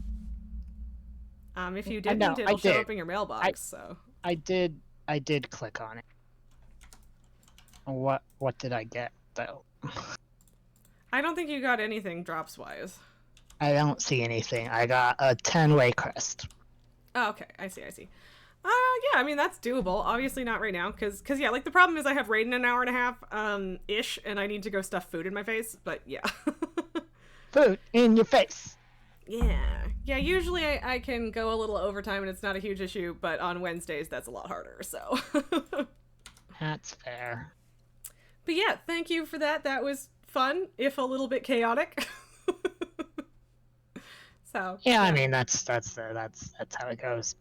If you I know, didn't, it'll I show did. up in your mailbox, so. I did click on it. What did I get, though? I don't think you got anything drops-wise. I don't see anything. I got a 10-way crest. Oh, okay, I see. Yeah, I mean, that's doable. Obviously not right now, because yeah, like, the problem is I have raid in an hour and a half, ish, and I need to go stuff food in my face, but yeah. Food in your face! Yeah. Yeah, usually I can go a little overtime and it's not a huge issue, but on Wednesdays that's a lot harder, so. That's fair. But yeah, thank you for that. That was fun, if a little bit chaotic. So. Yeah, I mean, that's how it goes.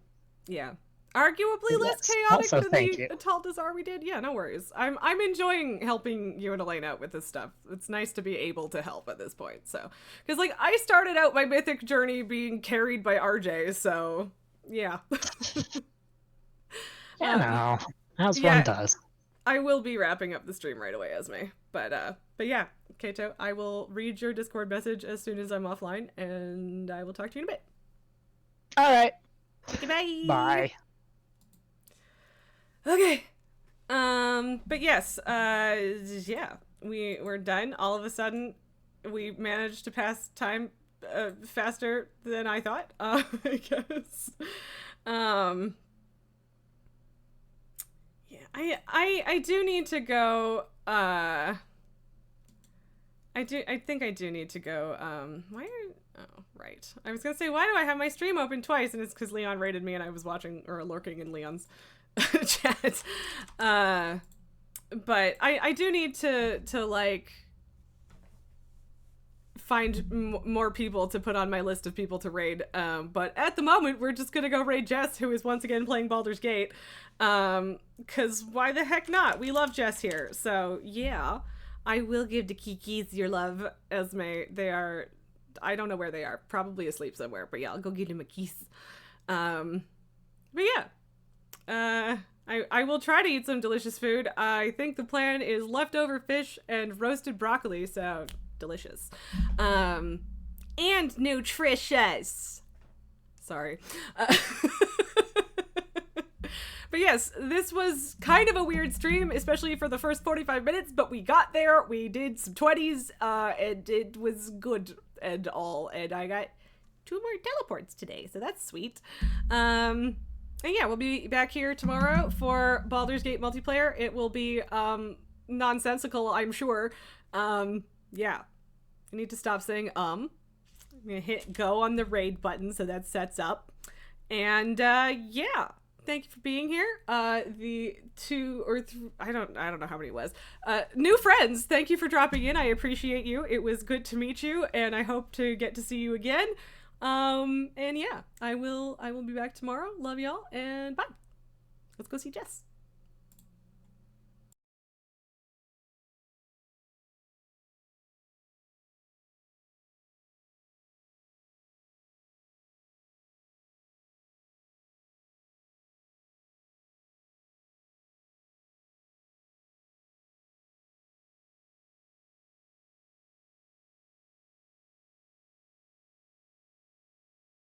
Yeah. Arguably less Yes. chaotic Also, than thank the you. Taltazar we did. Yeah, no worries. I'm enjoying helping you and Elaine out with this stuff. It's nice to be able to help at this point. So, because like I started out my mythic journey being carried by RJ, so yeah. You know, as yeah. one does. I will be wrapping up the stream right away, Esme. But yeah, Kato, I will read your Discord message as soon as I'm offline, and I will talk to you in a bit. All right. Okay, bye. Bye. Okay. But yes, yeah, we're done. All of a sudden, we managed to pass time faster than I thought. I guess. Yeah, I do need to go. I think I do need to go. Why are? Oh, right. I was gonna say, why do I have my stream open twice? And it's because Leon raided me, and I was watching or lurking in Leon's chat. But I do need to like find more people to put on my list of people to raid. But at the moment, we're just gonna go raid Jess, who is once again playing Baldur's Gate. Cause why the heck not? We love Jess here. So yeah, I will give the Kikis your love, Esme. They are I don't know where they are. Probably asleep somewhere. But yeah, I'll go get him a kiss. But yeah. I will try to eat some delicious food. I think the plan is leftover fish and roasted broccoli, so delicious. And nutritious. Sorry. But yes, this was kind of a weird stream, especially for the first 45 minutes, but we got there, we did some 20s, and it was good and all, and I got 2 more teleports today, so that's sweet. And yeah, we'll be back here tomorrow for Baldur's Gate multiplayer. It will be, nonsensical, I'm sure. Yeah. I need to stop saying, I'm gonna hit go on the raid button so that sets up. And, yeah. Thank you for being here. The 2 or 3, I don't know how many it was. New friends, thank you for dropping in. I appreciate you. It was good to meet you, and I hope to get to see you again. And yeah, I will be back tomorrow. Love y'all, and bye. Let's go see Jess.